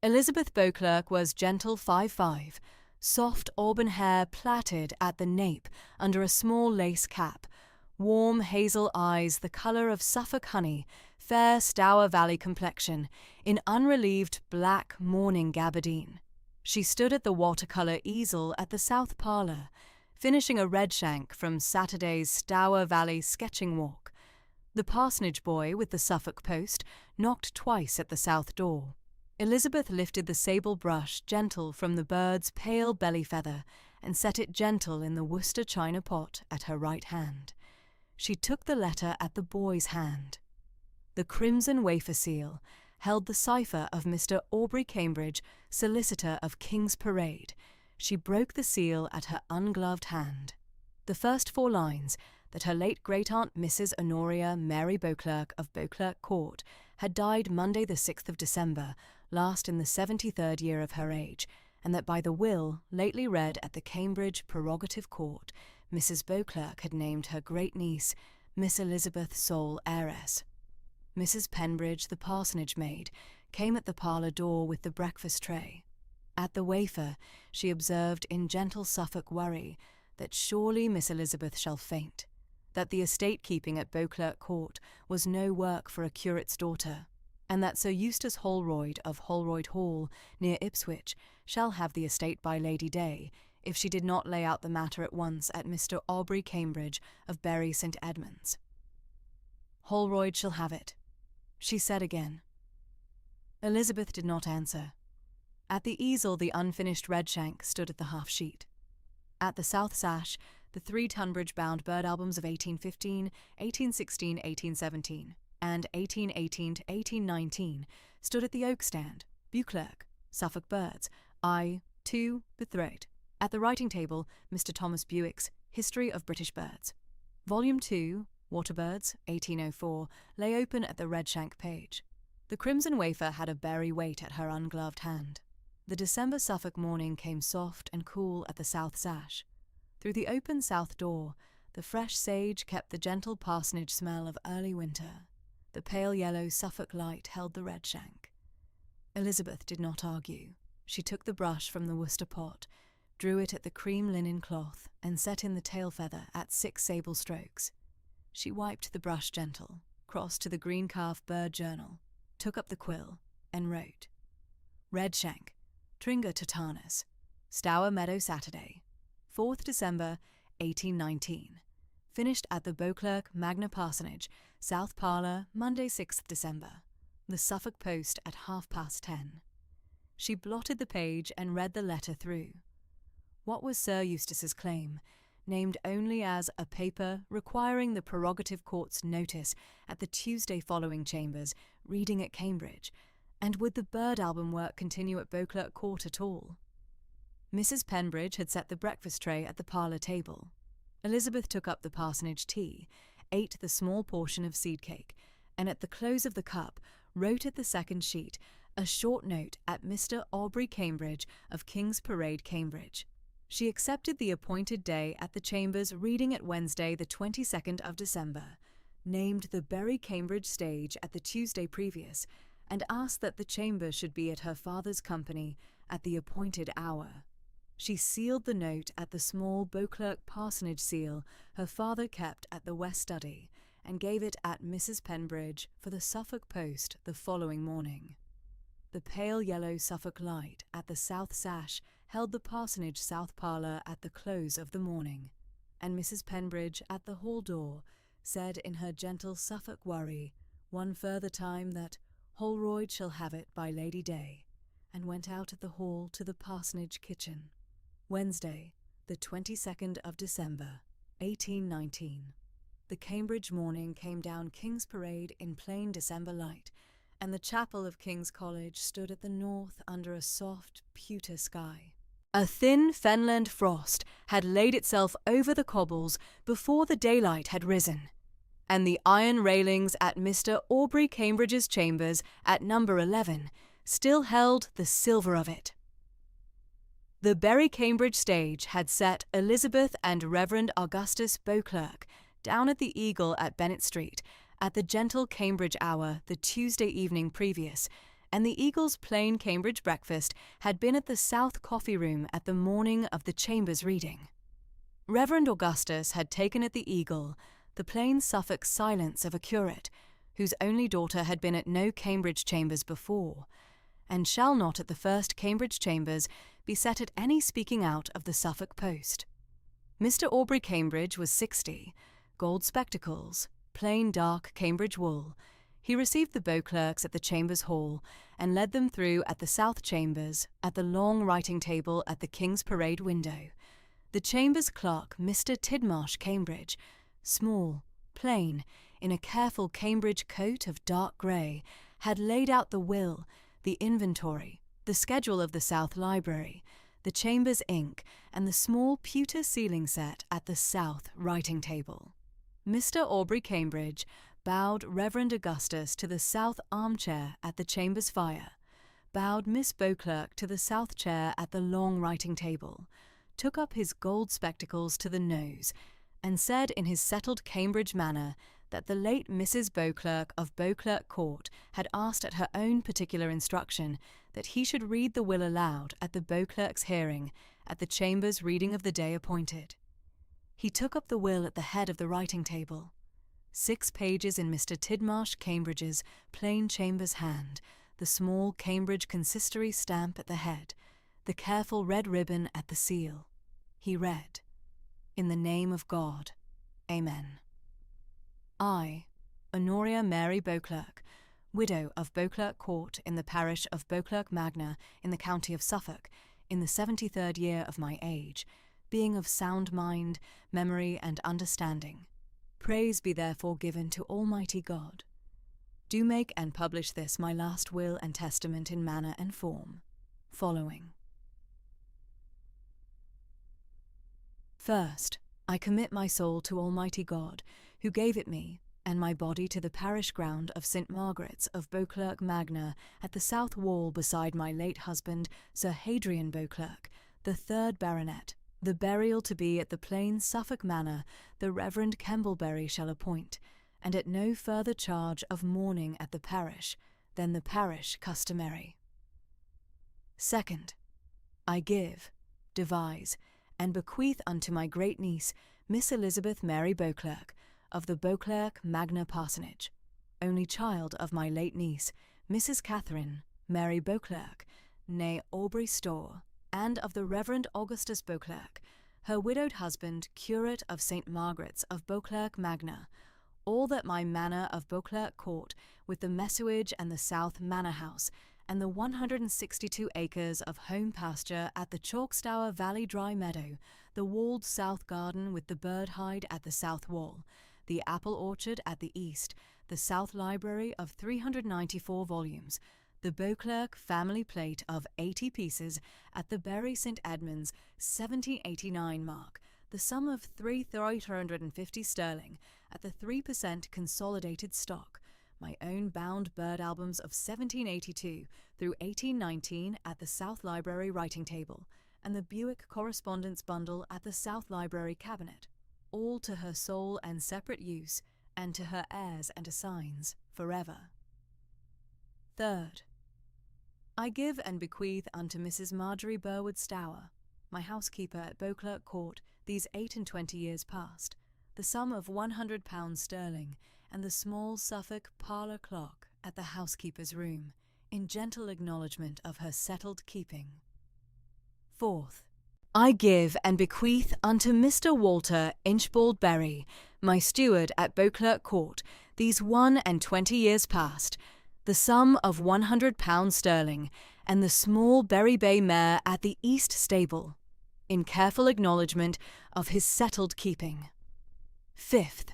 Elizabeth Beauclerk was gentle 5'5", soft auburn hair plaited at the nape under a small lace cap, warm hazel eyes the colour of Suffolk honey, fair Stour Valley complexion, in unrelieved black mourning gabardine. She stood at the watercolour easel at the south parlour, finishing a redshank from Saturday's Stour Valley sketching walk. The parsonage boy with the Suffolk post knocked twice at the south door. Elizabeth lifted the sable brush gentle from the bird's pale belly feather and set it gentle in the Worcester china pot at her right hand. She took the letter at the boy's hand. The crimson wafer seal held the cipher of Mr. Aubrey Cambridge, solicitor of King's Parade. She broke the seal at her ungloved hand. The first 4 lines, that her late great-aunt Mrs. Honoria Mary Beauclerk of Beauclerk Court had died Monday the 6th of December, last in the 73rd year of her age, and that by the will lately read at the Cambridge Prerogative Court, Mrs. Beauclerk had named her great-niece Miss Elizabeth sole heiress. Mrs. Penbridge, the parsonage maid, came at the parlour door with the breakfast tray. At the wafer she observed in gentle Suffolk worry that surely Miss Elizabeth shall faint, that the estate-keeping at Beauclerk Court was no work for a curate's daughter, and that Sir Eustace Holroyd of Holroyd Hall, near Ipswich, shall have the estate by Lady Day, if she did not lay out the matter at once at Mr. Aubrey Cambridge of Bury St. Edmunds. "Holroyd shall have it," she said again. Elizabeth did not answer. At the easel the unfinished redshank stood at the half-sheet. At the south sash, the 3 Tunbridge-bound bird albums of 1815, 1816, 1817, and 1818 to 1819 stood at the oak stand, Beauclerk, Suffolk Birds, I. 2, Bethroyd. At the writing table, Mr. Thomas Bewick's History of British Birds. Volume 2, Waterbirds, 1804, lay open at the redshank page. The crimson wafer had a berry weight at her ungloved hand. The December Suffolk morning came soft and cool at the south sash. Through the open south door, the fresh sage kept the gentle parsonage smell of early winter. The pale yellow Suffolk light held the redshank. Elizabeth did not argue. She took the brush from the Worcester pot, drew it at the cream linen cloth, and set in the tail feather at 6 sable strokes. She wiped the brush gentle, crossed to the green calf bird journal, took up the quill, and wrote, "Redshank, Tringa Totanus, Stour Meadow Saturday, 4th December, 1819. Finished at the Beauclerk Magna Parsonage, South Parlour, Monday 6th December. The Suffolk Post at 10:30. She blotted the page and read the letter through. What was Sir Eustace's claim, named only as a paper requiring the Prerogative Court's notice at the Tuesday following chambers, reading at Cambridge, and would the bird album work continue at Beauclerk Court at all? Mrs. Penbridge had set the breakfast tray at the parlour table. Elizabeth took up the parsonage tea, ate the small portion of seed cake, and at the close of the cup wrote at the second sheet a short note at Mr. Aubrey Cambridge of King's Parade, Cambridge. She accepted the appointed day at the chambers, reading at Wednesday the 22nd of December, named the Bury Cambridge stage at the Tuesday previous, and asked that the chamber should be at her father's company at the appointed hour. She sealed the note at the small Beauclerk parsonage seal her father kept at the west study, and gave it at Mrs. Penbridge for the Suffolk Post the following morning. The pale yellow Suffolk light at the south sash held the parsonage south parlour at the close of the morning, and Mrs. Penbridge at the hall door said in her gentle Suffolk worry one further time that Holroyd shall have it by Lady Day, and went out at the hall to the parsonage kitchen. Wednesday, the 22nd of December, 1819. The Cambridge morning came down King's Parade in plain December light, and the chapel of King's College stood at the north under a soft, pewter sky. A thin fenland frost had laid itself over the cobbles before the daylight had risen, and the iron railings at Mr. Aubrey Cambridge's chambers at number 11 still held the silver of it. The Bury Cambridge stage had set Elizabeth and Reverend Augustus Beauclerk down at the Eagle at Bennet Street at the gentle Cambridge hour the Tuesday evening previous, and the Eagle's plain Cambridge breakfast had been at the South Coffee Room at the morning of the Chambers reading. Reverend Augustus had taken at the Eagle the plain Suffolk silence of a curate, whose only daughter had been at no Cambridge chambers before, and shall not at the first Cambridge chambers be set at any speaking out of the Suffolk post. Mr. Aubrey Cambridge was 60, gold spectacles, plain dark Cambridge wool. He received the Beauclerks at the Chambers Hall and led them through at the South Chambers, at the long writing table at the King's Parade window. The Chambers clerk, Mr. Tidmarsh Cambridge, small, plain, in a careful Cambridge coat of dark grey, had laid out the will, the inventory, the schedule of the South Library, the Chambers ink, and the small pewter ceiling set at the South writing table. Mr. Aubrey Cambridge bowed Reverend Augustus to the South armchair at the Chambers fire, bowed Miss Beauclerk to the South chair at the long writing table, took up his gold spectacles to the nose, and said in his settled Cambridge manner that the late Mrs. Beauclerk of Beauclerk Court had asked at her own particular instruction that he should read the will aloud at the Beauclerks' hearing at the Chambers reading of the day appointed. He took up the will at the head of the writing table. 6 pages in Mr. Tidmarsh Cambridge's plain Chambers hand, the small Cambridge consistory stamp at the head, the careful red ribbon at the seal. He read, "In the name of God, Amen. I, Honoria Mary Beauclerk, widow of Beauclerk Court in the parish of Beauclerk Magna in the county of Suffolk, in the 73rd year of my age, being of sound mind, memory, and understanding, praise be therefore given to Almighty God, do make and publish this my last will and testament in manner and form, following. First, I commit my soul to Almighty God, who gave it me, and my body to the parish ground of St. Margaret's of Beauclerk Magna at the south wall beside my late husband, Sir Hadrian Beauclerk, the 3rd Baronet, the burial to be at the plain Suffolk Manor the Reverend Kembleberry shall appoint, and at no further charge of mourning at the parish than the parish customary. Second, I give, devise, and bequeath unto my great niece, Miss Elizabeth Mary Beauclerk, of the Beauclerk Magna Parsonage, only child of my late niece, Mrs. Catherine Mary Beauclerk, née Aubrey Store, and of the Reverend Augustus Beauclerk, her widowed husband, curate of St. Margaret's of Beauclerk Magna, all that my manor of Beauclerk Court, with the messuage and the South Manor House, and the 162 acres of home pasture at the Chalkstower Valley Dry Meadow, the walled South Garden with the bird hide at the south wall, the apple orchard at the east, the South Library of 394 volumes, the Beauclerk family plate of 80 pieces at the Bury St. Edmunds 1789 mark, the sum of 350 sterling at the 3% consolidated stock, my own bound bird albums of 1782 through 1819 at the South Library writing table, and the Buick correspondence bundle at the South Library cabinet, all to her sole and separate use, and to her heirs and assigns, forever. Third, I give and bequeath unto Mrs. Marjorie Burwood Stour, my housekeeper at Beauclerk Court these 28 years past, the sum of £100 sterling, and the small Suffolk parlour clock at the housekeeper's room, in gentle acknowledgment of her settled keeping. Fourth, I give and bequeath unto Mr. Walter Inchbald Berry, my steward at Beauclerk Court, these 21 years past, the sum of £100 sterling, and the small Berry Bay mare at the East Stable, in careful acknowledgment of his settled keeping. Fifth,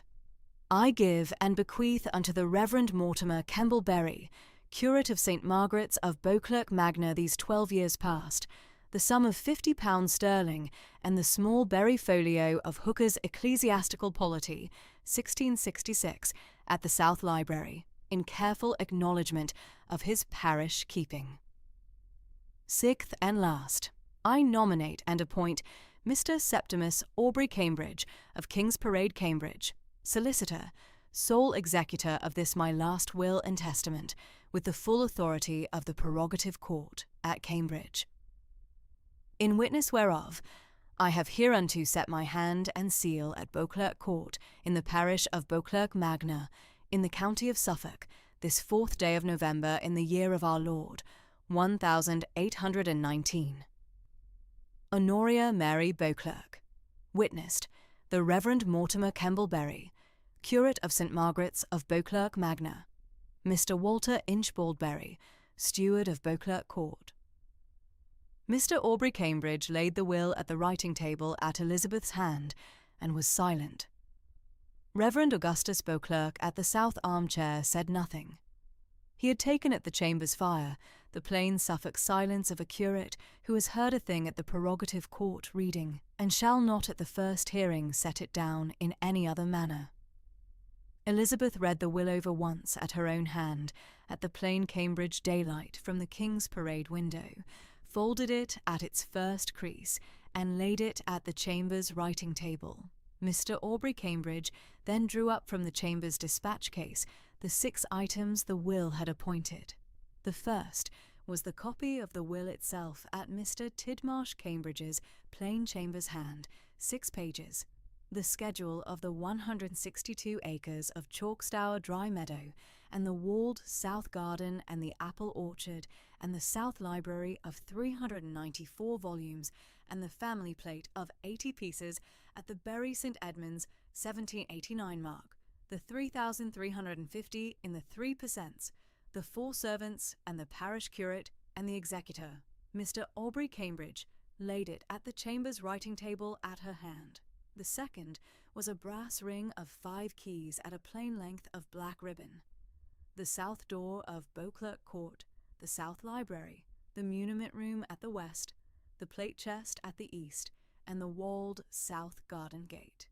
I give and bequeath unto the Reverend Mortimer Kemble Berry, curate of St. Margaret's of Beauclerk Magna these 12 years past, the sum of £50 sterling, and the small Berry folio of Hooker's Ecclesiastical Polity, 1666, at the South Library, in careful acknowledgment of his parish keeping. Sixth and last, I nominate and appoint Mr. Septimus Aubrey Cambridge, of King's Parade, Cambridge, solicitor, sole executor of this my last will and testament, with the full authority of the Prerogative Court at Cambridge. In witness whereof, I have hereunto set my hand and seal at Beauclerk Court, in the parish of Beauclerk Magna, in the county of Suffolk, this 4th day of November in the year of our Lord, 1819. Honoria Mary Beauclerk. Witnessed, the Reverend Mortimer Kemble-Berry, curate of St. Margaret's of Beauclerk Magna. Mr. Walter Inchbald-Berry, steward of Beauclerk Court. Mr. Aubrey Cambridge laid the will at the writing table at Elizabeth's hand, and was silent. Reverend Augustus Beauclerk at the south armchair said nothing. He had taken at the chamber's fire the plain Suffolk silence of a curate who has heard a thing at the Prerogative Court reading, and shall not at the first hearing set it down in any other manner. Elizabeth read the will over once at her own hand, at the plain Cambridge daylight from the King's Parade window, folded it at its first crease, and laid it at the chamber's writing table. Mr. Aubrey Cambridge then drew up from the chamber's dispatch case the 6 items the will had appointed. The first was the copy of the will itself at Mr. Tidmarsh Cambridge's plain chamber's hand, 6 pages, the schedule of the 162 acres of Chalkstower Dry Meadow, and the walled south garden and the apple orchard, and the south library of 394 volumes, and the family plate of 80 pieces at the Bury St. Edmund's 1789 mark, the 3,350 in the 3%, the 4 servants and the parish curate and the executor. Mr. Aubrey Cambridge laid it at the chamber's writing table at her hand. The second was a brass ring of 5 keys at a plain length of black ribbon. The south door of Beauclerk Court, the south library, the muniment room at the west, the plate chest at the east, and the walled south garden gate.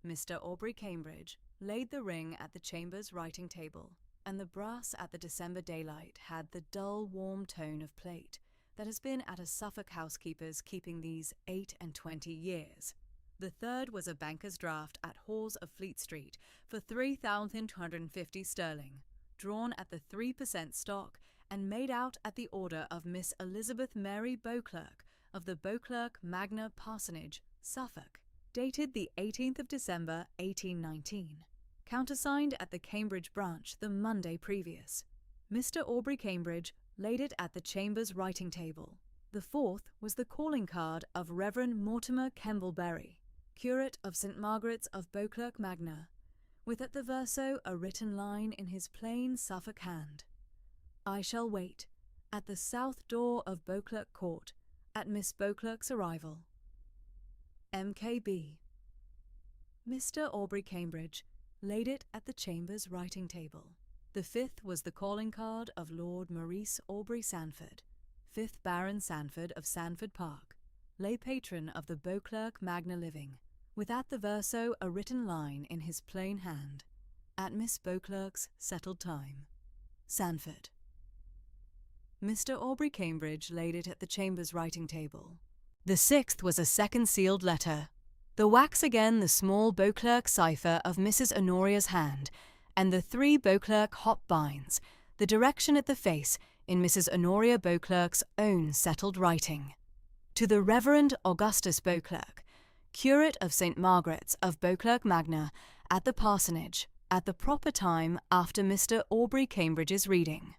Mr. Aubrey Cambridge laid the ring at the chamber's writing table, and the brass at the December daylight had the dull, warm tone of plate that has been at a Suffolk housekeeper's keeping these 28 years. The third was a banker's draft at Hawes of Fleet Street for 3,250 sterling, drawn at the 3% stock and made out at the order of Miss Elizabeth Mary Beauclerk of the Beauclerk Magna Parsonage, Suffolk, dated the 18th of December 1819, countersigned at the Cambridge branch the Monday previous. Mr. Aubrey Cambridge laid it at the chamber's writing table. The fourth was the calling card of Reverend Mortimer Kemble-Berry, curate of St. Margaret's of Beauclerk Magna, with at the verso a written line in his plain Suffolk hand. I shall wait at the south door of Beauclerk Court at Miss Beauclerk's arrival. M.K.B. Mr. Aubrey Cambridge laid it at the chamber's writing table. The fifth was the calling card of Lord Maurice Aubrey Sandford, 5th Baron Sandford of Sandford Park, lay patron of the Beauclerk Magna living, with at the verso a written line in his plain hand, at Miss Beauclerk's settled time. Sandford. Mr. Aubrey Cambridge laid it at the chamber's writing table. The sixth was a second sealed letter. The wax again the small Beauclerk cipher of Mrs. Honoria's hand, and the 3 Beauclerk hop binds, the direction at the face in Mrs. Honoria Beauclerk's own settled writing. To the Reverend Augustus Beauclerk, curate of St. Margaret's of Beauclerk Magna, at the parsonage, at the proper time after Mr. Aubrey Cambridge's reading.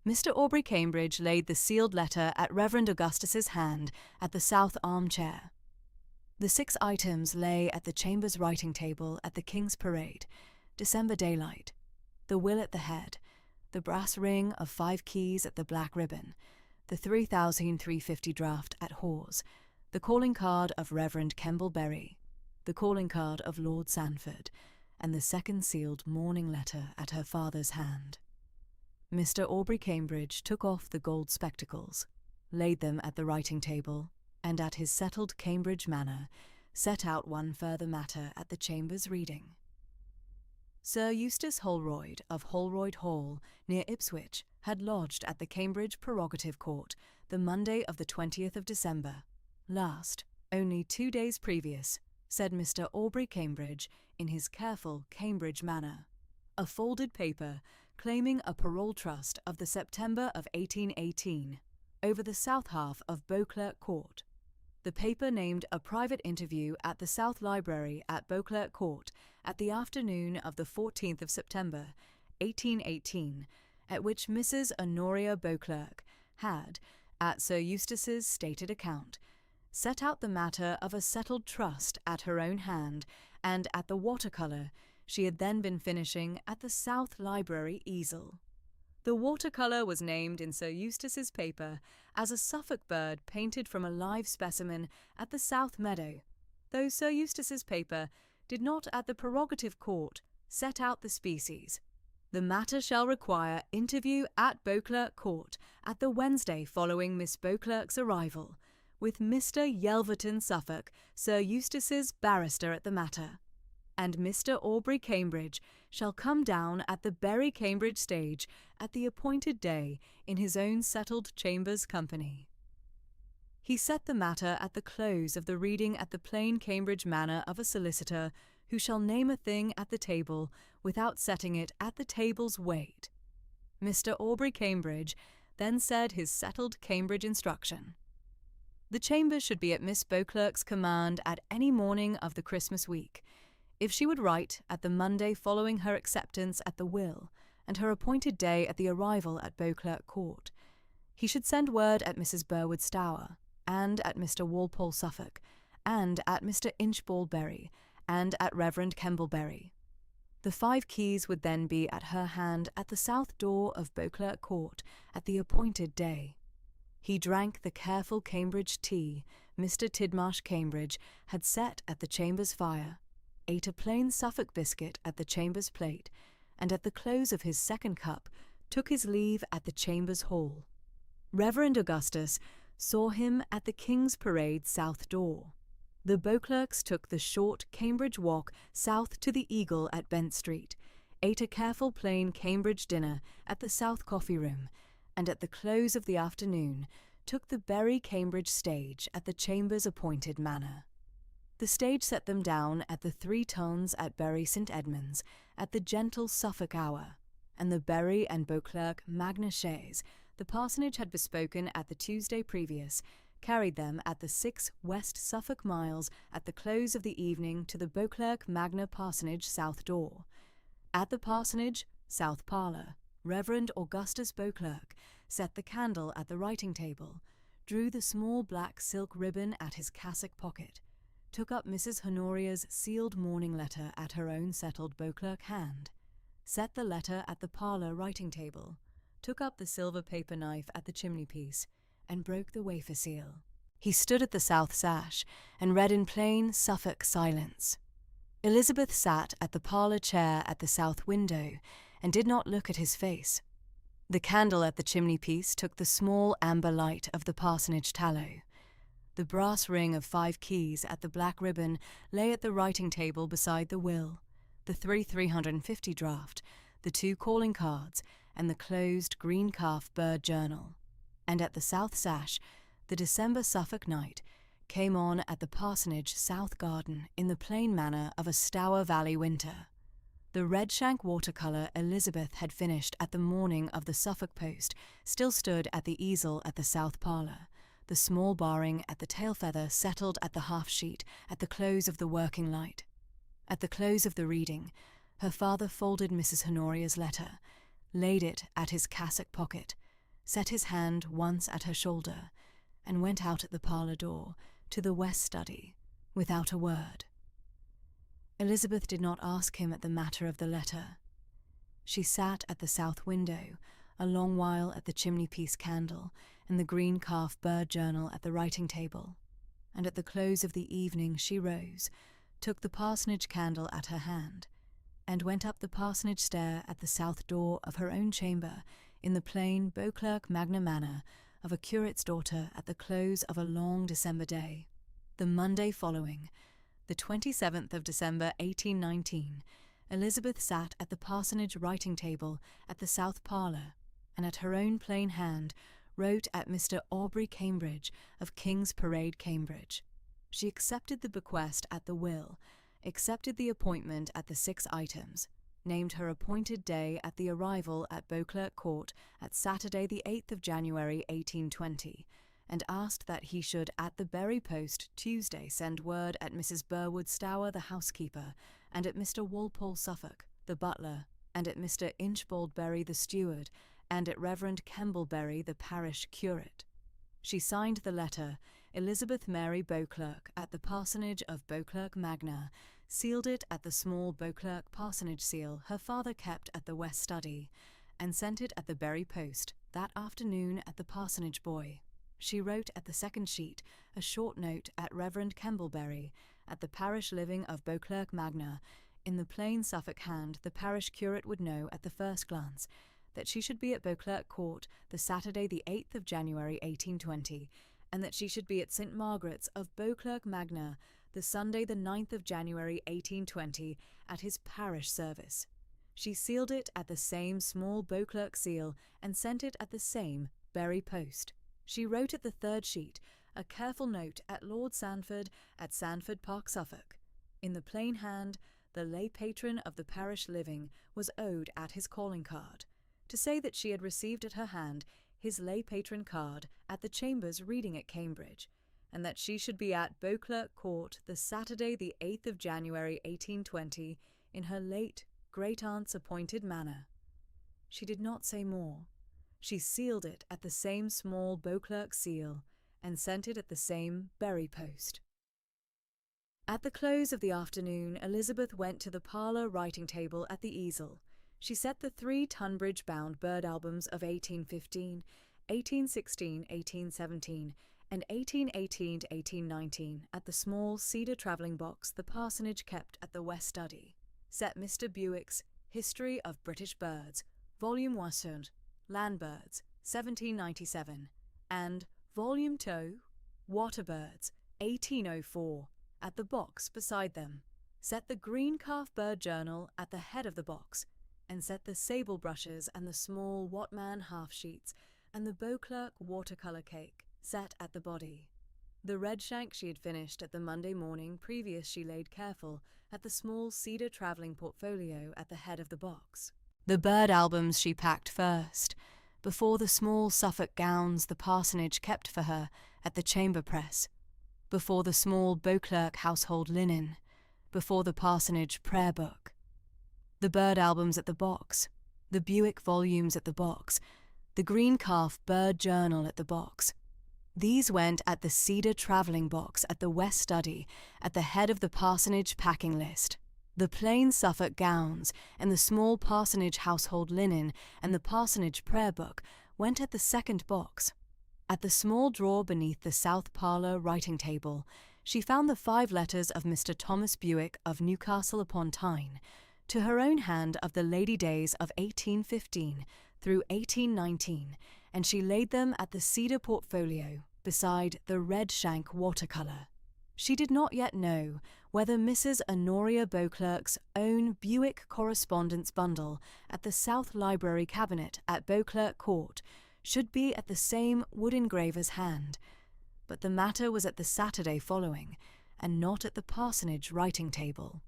Mr. Aubrey Cambridge laid the sealed letter at Reverend Augustus's hand at the south armchair. The 6 items lay at the chamber's writing table at the King's Parade, December daylight, the will at the head, the brass ring of 5 keys at the black ribbon, the 3,350 draft at Hawes, the calling card of Reverend Kemble-Berry, the calling card of Lord Sandford, and the second sealed mourning letter at her father's hand. Mr. Aubrey Cambridge took off the gold spectacles, laid them at the writing table, and at his settled Cambridge manner set out one further matter at the chamber's reading. Sir Eustace Holroyd of Holroyd Hall, near Ipswich, had lodged at the Cambridge Prerogative Court the Monday of the 20th of December, last, only 2 days previous, said Mr. Aubrey Cambridge in his careful Cambridge manner. A folded paper claiming a parole trust of the September of 1818 over the south half of Beauclerk Court. The paper named a private interview at the South Library at Beauclerk Court at the afternoon of the 14th of September, 1818, at which Mrs. Honoria Beauclerk had, at Sir Eustace's stated account, set out the matter of a settled trust at her own hand and at the watercolour she had then been finishing at the South Library easel. The watercolour was named in Sir Eustace's paper as a Suffolk bird painted from a live specimen at the South Meadow, though Sir Eustace's paper did not at the prerogative court set out the species. The matter shall require interview at Beauclerk Court at the Wednesday following Miss Beauclerk's arrival, with Mr. Yelverton Suffolk, Sir Eustace's barrister at the matter, and Mr. Aubrey Cambridge shall come down at the Bury Cambridge stage at the appointed day in his own settled chambers company. He set the matter at the close of the reading at the plain Cambridge manner of a solicitor who shall name a thing at the table without setting it at the table's weight. Mr. Aubrey Cambridge then said his settled Cambridge instruction. The chambers should be at Miss Beauclerk's command at any morning of the Christmas week, if she would write at the Monday following her acceptance at the will, and her appointed day at the arrival at Beauclerk Court. He should send word at Mrs. Burwood Stour, and at Mr. Walpole Suffolk, and at Mr. Inchbald Berry, and at Reverend Kemble Berry. The 5 keys would then be at her hand at the south door of Beauclerk Court at the appointed day. He drank the careful Cambridge tea Mr. Tidmarsh Cambridge had set at the chambers fire, ate a plain Suffolk biscuit at the chambers plate, and at the close of his second cup took his leave at the chambers hall. Reverend Augustus saw him at the King's Parade south door. The Beauclerks took the short Cambridge walk south to the Eagle at Bent Street, ate a careful plain Cambridge dinner at the South Coffee Room, and at the close of the afternoon took the Bury Cambridge stage at the chambers' appointed manner. The stage set them down at the 3 Tons at Bury St. Edmunds at the gentle Suffolk hour, and the Bury and Beauclerk Magna Chaise the parsonage had bespoken at the Tuesday previous carried them at the 6 West Suffolk miles at the close of the evening to the Beauclerk Magna Parsonage south door. At the parsonage south parlour, Reverend Augustus Beauclerk set the candle at the writing table, drew the small black silk ribbon at his cassock pocket, took up Mrs. Honoria's sealed morning letter at her own settled Beauclerk hand, set the letter at the parlour writing table, took up the silver paper knife at the chimney-piece, and broke the wafer seal. He stood at the south sash and read in plain Suffolk silence. Elizabeth sat at the parlour chair at the south window and did not look at his face. The candle at the chimney-piece took the small amber light of the parsonage tallow. The brass ring of 5 keys at the black ribbon lay at the writing table beside the will, the 350 draft, the 2 calling cards, and the closed green calf bird journal. And at the south sash, the December Suffolk night came on at the parsonage south garden in the plain manner of a Stour Valley winter. The Redshank watercolour Elizabeth had finished at the morning of the Suffolk post still stood at the easel at the south parlour, the small barring at the tail feather settled at the half-sheet at the close of the working light. At the close of the reading, her father folded Mrs. Honoria's letter, laid it at his cassock pocket, set his hand once at her shoulder, and went out at the parlour door to the west study without a word. Elizabeth did not ask him at the matter of the letter. She sat at the south window a long while at the chimney-piece candle and the green calf bird journal at the writing table, and at the close of the evening she rose, took the parsonage candle at her hand, and went up the parsonage stair at the south door of her own chamber in the plain Beauclerk Magna manner of a curate's daughter at the close of a long December day. The Monday following, the 27th of December 1819, Elizabeth sat at the parsonage writing table at the south parlour, and at her own plain hand wrote at Mr. Aubrey Cambridge of King's Parade, Cambridge. She accepted the bequest at the will, accepted the appointment at the 6 items, named her appointed day at the arrival at Beauclerk Court at Saturday the 8th of January 1820, and asked that he should at the Bury Post Tuesday send word at Mrs. Burwood Stour the housekeeper, and at Mr. Walpole Suffolk the butler, and at Mr. Inchbald Berry the steward, and at Reverend Kemble Berry the parish curate. She signed the letter, Elizabeth Mary Beauclerk, at the parsonage of Beauclerk Magna, sealed it at the small Beauclerk parsonage seal her father kept at the west study, and sent it at the Bury Post that afternoon at the parsonage boy. She wrote at the second sheet a short note at Reverend Kembleberry, at the parish living of Beauclerk Magna, in the plain Suffolk hand the parish curate would know at the first glance, that she should be at Beauclerk Court the Saturday the 8th of January 1820, and that she should be at St. Margaret's of Beauclerk Magna the Sunday the 9th of January 1820 at his parish service. She sealed it at the same small Beauclerk seal and sent it at the same Bury Post. She wrote at the third sheet a careful note at Lord Sandford at Sandford Park, Suffolk. In the plain hand, the lay patron of the parish living was owed at his calling card, to say that she had received at her hand his lay patron card at the chambers reading at Cambridge, and that she should be at Beauclerk Court the Saturday the 8th of January 1820 in her late great-aunt's appointed manner. She did not say more. She sealed it at the same small Beauclerk seal, and sent it at the same Bury Post. At the close of the afternoon, Elizabeth went to the parlour writing-table at the easel. She set the 3 Tunbridge-bound bird albums of 1815, 1816, 1817, and 1818 to 1819 at the small cedar travelling box the parsonage kept at the west study. Set Mr. Bewick's History of British Birds, Volume 1, Land Birds, 1797, and Volume 2, Water Birds, 1804, at the box beside them. Set the Green Calf Bird Journal at the head of the box, and set the sable brushes and the small Watman half-sheets and the Beauclerk watercolour cake set at the body. The redshank she had finished at the Monday morning previous she laid careful at the small cedar travelling portfolio at the head of the box. The bird albums she packed first, before the small Suffolk gowns the parsonage kept for her at the chamber press, before the small Beauclerk household linen, before the parsonage prayer book. The bird albums at the box, the Bewick volumes at the box, the Green Calf Bird Journal at the box. These went at the cedar travelling box at the west study at the head of the parsonage packing list. The plain Suffolk gowns and the small parsonage household linen and the parsonage prayer book went at the second box. At the small drawer beneath the south parlour writing table, she found the 5 letters of Mr. Thomas Bewick of Newcastle upon Tyne, to her own hand of the Lady Days of 1815 through 1819, and she laid them at the cedar portfolio beside the redshank watercolour. She did not yet know whether Mrs. Honoria Beauclerk's own Bewick correspondence bundle at the South Library cabinet at Beauclerk Court should be at the same wood engraver's hand, but the matter was at the Saturday following, and not at the parsonage writing-table.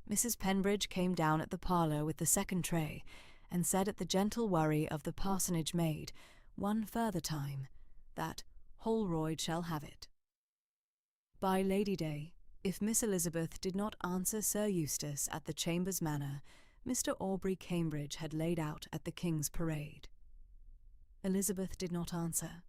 Mrs. Penbridge came down at the parlour with the second tray, and said at the gentle worry of the parsonage maid, one further time, that Holroyd shall have it. By Lady Day, if Miss Elizabeth did not answer Sir Eustace at the Chambers Manor, Mr. Aubrey Cambridge had laid out at the King's Parade. Elizabeth did not answer.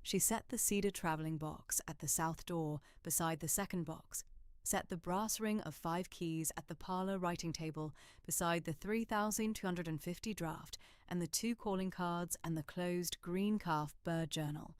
She set the cedar travelling box at the south door beside the second box, set the brass ring of 5 keys at the parlour writing-table beside the 3,250 draft and the 2 calling cards and the closed Green Calf Bird Journal,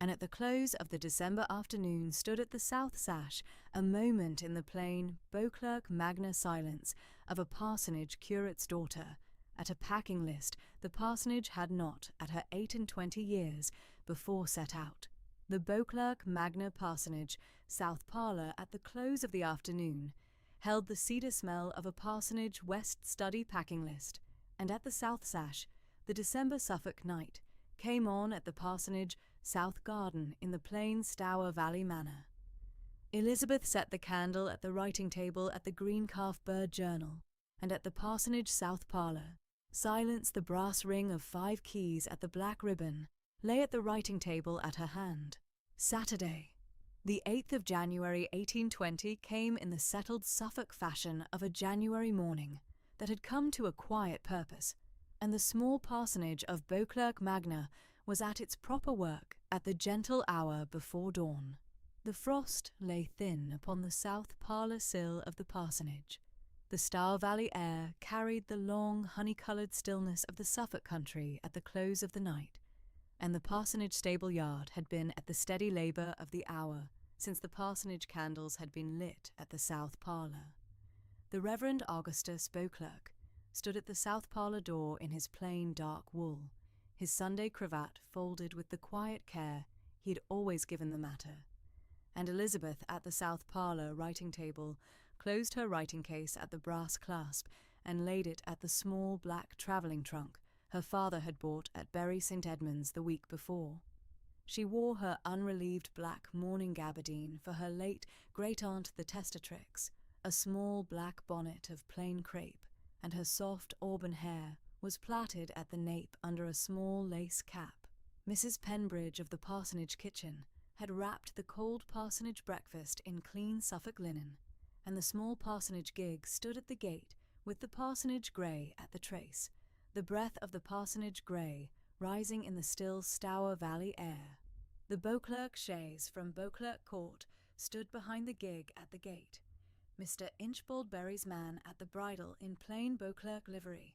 and at the close of the December afternoon stood at the south sash a moment in the plain Beauclerk Magna silence of a parsonage curate's daughter, at a packing list the parsonage had not, at her 28 years, before set out. The Beauclerk Magna parsonage, south parlour at the close of the afternoon, held the cedar smell of a parsonage west study packing list, and at the south sash, the December Suffolk night came on at the parsonage south garden in the plain Stour Valley Manor. Elizabeth set the candle at the writing table at the Green Calf Bird Journal and at the parsonage south parlour, silenced the brass ring of 5 keys at the black ribbon, lay at the writing table at her hand. Saturday, the 8th of January 1820 came in the settled Suffolk fashion of a January morning that had come to a quiet purpose, and the small parsonage of Beauclerk Magna was at its proper work at the gentle hour before dawn. The frost lay thin upon the south parlour sill of the parsonage. The Stour Valley air carried the long, honey-coloured stillness of the Suffolk country at the close of the night, and the parsonage stable yard had been at the steady labour of the hour since the parsonage candles had been lit at the south parlour. The Reverend Augustus Beauclerk stood at the south parlour door in his plain dark wool, his Sunday cravat folded with the quiet care he had always given the matter, and Elizabeth at the south parlour writing table closed her writing case at the brass clasp and laid it at the small black travelling trunk her father had bought at Bury St. Edmunds the week before. She wore her unrelieved black mourning gabardine for her late great-aunt the testatrix, a small black bonnet of plain crape, and her soft auburn hair was plaited at the nape under a small lace cap. Mrs. Penbridge of the parsonage kitchen had wrapped the cold parsonage breakfast in clean Suffolk linen, and the small parsonage gig stood at the gate with the parsonage grey at the trace, the breath of the parsonage grey rising in the still Stour Valley air. The Beauclerk chaise from Beauclerk Court stood behind the gig at the gate, Mr. Inchbald Berry's man at the bridle in plain Beauclerk livery,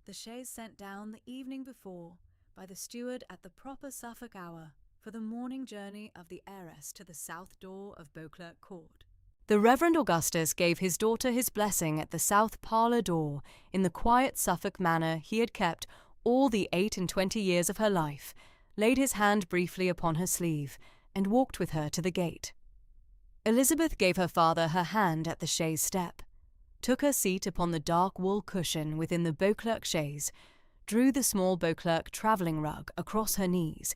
the chaise sent down the evening before by the steward at the proper Suffolk hour for the morning journey of the heiress to the south door of Beauclerk Court. The Reverend Augustus gave his daughter his blessing at the south parlour door in the quiet Suffolk manner he had kept all the 28 years of her life, laid his hand briefly upon her sleeve, and walked with her to the gate. Elizabeth gave her father her hand at the chaise step, took her seat upon the dark wool cushion within the Beauclerk chaise, drew the small Beauclerk travelling rug across her knees,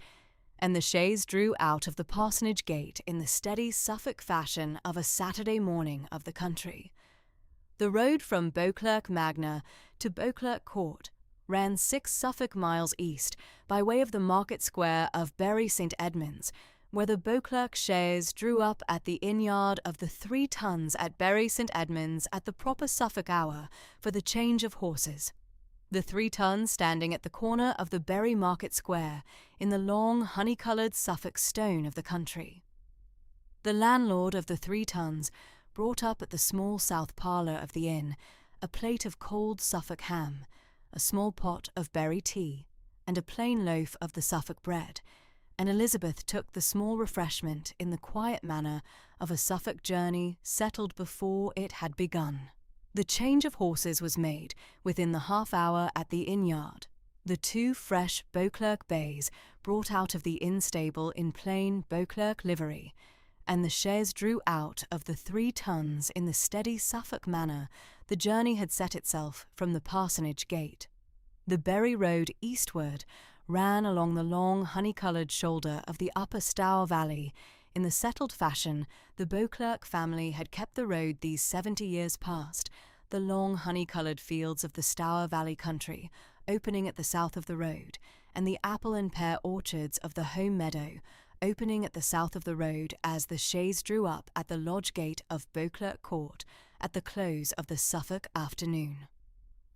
and the chaise drew out of the parsonage gate in the steady Suffolk fashion of a Saturday morning of the country. The road from Beauclerk Magna to Beauclerk Court ran 6 Suffolk miles east by way of the market square of Bury St. Edmunds, where the Beauclerk chaise drew up at the inn-yard of the 3 Tuns at Bury St. Edmunds at the proper Suffolk hour for the change of horses. The 3 Tuns standing at the corner of the Bury Market Square in the long honey-coloured Suffolk stone of the country. The landlord of the 3 Tuns brought up at the small south parlour of the inn a plate of cold Suffolk ham, a small pot of Bury tea, and a plain loaf of the Suffolk bread, and Elizabeth took the small refreshment in the quiet manner of a Suffolk journey settled before it had begun. The change of horses was made within the half-hour at the inn-yard. The 2 fresh Beauclerk bays brought out of the inn-stable in plain Beauclerk livery, and the chaise drew out of the 3 Tuns in the steady Suffolk manner the journey had set itself from the parsonage gate. The Bury road eastward ran along the long honey-coloured shoulder of the upper Stour Valley in the settled fashion the Beauclerk family had kept the road these 70 years past, the long honey-coloured fields of the Stour Valley country opening at the south of the road, and the apple and pear orchards of the home meadow opening at the south of the road as the chaise drew up at the lodge gate of Beauclerk Court at the close of the Suffolk afternoon.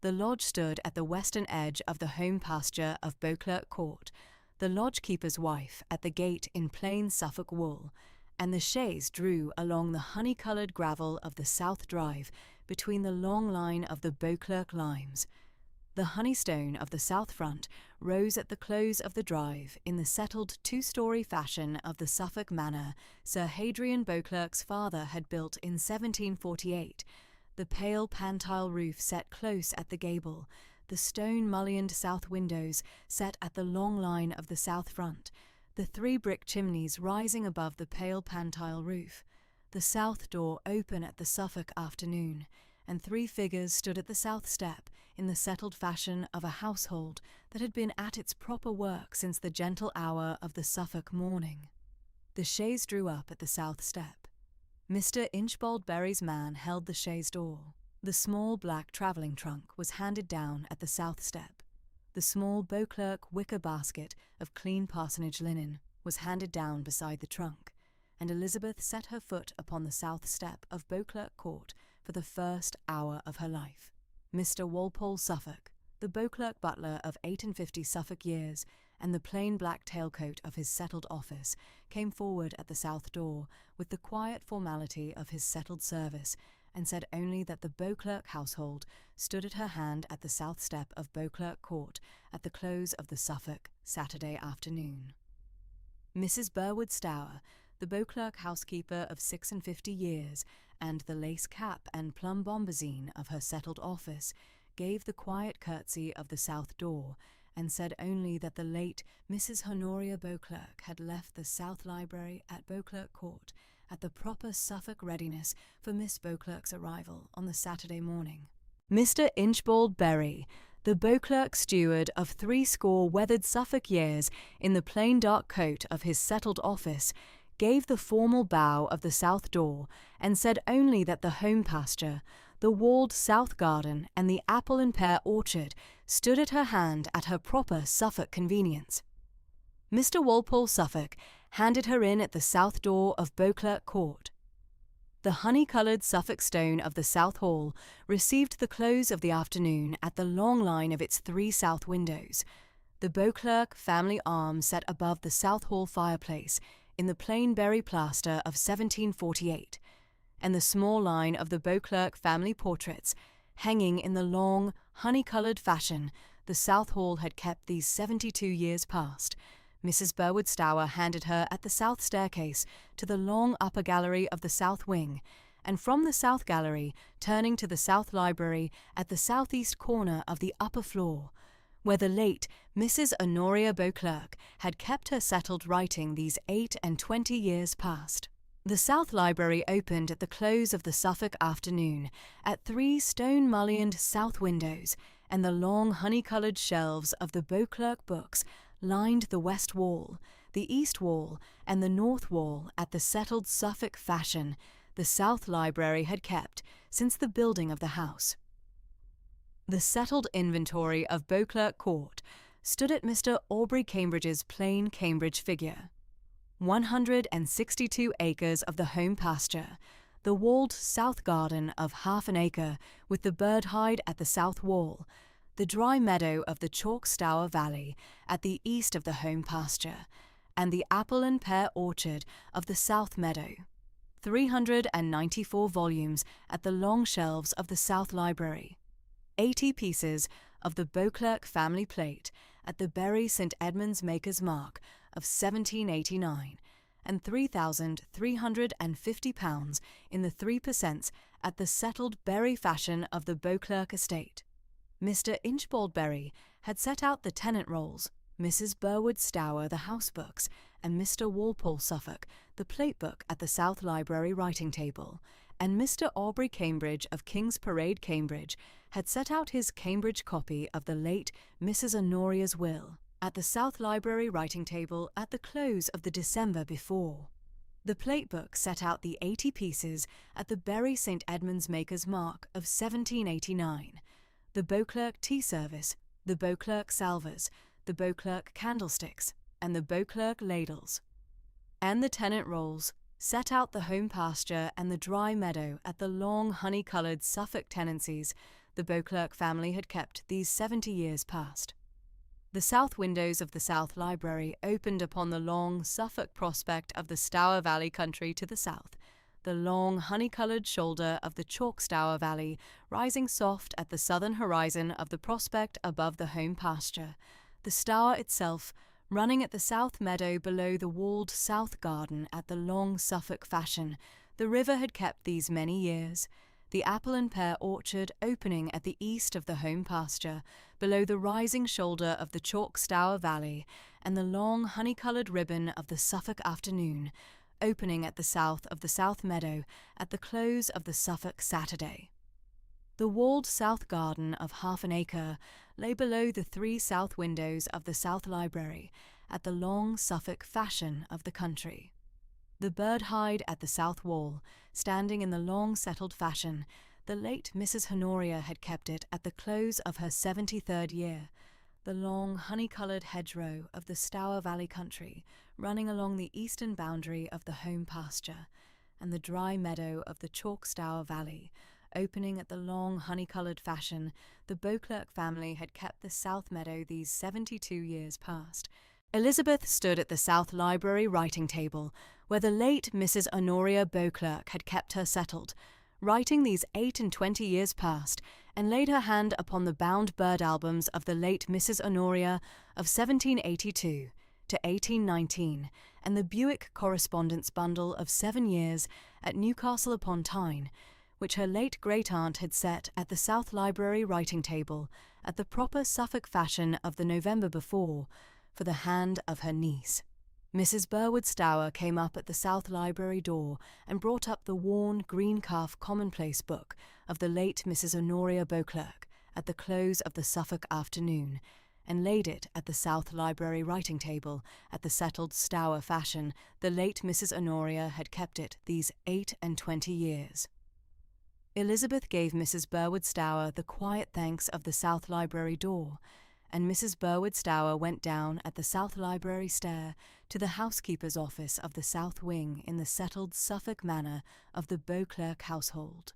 The lodge stood at the western edge of the home pasture of Beauclerk Court, the lodge-keeper's wife at the gate in plain Suffolk wool, and the chaise drew along the honey-coloured gravel of the south drive between the long line of the Beauclerk limes. The honeystone of the south front rose at the close of the drive in the settled 2-storey fashion of the Suffolk manor Sir Hadrian Beauclerk's father had built in 1748, the pale pantile roof set close at the gable, the stone-mullioned south windows set at the long line of the south front, the 3 brick chimneys rising above the pale pantile roof, the south door open at the Suffolk afternoon, and 3 figures stood at the south step in the settled fashion of a household that had been at its proper work since the gentle hour of the Suffolk morning. The chaise drew up at the south step. Mr. Inchbald Berry's man held the chaise door. The small black travelling trunk was handed down at the south step. The small Beauclerk wicker basket of clean parsonage linen was handed down beside the trunk, and Elizabeth set her foot upon the south step of Beauclerk Court for the first hour of her life. Mr. Walpole Suffolk, the Beauclerk butler of 58 Suffolk years, and the plain black tailcoat of his settled office, came forward at the south door with the quiet formality of his settled service, and said only that the Beauclerk household stood at her hand at the south step of Beauclerk Court at the close of the Suffolk Saturday afternoon. Mrs. Burwood Stour, the Beauclerk housekeeper of 56 years, and the lace cap and plum bombazine of her settled office, gave the quiet curtsy of the south door, and said only that the late Mrs. Honoria Beauclerk had left the South Library at Beauclerk Court at the proper Suffolk readiness for Miss Beauclerk's arrival on the Saturday morning. Mr. Inchbald Berry, the Beauclerk steward of 60 weathered Suffolk years, in the plain dark coat of his settled office, gave the formal bow of the south door, and said only that the home pasture, the walled south garden, and the apple and pear orchard stood at her hand at her proper Suffolk convenience. Mr. Walpole Suffolk handed her in at the south door of Beauclerk Court. The honey-coloured Suffolk stone of the south hall received the close of the afternoon at the long line of its 3 south windows, the Beauclerk family arms set above the south hall fireplace in the plain berry plaster of 1748, and the small line of the Beauclerk family portraits hanging in the long, honey-coloured fashion the south hall had kept these 72 years past. Mrs. Burwood Stour handed her at the south staircase to the long upper gallery of the south wing, and from the south gallery turning to the south library at the southeast corner of the upper floor, where the late Mrs. Honoria Beauclerk had kept her settled writing these 28 years past. The South Library opened at the close of the Suffolk afternoon at 3 stone-mullioned south windows, and the long honey-coloured shelves of the Beauclerk books lined the west wall, the east wall, and the north wall at the settled Suffolk fashion the South Library had kept since the building of the house. The settled inventory of Beauclerk Court stood at Mr. Aubrey Cambridge's plain Cambridge figure. 162 acres of the home pasture, the walled south garden of half an acre with the bird hide at the south wall, the dry meadow of the Chalk Stour Valley at the east of the home pasture, and the apple and pear orchard of the south meadow. 394 volumes at the long shelves of the South Library. 80 pieces of the Beauclerk family plate at the Bury St. Edmund's Maker's Mark of 1789, and £3,350 in the 3 per cents at the settled Bury fashion of the Beauclerk estate. Mr. Inchbald Berry had set out the tenant rolls, Mrs. Burwood Stour the house books, and Mr. Walpole Suffolk the plate book at the South Library writing table, and Mr. Aubrey Cambridge of King's Parade, Cambridge, had set out his Cambridge copy of the late Mrs. Honoria's will at the South Library writing table at the close of the December before. The plate book set out the 80 pieces at the Bury St. Edmund's Maker's Mark of 1789, the Beauclerk tea service, the Beauclerk salvers, the Beauclerk candlesticks, and the Beauclerk ladles. And the tenant rolls set out the home pasture and the dry meadow at the long honey-coloured Suffolk tenancies the Beauclerk family had kept these 70 years past. The south windows of the South Library opened upon the long Suffolk prospect of the Stour Valley country to the south, the long honey-coloured shoulder of the Chalk Stour Valley rising soft at the southern horizon of the prospect above the home pasture, the Stour itself running at the south meadow below the walled south garden at the long Suffolk fashion the river had kept these many years, the apple and pear orchard opening at the east of the home pasture, below the rising shoulder of the Chalk Stour Valley, and the long honey-coloured ribbon of the Suffolk afternoon, opening at the south of the South Meadow at the close of the Suffolk Saturday. The walled south garden of half an acre lay below the 3 south windows of the South Library at the long Suffolk fashion of the country. The bird hide at the south wall, standing in the long settled fashion, the late Mrs. Honoria had kept it at the close of her 73rd year. The long honey-coloured hedgerow of the Stour Valley country, running along the eastern boundary of the home pasture, and the dry meadow of the chalk Stour Valley, opening at the long honey-coloured fashion the Beauclerk family had kept the south meadow these 72 years past. Elizabeth stood at the South Library writing table, where the late Mrs. Honoria Beauclerk had kept her settled, writing these 28 years past, and laid her hand upon the bound bird albums of the late Mrs. Honoria of 1782 to 1819, and the Buick correspondence bundle of 7 years at Newcastle upon Tyne, which her late great-aunt had set at the South Library writing table, at the proper Suffolk fashion of the November before, for the hand of her niece. Mrs. Burwood Stour came up at the South Library door and brought up the worn green-calf commonplace book of the late Mrs. Honoria Beauclerk at the close of the Suffolk afternoon, and laid it at the South Library writing table at the settled Stour fashion the late Mrs. Honoria had kept it these 28 years. Elizabeth gave Mrs. Burwood Stour the quiet thanks of the South Library door, and Mrs. Burwood Stour went down at the South Library stair to the housekeeper's office of the south wing in the settled Suffolk manner of the Beauclerk household.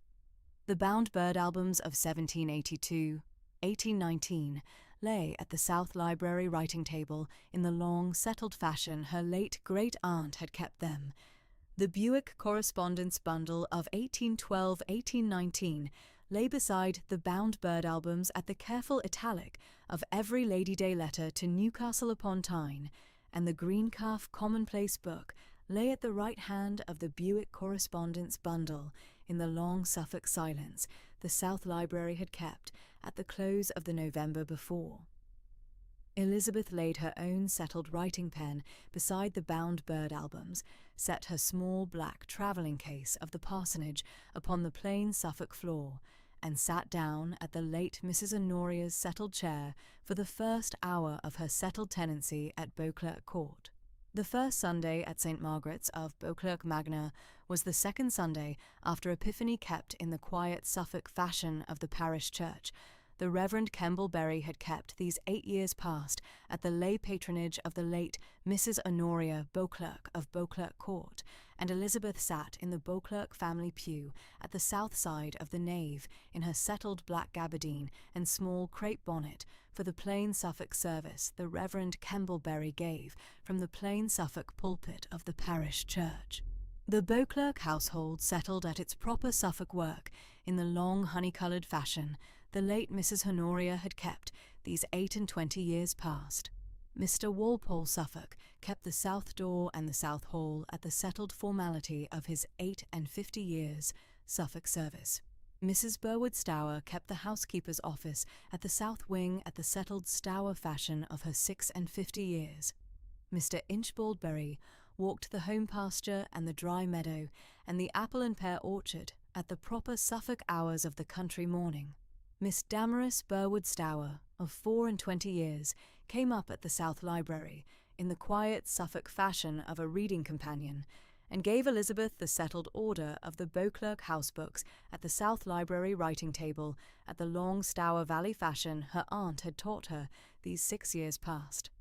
The bound bird albums of 1782, 1819 lay at the South Library writing table in the long, settled fashion her late great-aunt had kept them. The Buick correspondence bundle of 1812-1819 lay beside the bound bird albums at the careful italic of every Lady Day letter to Newcastle upon Tyne, and the green-calf commonplace book lay at the right hand of the Buick correspondence bundle in the long Suffolk silence the South Library had kept at the close of the November before. Elizabeth laid her own settled writing pen beside the bound bird albums, set her small black travelling case of the parsonage upon the plain Suffolk floor, and sat down at the late Mrs. Honoria's settled chair for the first hour of her settled tenancy at Beauclerk Court. The first Sunday at St. Margaret's of Beauclerk Magna was the second Sunday after Epiphany kept in the quiet Suffolk fashion of the parish church. The Reverend Kemble Berry had kept these 8 years past at the lay patronage of the late Mrs. Honoria Beauclerk of Beauclerk Court, and Elizabeth sat in the Beauclerk family pew at the south side of the nave in her settled black gabardine and small crape bonnet for the plain Suffolk service the Reverend Kemble Berry gave from the plain Suffolk pulpit of the parish church. The Beauclerk household settled at its proper Suffolk work in the long honey-coloured fashion the late Mrs. Honoria had kept these 28 years past. Mr. Walpole Suffolk kept the south door and the south hall at the settled formality of his 58 years Suffolk service. Mrs. Burwood Stour kept the housekeeper's office at the south wing at the settled Stour fashion of her 56 years. Mr. Inchbald Berry walked the home pasture and the dry meadow and the apple and pear orchard at the proper Suffolk hours of the country morning. Miss Damaris Burwood Stour, of 24 years, came up at the South Library, in the quiet Suffolk fashion of a reading companion, and gave Elizabeth the settled order of the Beauclerk house books at the South Library writing table at the long Stour Valley fashion her aunt had taught her these 6 years past.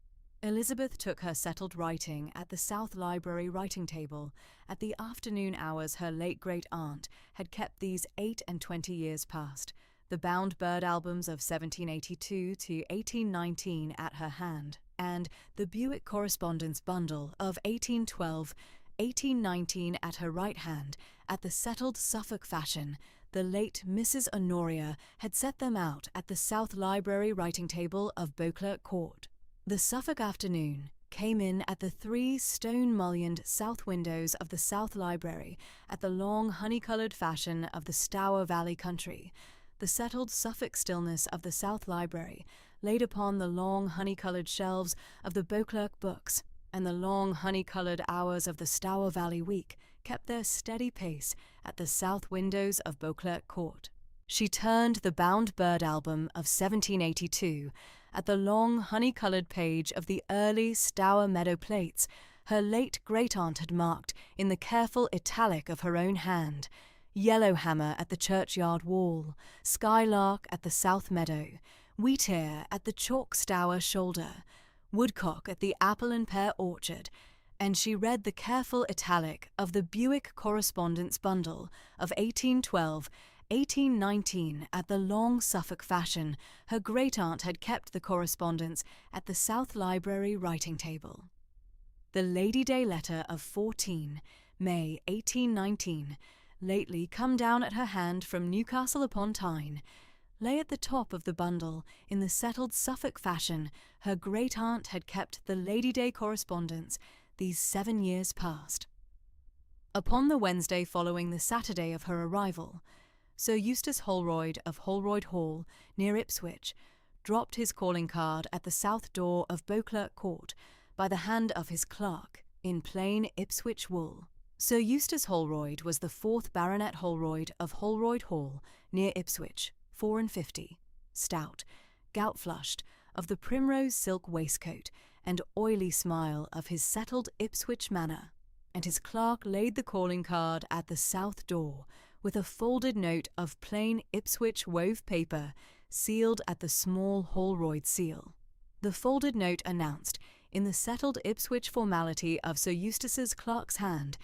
Elizabeth took her settled writing at the South Library writing table at the afternoon hours her late great-aunt had kept these 28 years past, the bound bird albums of 1782 to 1819 at her hand, and the Buick correspondence bundle of 1812, 1819 at her right hand, at the settled Suffolk fashion the late Mrs. Honoria had set them out at the South Library writing table of Beauclerk Court. The Suffolk afternoon came in at the 3 stone-mullioned south windows of the South Library at the long honey-coloured fashion of the Stour Valley country, the settled Suffolk stillness of the South Library, laid upon the long honey-coloured shelves of the Beauclerk books, and the long honey-coloured hours of the Stour Valley week kept their steady pace at the south windows of Beauclerk Court. She turned the bound bird album of 1782 at the long honey-coloured page of the early Stour Meadow plates her late great-aunt had marked in the careful italic of her own hand, yellowhammer at the churchyard wall, skylark at the south meadow, wheatear at the chalk stour shoulder, woodcock at the apple and pear orchard, and she read the careful italic of the Buick correspondence bundle of 1812, 1819 at the long Suffolk fashion. Her great-aunt had kept the correspondence at the South Library writing table. The Lady Day letter of 14 May 1819, lately come down at her hand from Newcastle upon Tyne, lay at the top of the bundle in the settled Suffolk fashion. Her great-aunt had kept the Lady Day correspondence these 7 years past. Upon the Wednesday following the Saturday of her arrival, Sir Eustace Holroyd of Holroyd Hall, near Ipswich, dropped his calling card at the south door of Beauclerk Court by the hand of his clerk, in plain Ipswich wool. Sir Eustace Holroyd was the 4th Baronet Holroyd of Holroyd Hall, near Ipswich, 54, stout, gout-flushed, of the primrose silk waistcoat and oily smile of his settled Ipswich manner, and his clerk laid the calling card at the south door, with a folded note of plain Ipswich wove paper, sealed at the small Holroyd seal. The folded note announced, in the settled Ipswich formality of Sir Eustace's clerk's hand,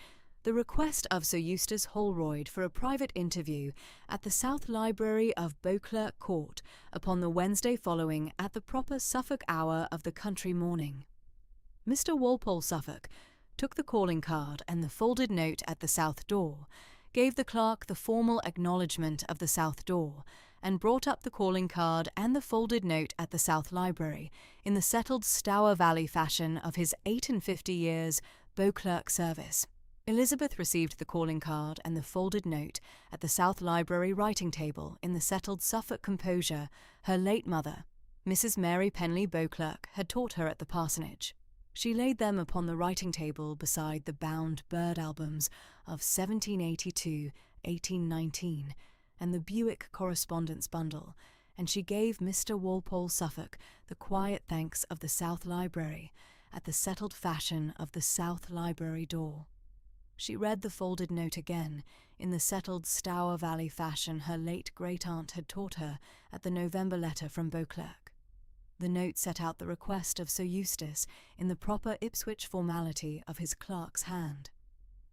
the request of Sir Eustace Holroyd for a private interview at the South Library of Beauclerk Court upon the Wednesday following at the proper Suffolk hour of the country morning. Mr. Walpole Suffolk took the calling card and the folded note at the south door, gave the clerk the formal acknowledgment of the south door, and brought up the calling card and the folded note at the South Library in the settled Stour Valley fashion of his 58 years' Beauclerk service. Elizabeth received the calling card and the folded note at the South Library writing table in the settled Suffolk composure her late mother, Mrs. Mary Penley Beauclerk, had taught her at the parsonage. She laid them upon the writing table beside the bound bird albums of 1782, 1819, and the Buick correspondence bundle, and she gave Mr. Walpole Suffolk the quiet thanks of the South Library at the settled fashion of the South Library door. She read the folded note again, in the settled Stour Valley fashion her late great-aunt had taught her at the November letter from Beauclerk. The note set out the request of Sir Eustace in the proper Ipswich formality of his clerk's hand,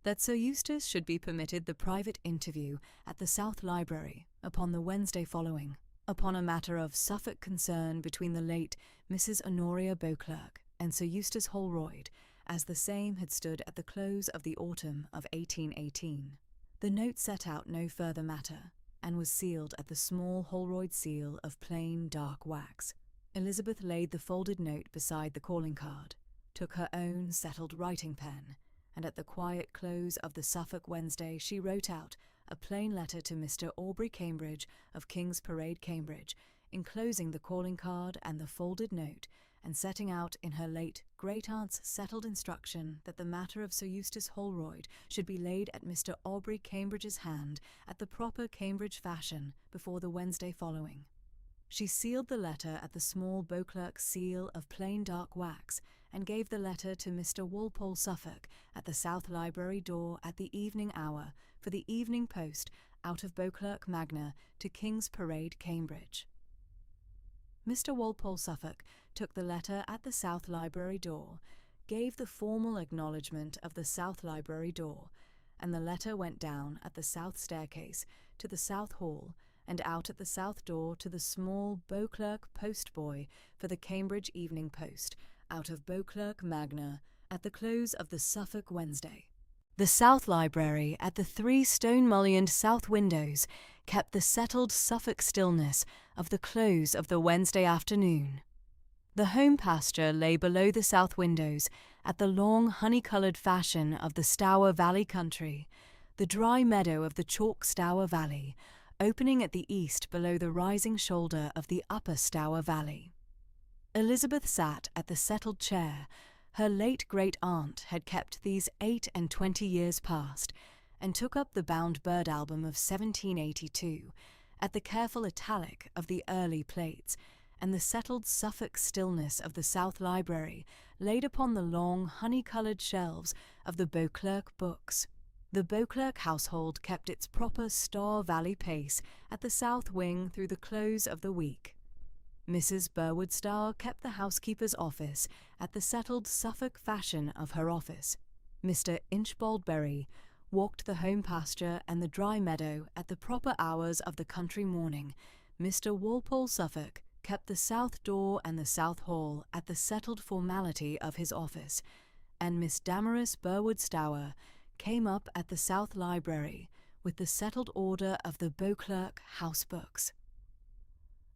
that Sir Eustace should be permitted the private interview at the South Library upon the Wednesday following, upon a matter of Suffolk concern between the late Mrs. Honoria Beauclerk and Sir Eustace Holroyd, as the same had stood at the close of the autumn of 1818. The note set out no further matter, and was sealed at the small Holroyd seal of plain dark wax. Elizabeth laid the folded note beside the calling card, took her own settled writing pen, and at the quiet close of the Suffolk Wednesday she wrote out a plain letter to Mr. Aubrey Cambridge of King's Parade, Cambridge, enclosing the calling card and the folded note, and setting out in her late great-aunt's settled instruction that the matter of Sir Eustace Holroyd should be laid at Mr. Aubrey Cambridge's hand at the proper Cambridge fashion before the Wednesday following. She sealed the letter at the small Beauclerk seal of plain dark wax, and gave the letter to Mr. Walpole Suffolk at the South Library door at the evening hour for the evening post out of Beauclerk Magna to King's Parade, Cambridge. Mr. Walpole Suffolk took the letter at the South Library door, gave the formal acknowledgment of the South Library door, and the letter went down at the south staircase to the South Hall, and out at the south door to the small Beauclerk post-boy for the Cambridge Evening Post, out of Beauclerk Magna, at the close of the Suffolk Wednesday. The South Library, at the 3 stone-mullioned south windows, kept the settled Suffolk stillness of the close of the Wednesday afternoon. The home pasture lay below the south windows, at the long honey-coloured fashion of the Stour Valley country, the dry meadow of the chalk Stour Valley, opening at the east below the rising shoulder of the upper Stour Valley. Elizabeth sat at the settled chair her late great-aunt had kept these 28 years past, and took up the bound bird album of 1782, at the careful italic of the early plates, and the settled Suffolk stillness of the South Library laid upon the long, honey-coloured shelves of the Beauclerk books. The Beauclerk household kept its proper Star Valley pace at the south wing through the close of the week. Mrs. Burwood Stour kept the housekeeper's office at the settled Suffolk fashion of her office. Mr. Inchbald Berry walked the home pasture and the dry meadow at the proper hours of the country morning. Mr. Walpole Suffolk kept the south door and the south hall at the settled formality of his office, and Miss Damaris Burwood Stour came up at the South Library with the settled order of the Beauclerk house books.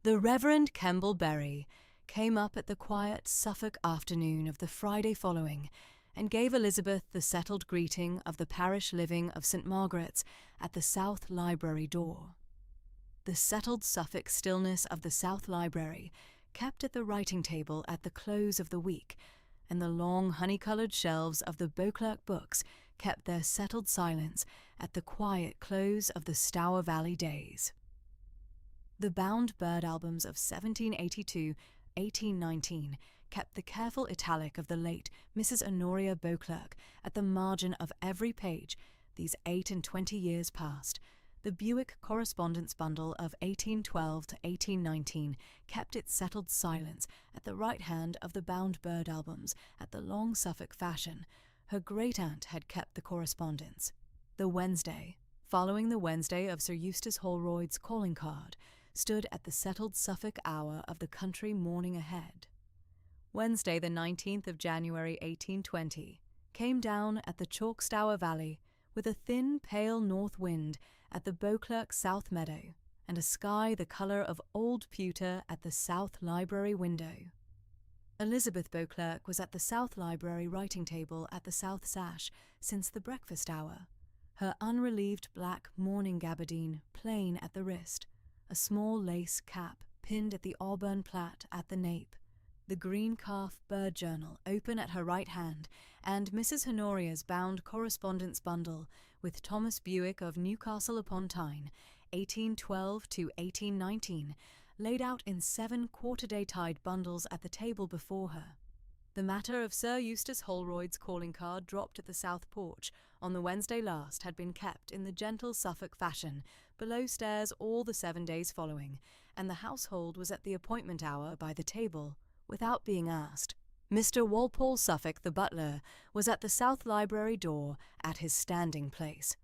The Reverend Kemble Berry came up at the quiet Suffolk afternoon of the Friday following, and gave Elizabeth the settled greeting of the parish living of St. Margaret's at the South Library door. The settled Suffolk stillness of the South Library kept at the writing table at the close of the week, and the long honey-coloured shelves of the Beauclerk books kept their settled silence at the quiet close of the Stour Valley days. The bound bird albums of 1782-1819 kept the careful italic of the late Mrs. Honoria Beauclerk at the margin of every page these 28 years past. The Buick correspondence bundle of 1812 to 1819 kept its settled silence at the right hand of the bound bird albums at the long Suffolk fashion. Her great-aunt had kept the correspondence. The Wednesday, following the Wednesday of Sir Eustace Holroyd's calling card, stood at the settled Suffolk hour of the country morning ahead. Wednesday, the 19th of January 1820, came down at the chalk Stour Valley with a thin, pale north wind at the Beauclerk South Meadow, and a sky the colour of old pewter at the South Library window. Elizabeth Beauclerk was at the South Library writing table at the South Sash since the breakfast hour, her unrelieved black mourning gabardine plain at the wrist, a small lace cap pinned at the auburn plait at the nape, the green calf bird journal open at her right hand, and Mrs. Honoria's bound correspondence bundle with Thomas Buick of Newcastle upon Tyne, 1812 to 1819, laid out in 7 quarter-day tied bundles at the table before her. The matter of Sir Eustace Holroyd's calling card dropped at the south porch on the Wednesday last had been kept in the gentle Suffolk fashion below stairs all the 7 days following, and the household was at the appointment hour by the table, without being asked. Mr. Walpole Suffolk, the butler, was at the South Library door at his standing place.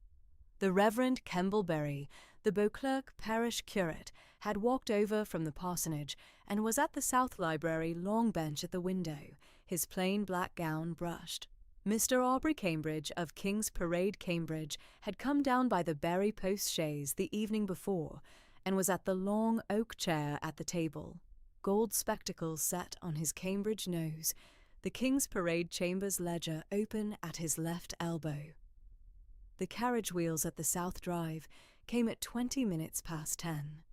The Reverend Kemble Berry, the Beauclerk parish curate, had walked over from the parsonage and was at the South Library long bench at the window, his plain black gown brushed. Mr. Aubrey Cambridge of King's Parade, Cambridge, had come down by the Berry post-chaise the evening before, and was at the long oak chair at the table, gold spectacles set on his Cambridge nose, the King's Parade Chamber's ledger open at his left elbow. The carriage wheels at the South Drive came at 20 minutes past 10.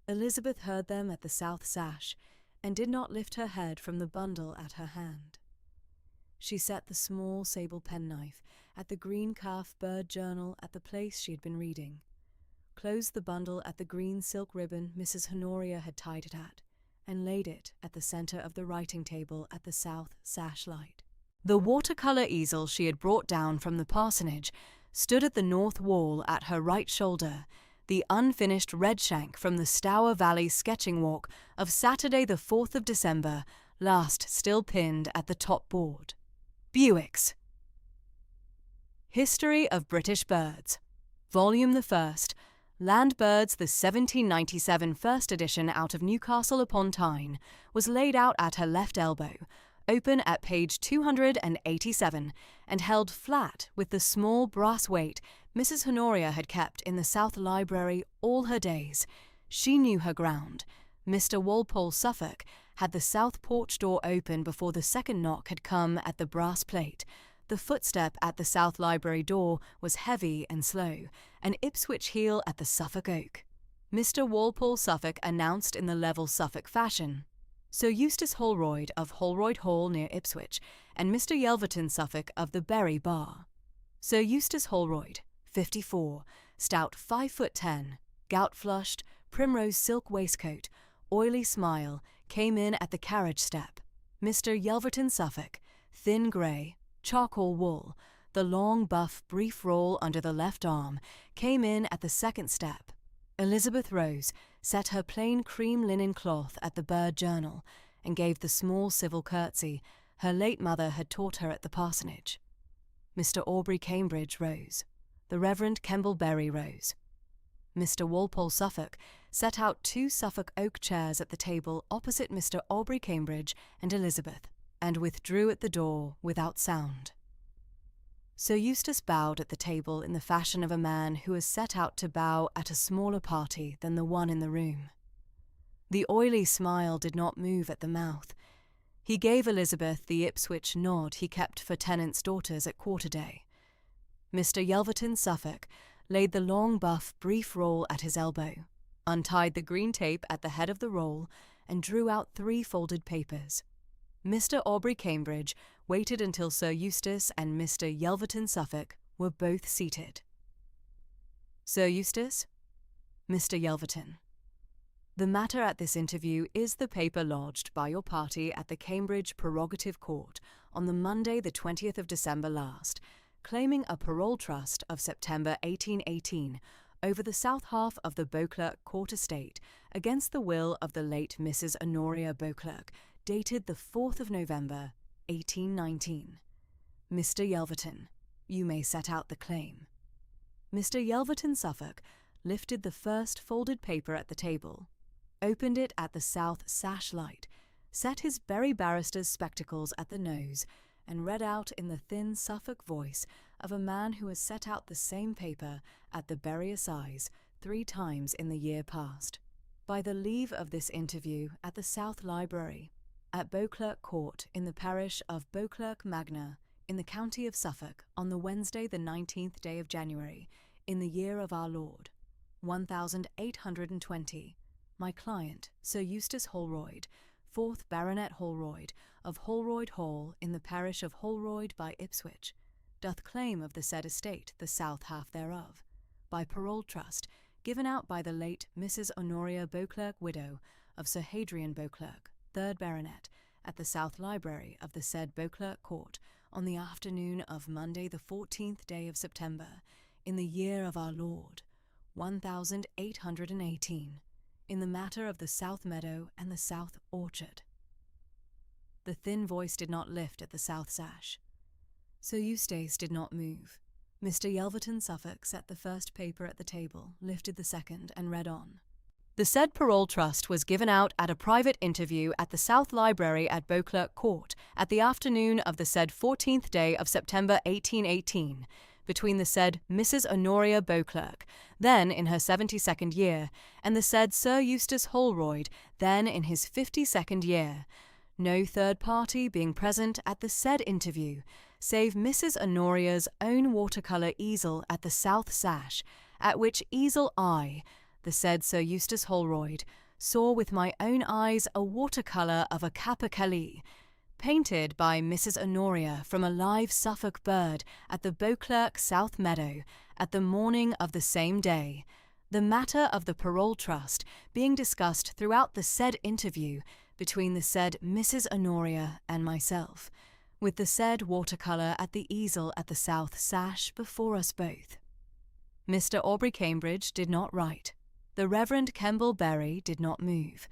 Elizabeth heard them at the South Sash, and did not lift her head from the bundle at her hand. She set the small sable penknife at the green calf bird journal at the place she had been reading, closed the bundle at the green silk ribbon Mrs. Honoria had tied it at, and laid it at the centre of the writing table at the South Sash light. The watercolour easel she had brought down from the parsonage stood at the north wall at her right shoulder, the unfinished Redshank from the Stour Valley sketching walk of Saturday the 4th of December last still pinned at the top board. Buicks. History of British Birds. Volume the First. Land Birds, the 1797 first edition out of Newcastle upon Tyne, was laid out at her left elbow, open at page 287, and held flat with the small brass weight Mrs. Honoria had kept in the South Library all her days. She knew her ground. Mr. Walpole Suffolk had the south porch door open before the second knock had come at the brass plate. The footstep at the South Library door was heavy and slow, an Ipswich heel at the Suffolk oak. Mr. Walpole Suffolk announced in the level Suffolk fashion, Sir Eustace Holroyd of Holroyd Hall near Ipswich, and Mr. Yelverton Suffolk of the Bury Bar. Sir Eustace Holroyd, 54, stout 5'10", gout-flushed, primrose silk waistcoat, oily smile, came in at the carriage step. Mr. Yelverton Suffolk, thin grey, charcoal wool, the long buff brief roll under the left arm, came in at the second step. Elizabeth rose, set her plain cream linen cloth at the Bird Journal, and gave the small civil curtsy her late mother had taught her at the parsonage. Mr. Aubrey Cambridge rose. The Reverend Kemble Berry rose. Mr. Walpole Suffolk set out 2 Suffolk oak chairs at the table opposite Mr. Aubrey Cambridge and Elizabeth, and withdrew at the door without sound. Sir Eustace bowed at the table in the fashion of a man who has set out to bow at a smaller party than the one in the room. The oily smile did not move at the mouth. He gave Elizabeth the Ipswich nod he kept for tenants' daughters at quarter-day. Mr. Yelverton Suffolk laid the long buff brief roll at his elbow, untied the green tape at the head of the roll, and drew out 3 folded papers. Mr. Aubrey Cambridge waited until Sir Eustace and Mr. Yelverton Suffolk were both seated. Sir Eustace? Mr. Yelverton. The matter at this interview is the paper lodged by your party at the Cambridge Prerogative Court on the Monday the 20th of December last, claiming a parole trust of September 1818 over the south half of the Beauclerk Court estate against the will of the late Mrs. Honoria Beauclerk, dated the 4th of November, 1819. Mr. Yelverton, you may set out the claim. Mr. Yelverton Suffolk lifted the first folded paper at the table, opened it at the south sash light, set his Bury barrister's spectacles at the nose, and read out in the thin Suffolk voice of a man who has set out the same paper at the Bury Assize 3 times in the year past. By the leave of this interview at the South Library, at Beauclerk Court in the parish of Beauclerk Magna, in the county of Suffolk, on the Wednesday the 19th day of January, in the year of our Lord, 1820, my client, Sir Eustace Holroyd, 4th Baronet Holroyd, of Holroyd Hall in the parish of Holroyd by Ipswich, doth claim of the said estate the south half thereof, by parole trust, given out by the late Mrs. Honoria Beauclerk, widow of Sir Hadrian Beauclerk, 3rd Baronet, at the South Library of the said Beauclerk Court, on the afternoon of Monday the 14th day of September, in the year of our Lord, 1818, in the matter of the South Meadow and the South Orchard. The thin voice did not lift at the south sash. Sir Eustace did not move. Mr. Yelverton Suffolk set the first paper at the table, lifted the second, and read on. The said parole trust was given out at a private interview at the South Library at Beauclerk Court at the afternoon of the said 14th day of September 1818, between the said Mrs. Honoria Beauclerk, then in her 72nd year, and the said Sir Eustace Holroyd, then in his 52nd year, no third party being present at the said interview, save Mrs. Honoria's own watercolour easel at the south sash, at which easel I, the said Sir Eustace Holroyd, saw with my own eyes a watercolour of a capercaillie, painted by Mrs. Honoria from a live Suffolk bird at the Beauclerk South Meadow at the morning of the same day, the matter of the parole trust being discussed throughout the said interview between the said Mrs. Honoria and myself, with the said watercolour at the easel at the south sash before us both. Mr. Aubrey Cambridge did not write. The Reverend Kemble Berry did not move.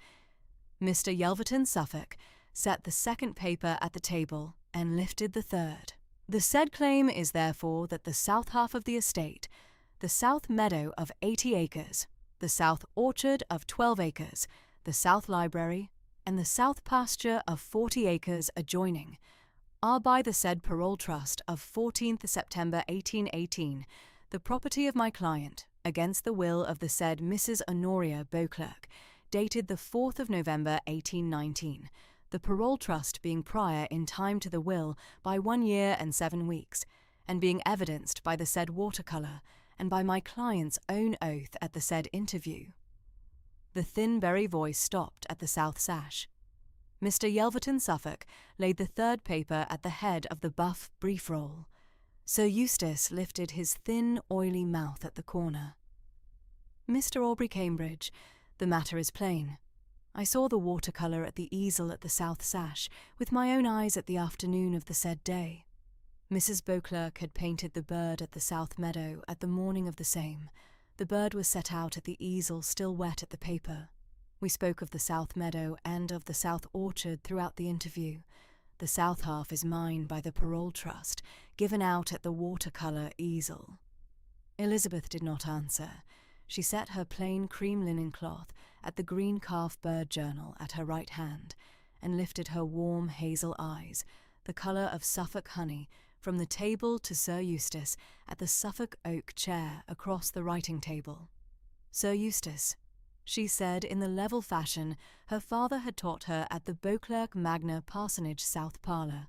Mr. Yelverton Suffolk set the second paper at the table and lifted the third. The said claim is therefore that the south half of the estate, the south meadow of 80 acres, the south orchard of 12 acres, the south library, and the south pasture of 40 acres adjoining, are by the said parole trust of 14th September 1818 the property of my client, against the will of the said Mrs. Honoria Beauclerk, dated the 4th of November 1819, the parole trust being prior in time to the will by 1 year and 7 weeks, and being evidenced by the said watercolour, and by my client's own oath at the said interview. The thin Berry voice stopped at the south sash. Mr. Yelverton Suffolk laid the third paper at the head of the buff brief roll. Sir Eustace lifted his thin, oily mouth at the corner. Mr. Aubrey Cambridge, the matter is plain. I saw the watercolour at the easel at the south sash with my own eyes at the afternoon of the said day. Mrs. Beauclerk had painted the bird at the south meadow at the morning of the same. The bird was set out at the easel still wet at the paper. We spoke of the south meadow and of the south orchard throughout the interview. The south half is mine by the parole trust, given out at the watercolour easel. Elizabeth did not answer. She set her plain cream linen cloth at the green calf bird journal at her right hand, and lifted her warm hazel eyes, the colour of Suffolk honey, from the table to Sir Eustace at the Suffolk oak chair across the writing table. Sir Eustace, she said in the level fashion her father had taught her at the Beauclerk Magna Parsonage South Parlour,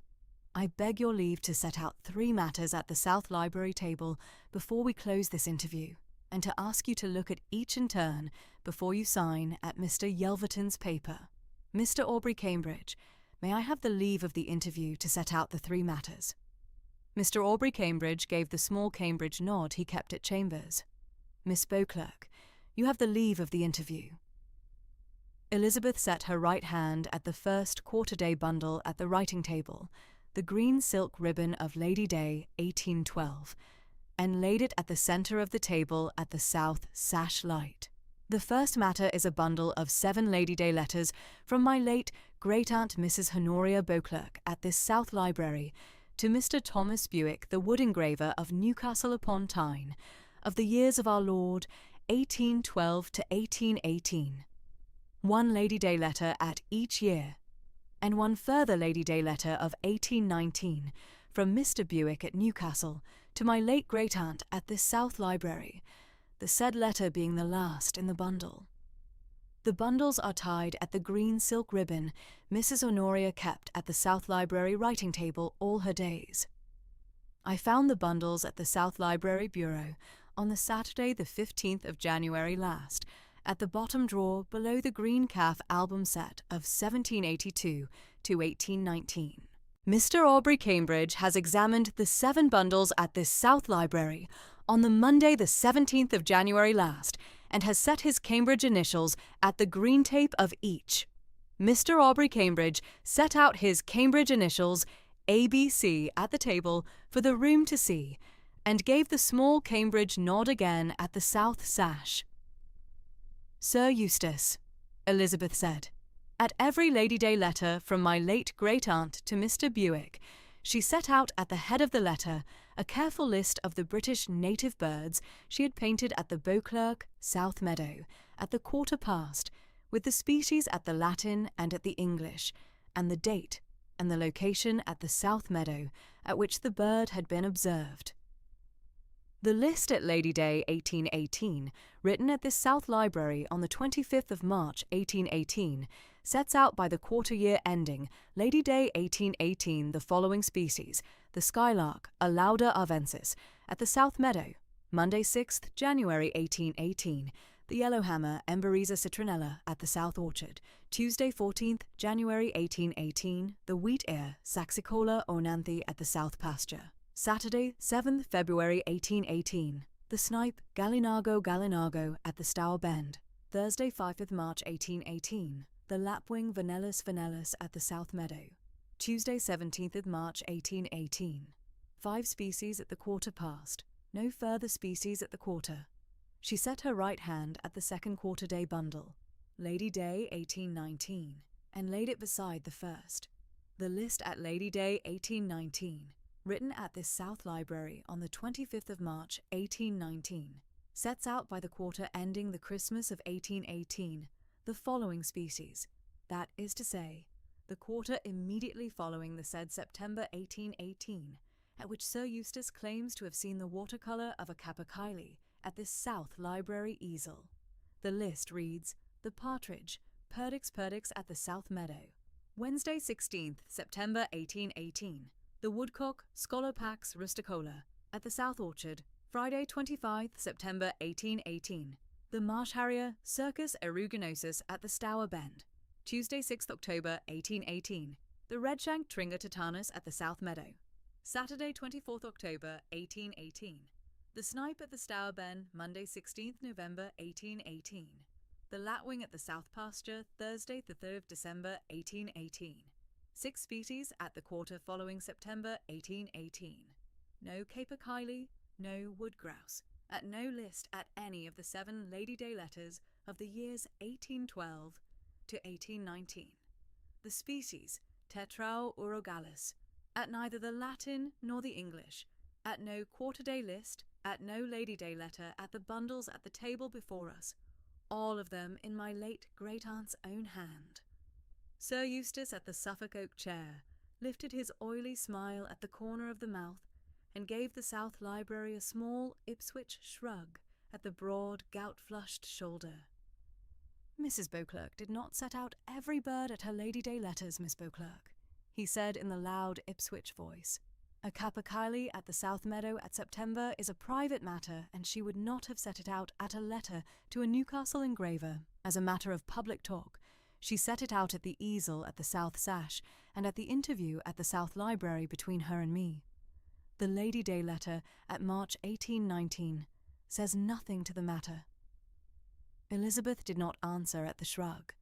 I beg your leave to set out 3 matters at the South Library table before we close this interview, and to ask you to look at each in turn before you sign at Mr. Yelverton's paper. Mr. Aubrey Cambridge, may I have the leave of the interview to set out the 3 matters? Mr. Aubrey Cambridge gave the small Cambridge nod he kept at Chambers. Miss Beauclerk, you have the leave of the interview. Elizabeth set her right hand at the first quarter-day bundle at the writing table, the green silk ribbon of Lady Day, 1812, and laid it at the centre of the table at the south sash light. The first matter is a bundle of 7 Lady Day letters from my late great-aunt Mrs. Honoria Beauclerk at this South Library to Mr. Thomas Bewick, the wood engraver of Newcastle upon Tyne, of the years of our Lord, 1812 to 1818. 1 Lady Day letter at each year, and 1 further Lady Day letter of 1819 from Mr. Bewick at Newcastle to my late great-aunt at this South Library, the said letter being the last in the bundle. The bundles are tied at the green silk ribbon Mrs. Honoria kept at the South Library writing table all her days. I found the bundles at the South Library Bureau on the Saturday the 15th of January last, at the bottom drawer below the green calf album set of 1782 to 1819. Mr. Aubrey Cambridge has examined the 7 bundles at this South Library on the Monday the 17th of January last, and has set his Cambridge initials at the green tape of each. Mr. Aubrey Cambridge set out his Cambridge initials, ABC, at the table for the room to see, and gave the small Cambridge nod again at the south sash. Sir Eustace, Elizabeth said, at every Lady Day letter from my late great-aunt to Mr. Bewick, she set out at the head of the letter a careful list of the British native birds she had painted at the Beauclerk, South Meadow, at the quarter past, with the species at the Latin and at the English, and the date and the location at the South Meadow at which the bird had been observed. The list at Lady Day 1818, written at this South Library on the 25th of March 1818, sets out by the quarter year ending Lady Day 1818 the following species: the skylark, Alauda arvensis, at the South Meadow, Monday 6th January 1818, the yellowhammer, Emberiza citronella, at the South Orchard, Tuesday 14th January 1818, the wheat ear, Saxicola ornanthi, at the South Pasture, Saturday 7th February 1818, the snipe, Gallinago at the Stour Bend, Thursday 5th March 1818, the lapwing, Vanellus at the South Meadow, Tuesday 17th March 1818. 5 species at the quarter past, no further species at the quarter. She set her right hand at the second quarter-day bundle, Lady Day 1819, and laid it beside the first. The list at Lady Day 1819, written at this South Library on the 25th of March 1819, sets out by the quarter ending the Christmas of 1818 the following species, that is to say, the quarter immediately following the said September 1818, at which Sir Eustace claims to have seen the watercolour of a capercaillie at this South Library easel. The list reads: the partridge, Perdix at the South Meadow, Wednesday 16th September 1818, the woodcock, Scolopax rusticola, at the South Orchard, Friday 25th September 1818, the marsh harrier, Circus eruginosus, at the Stour Bend, Tuesday 6th October 1818, the redshank Tringa at the South Meadow, Saturday 24th October 1818, the snipe at the Stour Bend, Monday 16th November 1818, The Lapwing at the South Pasture, Thursday the 3rd of December 1818. 6 species at the quarter following September 1818. No capercaillie, no wood grouse. At no list at any of the 7 Lady Day letters of the years 1812 to 1819. The species Tetrao urogallis. At neither the Latin nor the English. At no quarter-day list, at no Lady Day letter at the bundles at the table before us. All of them in my late great-aunt's own hand. Sir Eustace at the Suffolk oak chair lifted his oily smile at the corner of the mouth and gave the South Library a small Ipswich shrug at the broad, gout-flushed shoulder. Mrs. Beauclerk did not set out every bird at her Lady Day letters, Miss Beauclerk, he said in the loud Ipswich voice. A capercaillie at the South Meadow at September is a private matter, and she would not have set it out at a letter to a Newcastle engraver as a matter of public talk. She set it out at the easel at the South Sash, and at the interview at the South Library between her and me. The Lady Day letter at March 1819 says nothing to the matter. Elizabeth did not answer at the shrug.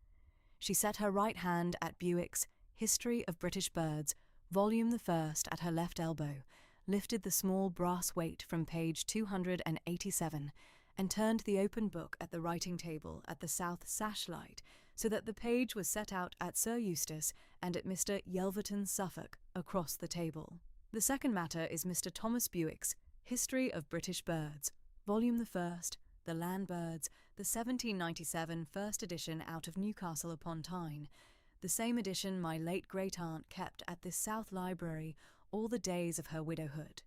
She set her right hand at Bewick's History of British Birds, volume the first, at her left elbow, lifted the small brass weight from page 287, and turned the open book at the writing table at the South Sash light, so that the page was set out at Sir Eustace and at Mr. Yelverton's Suffolk across the table. The second matter is Mr. Thomas Bewick's History of British Birds, volume the first, the Land Birds, the 1797 first edition out of Newcastle upon Tyne, the same edition my late great-aunt kept at this South Library all the days of her widowhood.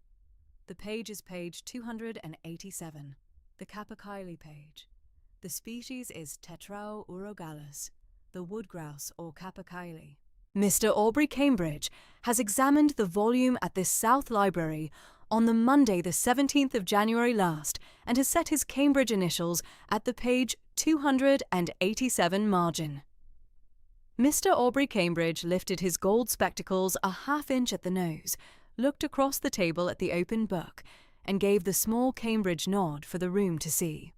The page is page 287, the capercaillie page. The species is Tetrao urogallis, the wood grouse or capercaillie. Mr. Aubrey Cambridge has examined the volume at this South Library on the Monday the 17th of January last, and has set his Cambridge initials at the page 287 margin. Mr. Aubrey Cambridge lifted his gold spectacles a half-inch at the nose, looked across the table at the open book, and gave the small Cambridge nod for the room to see.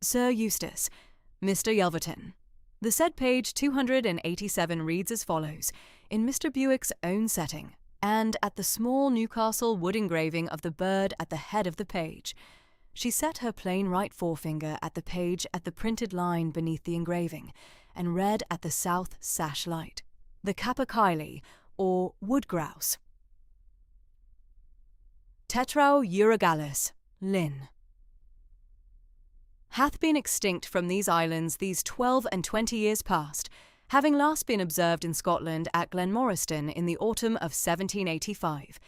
Sir Eustace, Mr. Yelverton. The said page 287 reads as follows, in Mr. Bewick's own setting, and at the small Newcastle wood engraving of the bird at the head of the page. She set her plain right forefinger at the page at the printed line beneath the engraving, and read at the South Sash light. The capercaillie, or wood grouse. Tetrao urogallis, Linn. Hath been extinct from these islands these 12 and 20 years past, having last been observed in Scotland at Glenmoriston in the autumn of 1785.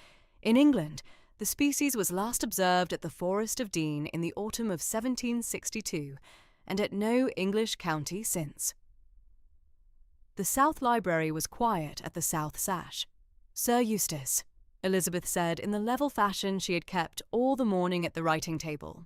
In England, the species was last observed at the Forest of Dean in the autumn of 1762, and at no English county since. The South Library was quiet at the South Sash. Sir Eustace, Elizabeth said in the level fashion she had kept all the morning at the writing table.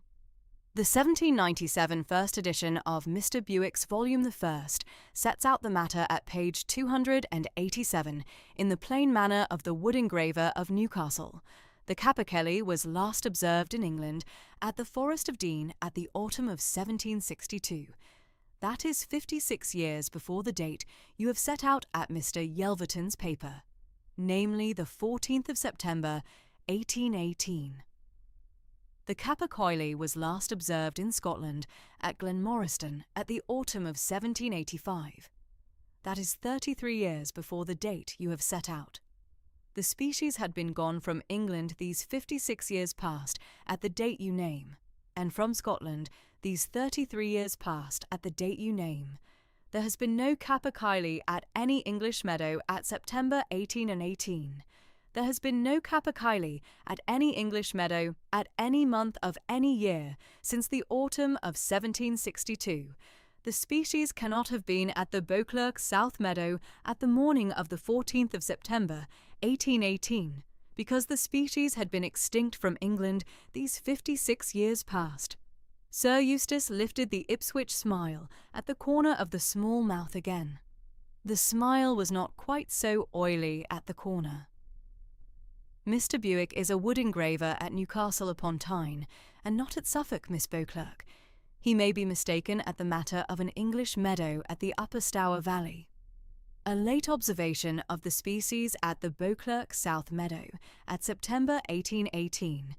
The 1797 first edition of Mr. Bewick's volume the first sets out the matter at page 287 in the plain manner of the wood engraver of Newcastle. The capercaillie was last observed in England at the Forest of Dean at the autumn of 1762. That is 56 years before the date you have set out at Mr. Yelverton's paper, namely the 14th of September, 1818. The capercaillie was last observed in Scotland at Glenmoriston at the autumn of 1785. That is 33 years before the date you have set out. The species had been gone from England these 56 years past at the date you name, and from Scotland these 33 years past at the date you name. There has been no capercaillie at any English meadow at September 1818. There has been no capercaillie at any English meadow at any month of any year since the autumn of 1762. The species cannot have been at the Beauclerk South Meadow at the morning of the 14th of September, 1818, because the species had been extinct from England these 56 years past. Sir Eustace lifted the Ipswich smile at the corner of the small mouth again. The smile was not quite so oily at the corner. Mr. Bewick is a wood engraver at Newcastle upon Tyne, and not at Suffolk, Miss Beauclerk. He may be mistaken at the matter of an English meadow at the Upper Stour Valley. A late observation of the species at the Beauclerk South Meadow at September 1818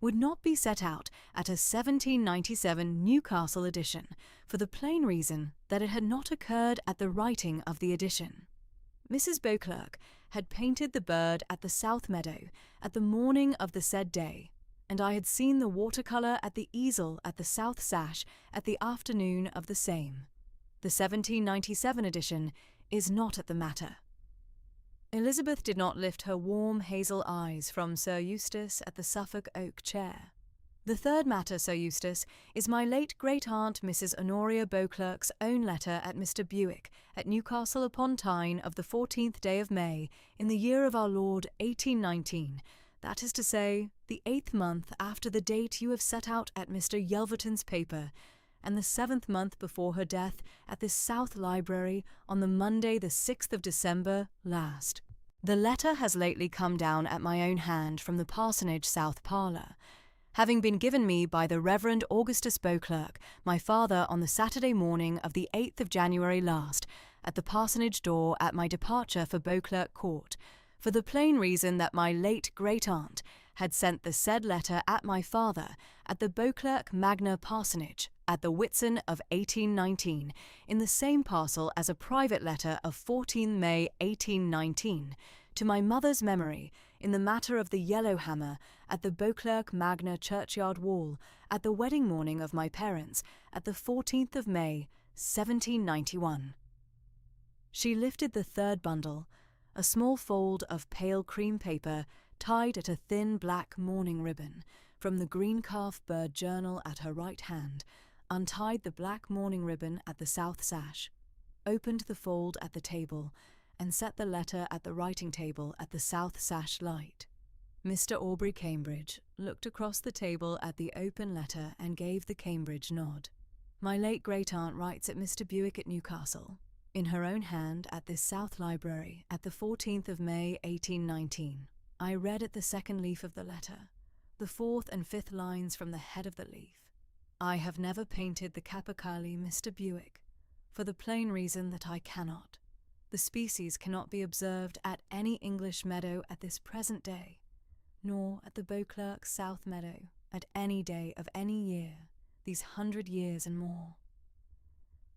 would not be set out at a 1797 Newcastle edition for the plain reason that it had not occurred at the writing of the edition. Mrs. Beauclerk had painted the bird at the South Meadow at the morning of the said day, and I had seen the watercolour at the easel at the South Sash at the afternoon of the same. The 1797 edition is not at the matter. Elizabeth did not lift her warm hazel eyes from Sir Eustace at the Suffolk oak chair. The third matter, Sir Eustace, is my late great-aunt Mrs. Honoria Beauclerk's own letter at Mr. Bewick at Newcastle upon Tyne of the 14th day of May in the year of our Lord 1819, that is to say, the 8th month after the date you have set out at Mr. Yelverton's paper, and the 7th month before her death at this South Library on the Monday the 6th of December last. The letter has lately come down at my own hand from the parsonage south parlour, having been given me by the Reverend Augustus Beauclerk, my father, on the Saturday morning of the 8th of January last, at the parsonage door at my departure for Beauclerk Court, for the plain reason that my late great-aunt had sent the said letter at my father at the Beauclerk Magna Parsonage at the Whitsun of 1819, in the same parcel as a private letter of 14 May 1819, to my mother's memory, in the matter of the yellow hammer at the Beauclerk Magna churchyard wall, at the wedding morning of my parents, at the 14th of May, 1791. She lifted the third bundle, a small fold of pale cream paper tied at a thin black mourning ribbon, from the green calf bird journal at her right hand, untied the black mourning ribbon at the south sash, opened the fold at the table, and set the letter at the writing table at the south sash light. Mr. Aubrey Cambridge looked across the table at the open letter and gave the Cambridge nod. My late great-aunt writes at Mr. Bewick at Newcastle, in her own hand at this South Library, at the 14th of May 1819. I read at the second leaf of the letter, the 4th and 5th lines from the head of the leaf. I have never painted the capercaillie, Mr. Bewick, for the plain reason that I cannot. The species cannot be observed at any English meadow at this present day, nor at the Beauclerk South Meadow at any day of any year, these 100 years and more.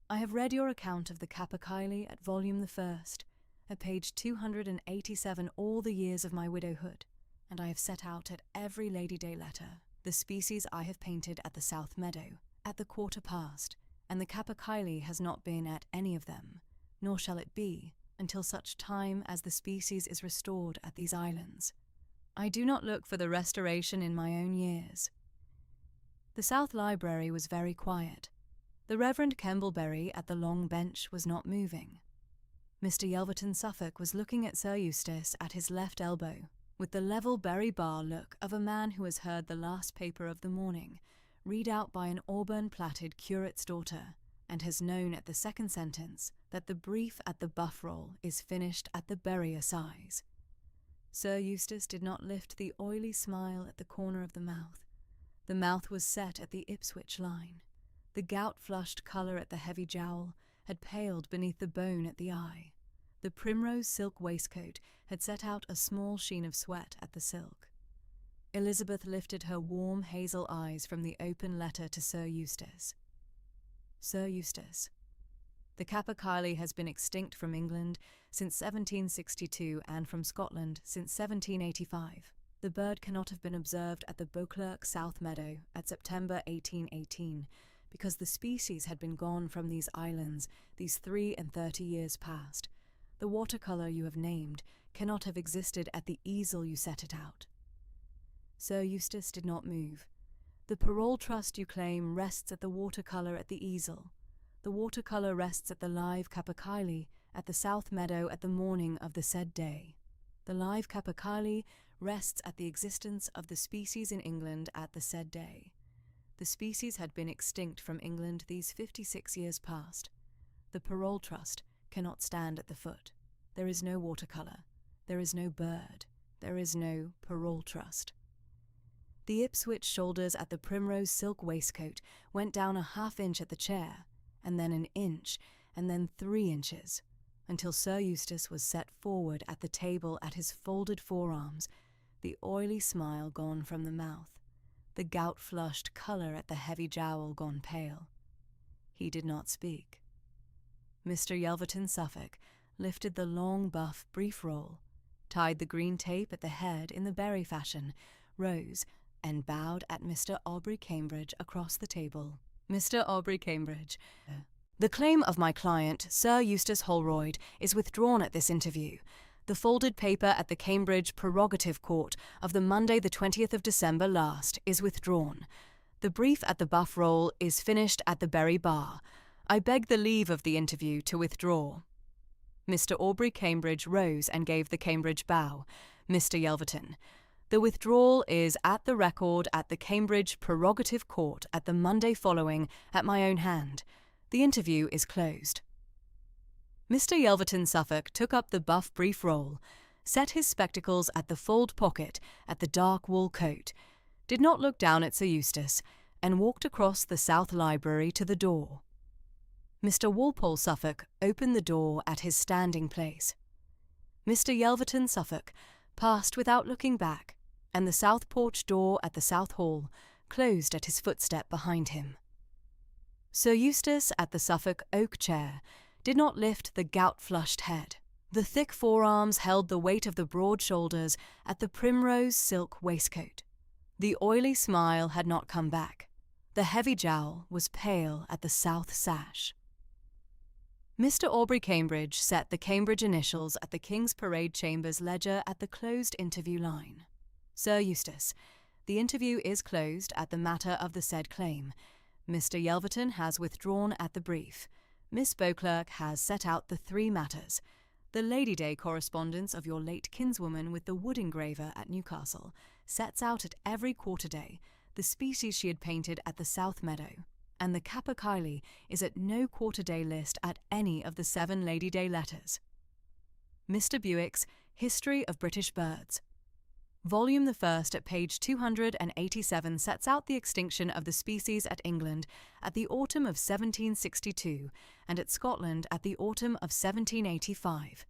I have read your account of the capercaillie at volume the first, at page 287 all the years of my widowhood, and I have set out at every Lady Day letter the species I have painted at the South Meadow, at the quarter past, and the capercaillie has not been at any of them, nor shall it be, until such time as the species is restored at these islands. I do not look for the restoration in my own years. The South Library was very quiet. The Reverend Kembleberry at the long bench was not moving. Mr. Yelverton Suffolk was looking at Sir Eustace at his left elbow, with the level Berry Bar look of a man who has heard the last paper of the morning read out by an auburn-plaited curate's daughter, and has known at the second sentence that the brief at the buff-roll is finished at the Berry Assize. Sir Eustace did not lift the oily smile at the corner of the mouth. The mouth was set at the Ipswich line. The gout-flushed colour at the heavy jowl had paled beneath the bone at the eye. The primrose silk waistcoat had set out a small sheen of sweat at the silk. Elizabeth lifted her warm hazel eyes from the open letter to Sir Eustace. Sir Eustace, the capercaillie has been extinct from England since 1762 and from Scotland since 1785. The bird cannot have been observed at the Beauclerk South Meadow at September 1818, because the species had been gone from these islands these 33 years past. The watercolour you have named cannot have existed at the easel you set it out. Sir Eustace did not move. The parole trust you claim rests at the watercolour at the easel. The watercolour rests at the live capercaillie at the South Meadow at the morning of the said day. The live capercaillie rests at the existence of the species in England at the said day. The species had been extinct from England these 56 years past. The parole trust cannot stand at the foot. There is no watercolour. There is no bird. There is no parole trust. The Ipswich shoulders at the primrose silk waistcoat went down a half-inch at the chair, and then an inch, and then 3 inches, until Sir Eustace was set forward at the table at his folded forearms, the oily smile gone from the mouth, the gout-flushed colour at the heavy jowl gone pale. He did not speak. Mr. Yelverton Suffolk lifted the long buff brief roll, tied the green tape at the head in the berry fashion, rose, and bowed at Mr. Aubrey Cambridge across the table. Mr. Aubrey Cambridge, the claim of my client, Sir Eustace Holroyd, is withdrawn at this interview. The folded paper at the Cambridge Prerogative Court of the Monday the 20th of December last is withdrawn. The brief at the buff roll is finished at the Bury Bar. I beg the leave of the interview to withdraw. Mr. Aubrey Cambridge rose and gave the Cambridge bow. Mr. Yelverton, the withdrawal is at the record at the Cambridge Prerogative Court at the Monday following at my own hand. The interview is closed. Mr. Yelverton Suffolk took up the buff brief roll, set his spectacles at the fold pocket at the dark wool coat, did not look down at Sir Eustace, and walked across the south library to the door. Mr. Walpole Suffolk opened the door at his standing place. Mr. Yelverton Suffolk passed without looking back, and the south porch door at the south hall closed at his footstep behind him. Sir Eustace at the Suffolk oak chair did not lift the gout-flushed head. The thick forearms held the weight of the broad shoulders at the primrose silk waistcoat. The oily smile had not come back. The heavy jowl was pale at the south sash. Mr. Aubrey Cambridge set the Cambridge initials at the King's Parade Chambers ledger at the closed interview line. Sir Eustace, the interview is closed at the matter of the said claim. Mr. Yelverton has withdrawn at the brief. Miss Beauclerk has set out the 3 matters. The Lady Day correspondence of your late kinswoman with the wood engraver at Newcastle sets out at every quarter day the species she had painted at the South Meadow, and the capercaillie is at no quarter day list at any of the 7 Lady Day letters. Mr. Bewick's History of British Birds. Volume the first at page 287 sets out the extinction of the species at England at the autumn of 1762 and at Scotland at the autumn of 1785.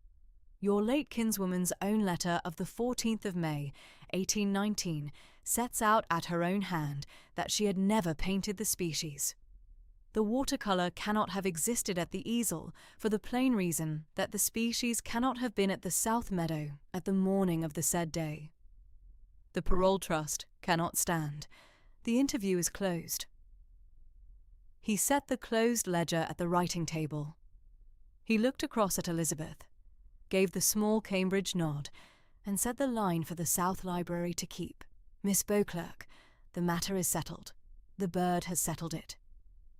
Your late kinswoman's own letter of the 14th of May, 1819, sets out at her own hand that she had never painted the species. The watercolour cannot have existed at the easel for the plain reason that the species cannot have been at the South Meadow at the morning of the said day. The parole trust cannot stand. The interview is closed. He set the closed ledger at the writing table. He looked across at Elizabeth, gave the small Cambridge nod, and said the line for the South Library to keep. Miss Beauclerk, the matter is settled. The bird has settled it.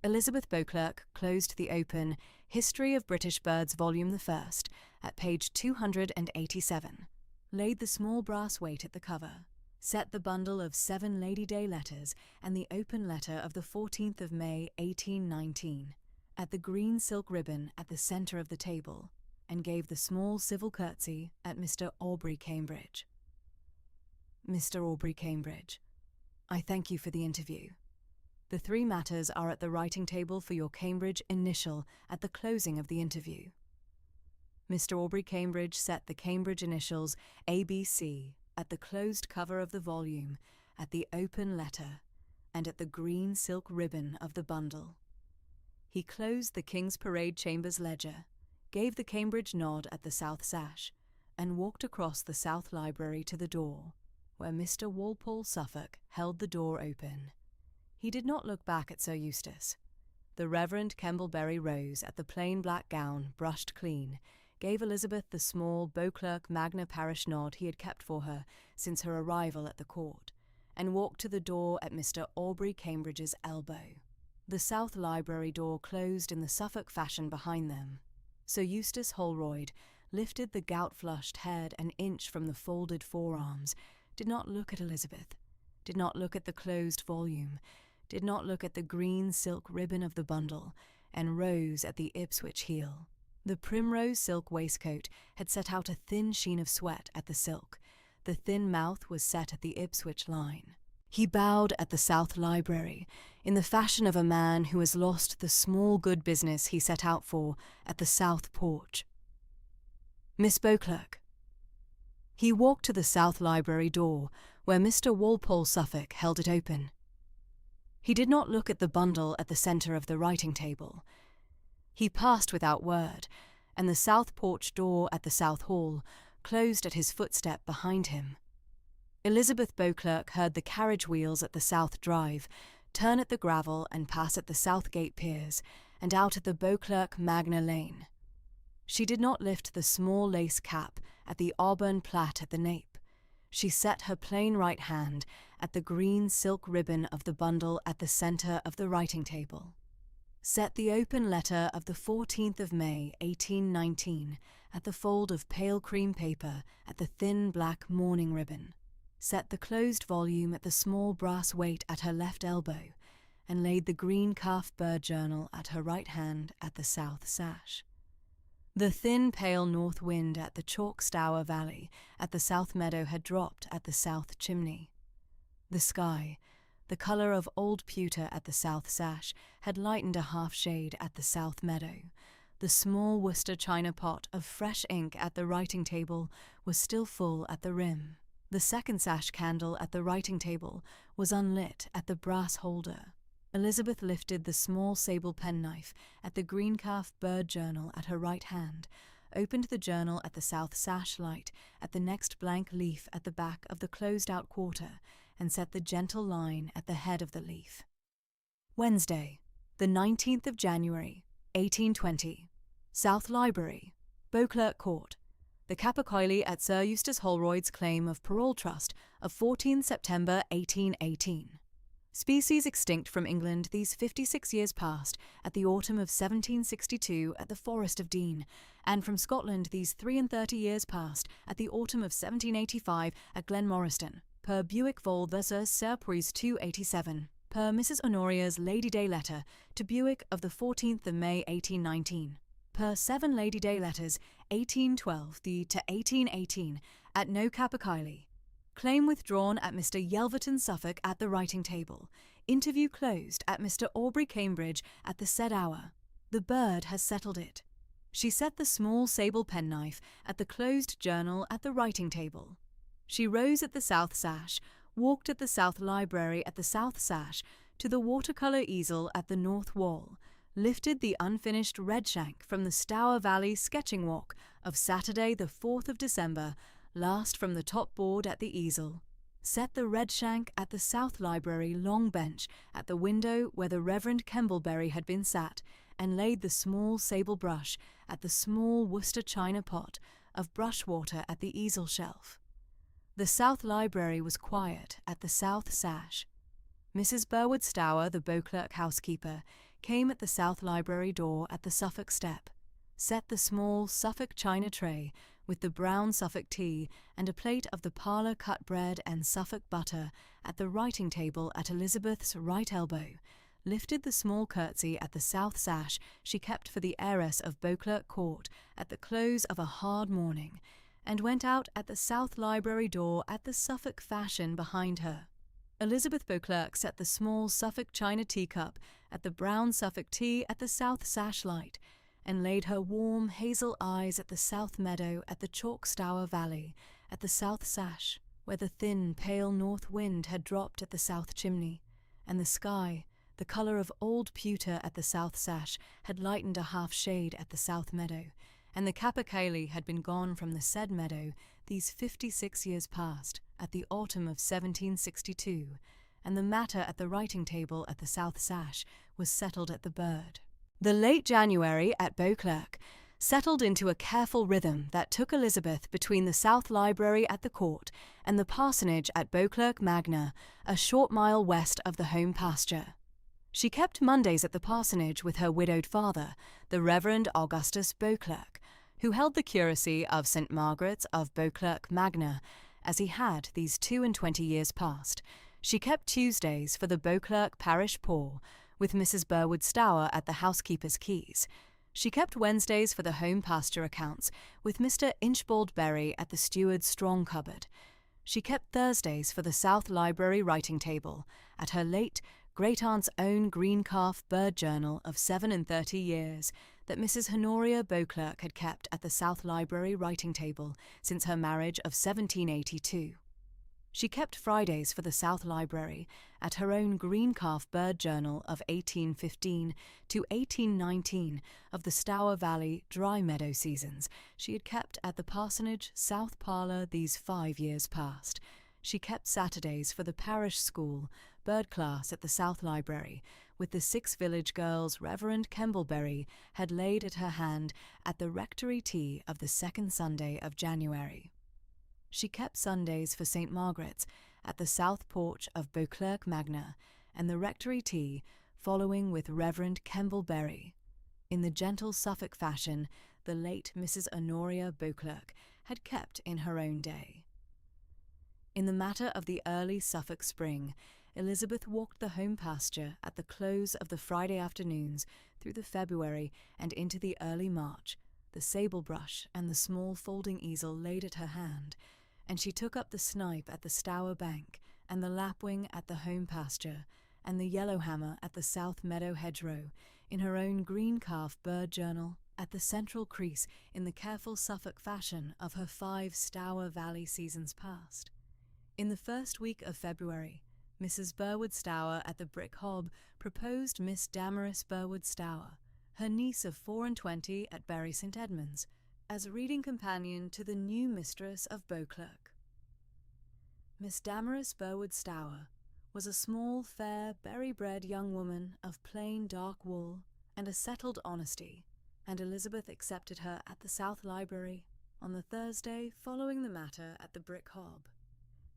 Elizabeth Beauclerk closed the open History of British Birds Volume the First at page 287, laid the small brass weight at the cover, set the bundle of 7 Lady Day letters and the open letter of the 14th of May, 1819, at the green silk ribbon at the centre of the table, and gave the small civil curtsy at Mr. Aubrey Cambridge. Mr. Aubrey Cambridge, I thank you for the interview. The 3 matters are at the writing table for your Cambridge initial at the closing of the interview. Mr. Aubrey Cambridge set the Cambridge initials ABC at the closed cover of the volume, at the open letter, and at the green silk ribbon of the bundle. He closed the King's Parade Chambers ledger, gave the Cambridge nod at the south sash, and walked across the South Library to the door, where Mr. Walpole Suffolk held the door open. He did not look back at Sir Eustace. The Reverend Kembleberry rose at the plain black gown, brushed clean, gave Elizabeth the small Beauclerk Magna Parish nod he had kept for her since her arrival at the court, and walked to the door at Mr. Aubrey Cambridge's elbow. The South Library door closed in the Suffolk fashion behind them. Sir Eustace Holroyd lifted the gout-flushed head an inch from the folded forearms, did not look at Elizabeth, did not look at the closed volume, did not look at the green silk ribbon of the bundle, and rose at the Ipswich heel. The primrose silk waistcoat had set out a thin sheen of sweat at the silk. The thin mouth was set at the Ipswich line. He bowed at the South Library, in the fashion of a man who has lost the small good business he set out for at the South Porch. "Miss Beauclerk." He walked to the South Library door, where Mr. Walpole Suffolk held it open. He did not look at the bundle at the centre of the writing table. He passed without word, and the South Porch door at the South Hall closed at his footstep behind him. Elizabeth Beauclerk heard the carriage wheels at the South Drive turn at the gravel and pass at the South Gate Piers and out at the Beauclerk Magna Lane. She did not lift the small lace cap at the auburn plait at the nape. She set her plain right hand at the green silk ribbon of the bundle at the centre of the writing table. Set the open letter of the 14th of May, 1819, at the fold of pale cream paper at the thin black mourning ribbon. Set the closed volume at the small brass weight at her left elbow, and laid the green calf bird journal at her right hand at the south sash. The thin pale north wind at the chalk Stour valley at the south meadow had dropped at the south chimney. The sky, the colour of old pewter at the south sash, had lightened a half shade at the south meadow. The small Worcester china pot of fresh ink at the writing table was still full at the rim. The second sash candle at the writing table was unlit at the brass holder. Elizabeth lifted the small sable penknife at the green calf bird journal at her right hand, opened the journal at the south sash light at the next blank leaf at the back of the closed-out quarter, and set the gentle line at the head of the leaf. Wednesday, the 19th of January, 1820. South Library, Beauclerk Court. The Capercaillie at Sir Eustace Holroyd's claim of parole trust of 14 September 1818. Species extinct from England these 56 years past at the autumn of 1762 at the Forest of Dean, and from Scotland these 33 years past at the autumn of 1785 at Glenmoriston, per Bewick Vol vs. Sir Pries 287, per Mrs. Honoria's Lady Day letter to Bewick of the 14th of May 1819. Per 7 Lady Day letters 1812 to 1818 at No Capercaillie. Claim withdrawn at Mr. Yelverton Suffolk at the writing table. Interview closed at Mr. Aubrey Cambridge at the said hour. The bird has settled it. She set the small sable penknife at the closed journal at the writing table. She rose at the south sash, walked at the South Library at the south sash to the watercolour easel at the north wall, lifted the unfinished redshank from the Stour Valley sketching walk of Saturday the 4th of December, last from the top board at the easel, set the redshank at the South Library long bench at the window where the Reverend Kembleberry had been sat, and laid the small sable brush at the small Worcester china pot of brush water at the easel shelf. The South Library was quiet at the south sash. Mrs. Burwood Stour, the Beauclerk housekeeper, came at the South Library door at the Suffolk step, set the small Suffolk china tray with the brown Suffolk tea and a plate of the parlour cut bread and Suffolk butter at the writing table at Elizabeth's right elbow, lifted the small curtsy at the south sash she kept for the heiress of Beauclerk Court at the close of a hard morning, and went out at the South Library door at the Suffolk fashion behind her. Elizabeth Beauclerk set the small Suffolk china teacup at the brown Suffolk tea at the south sash light, and laid her warm hazel eyes at the south meadow at the chalk Stour valley, at the south sash, where the thin, pale north wind had dropped at the south chimney, and the sky, the colour of old pewter at the south sash, had lightened a half shade at the south meadow, and the Capercaillie had been gone from the said meadow these 56 years past, at the autumn of 1762, and the matter at the writing table at the south sash was settled at the bird. The late January at Beauclerk settled into a careful rhythm that took Elizabeth between the South Library at the Court and the parsonage at Beauclerk Magna, a short mile west of the home pasture. She kept Mondays at the parsonage with her widowed father, the Reverend Augustus Beauclerk, who held the curacy of St. Margaret's of Beauclerk Magna, as he had these 22 years past. She kept Tuesdays for the Beauclerk parish poor, with Mrs. Burwood Stour at the housekeeper's keys. She kept Wednesdays for the home pasture accounts, with Mr. Inchbald Berry at the steward's strong cupboard. She kept Thursdays for the South Library writing table at her late great-aunt's own green calf bird journal of 37 years that Mrs. Honoria Beauclerk had kept at the South Library writing table since her marriage of 1782. She kept Fridays for the South Library at her own green calf bird journal of 1815 to 1819 of the Stour Valley dry meadow seasons she had kept at the parsonage south parlour these 5 years past. She kept Saturdays for the parish school bird class at the South Library, with the 6 village girls Reverend Kembleberry had laid at her hand at the rectory tea of the second Sunday of January. She kept Sundays for St. Margaret's at the south porch of Beauclerk Magna, and the rectory tea following with Reverend Kembleberry. In the gentle Suffolk fashion the late Mrs. Honoria Beauclerk had kept in her own day. In the matter of the early Suffolk spring, Elizabeth walked the home pasture at the close of the Friday afternoons through the February and into the early March, the sable brush and the small folding easel laid at her hand, and she took up the snipe at the Stour bank, and the lapwing at the home pasture, and the yellowhammer at the south meadow hedgerow, in her own green calf bird journal, at the central crease in the careful Suffolk fashion of her 5 Stour Valley seasons past. In the first week of February, Mrs. Burwood Stour at the Brick Hob proposed Miss Damaris Burwood Stour, her niece of 24 at Bury St. Edmunds, as a reading companion to the new mistress of Beauclerk. Miss Damaris Burwood Stour was a small, fair, berry-bred young woman of plain dark wool and a settled honesty, and Elizabeth accepted her at the South Library on the Thursday following the matter at the Brick Hob.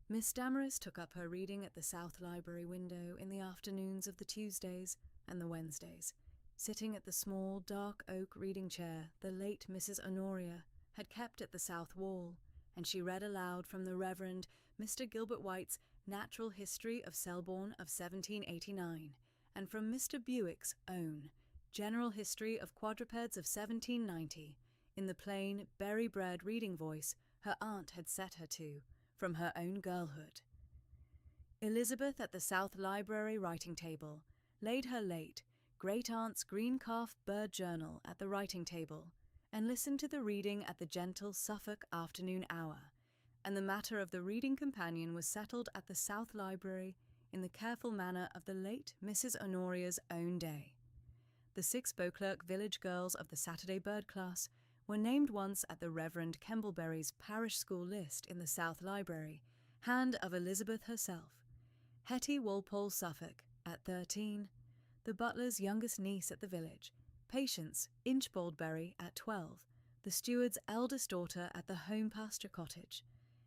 Miss Damaris took up her reading at the South Library window in the afternoons of the Tuesdays and the Wednesdays, sitting at the small, dark oak reading chair the late Mrs. Honoria had kept at the south wall, and she read aloud from the Reverend Mr. Gilbert White's Natural History of Selborne of 1789, and from Mr. Bewick's own General History of Quadrupeds of 1790, in the plain, berry-bred reading voice her aunt had set her to, from her own girlhood. Elizabeth at the South Library writing table laid her late great-aunt's green calf bird journal at the writing table, and listened to the reading at the gentle Suffolk afternoon hour, and the matter of the reading companion was settled at the South Library in the careful manner of the late Mrs. Honoria's own day. The 6 Beauclerk village girls of the Saturday bird class were named once at the Reverend Kembleberry's parish school list in the South Library, hand of Elizabeth herself: Hetty Walpole Suffolk, at 13, the butler's youngest niece at the village; Patience Inchbaldberry, at 12, the steward's eldest daughter at the home pasture cottage;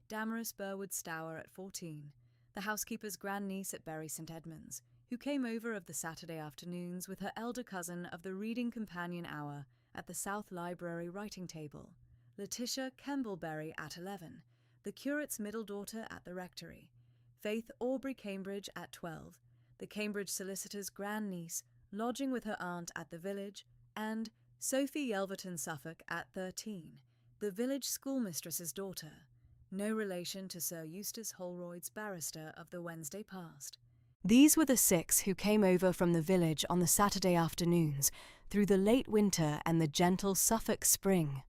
Damaris Burwood Stour at 14, the housekeeper's grandniece at Bury St. Edmunds, who came over of the Saturday afternoons with her elder cousin of the reading companion hour at the South Library writing table; Letitia Kembleberry at 11, the curate's middle daughter at the rectory; Faith Aubrey Cambridge at 12, the Cambridge solicitor's grandniece, lodging with her aunt at the village; and Sophie Yelverton Suffolk at 13, the village schoolmistress's daughter, no relation to Sir Eustace Holroyd's barrister of the Wednesday past. These were the 6 who came over from the village on the Saturday afternoons, through the late winter and the gentle Suffolk spring.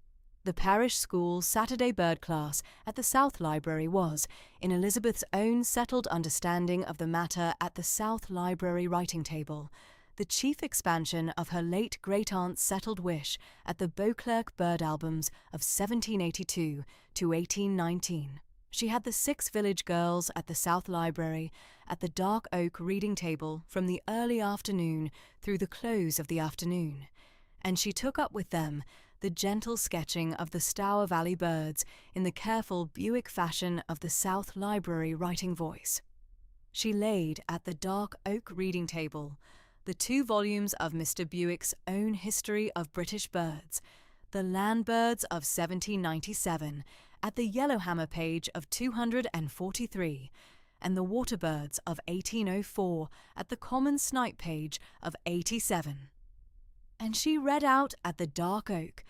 The parish school Saturday bird class at the South Library was, in Elizabeth's own settled understanding of the matter at the South Library writing table, the chief expansion of her late great-aunt's settled wish at the Beauclerk bird albums of 1782 to 1819. She had the 6 village girls at the South Library at the dark oak reading table from the early afternoon through the close of the afternoon, and she took up with them the gentle sketching of the Stour Valley birds in the careful Bewick fashion of the South Library writing voice. She laid at the dark oak reading table the 2 volumes of Mr. Bewick's own History of British Birds, the Land Birds of 1797 at the Yellowhammer page of 243, and the Water Birds of 1804 at the Common Snipe page of 87. And she read out at the dark oak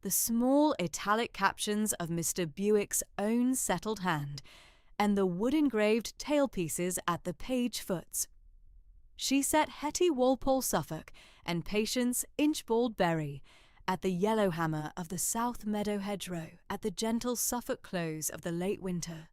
the small italic captions of Mr. Bewick's own settled hand, and the wood-engraved tailpieces at the page foots. She set Hetty Walpole Suffolk and Patience Inchbald Berry at the yellowhammer of the South Meadow hedgerow at the gentle Suffolk close of the late winter.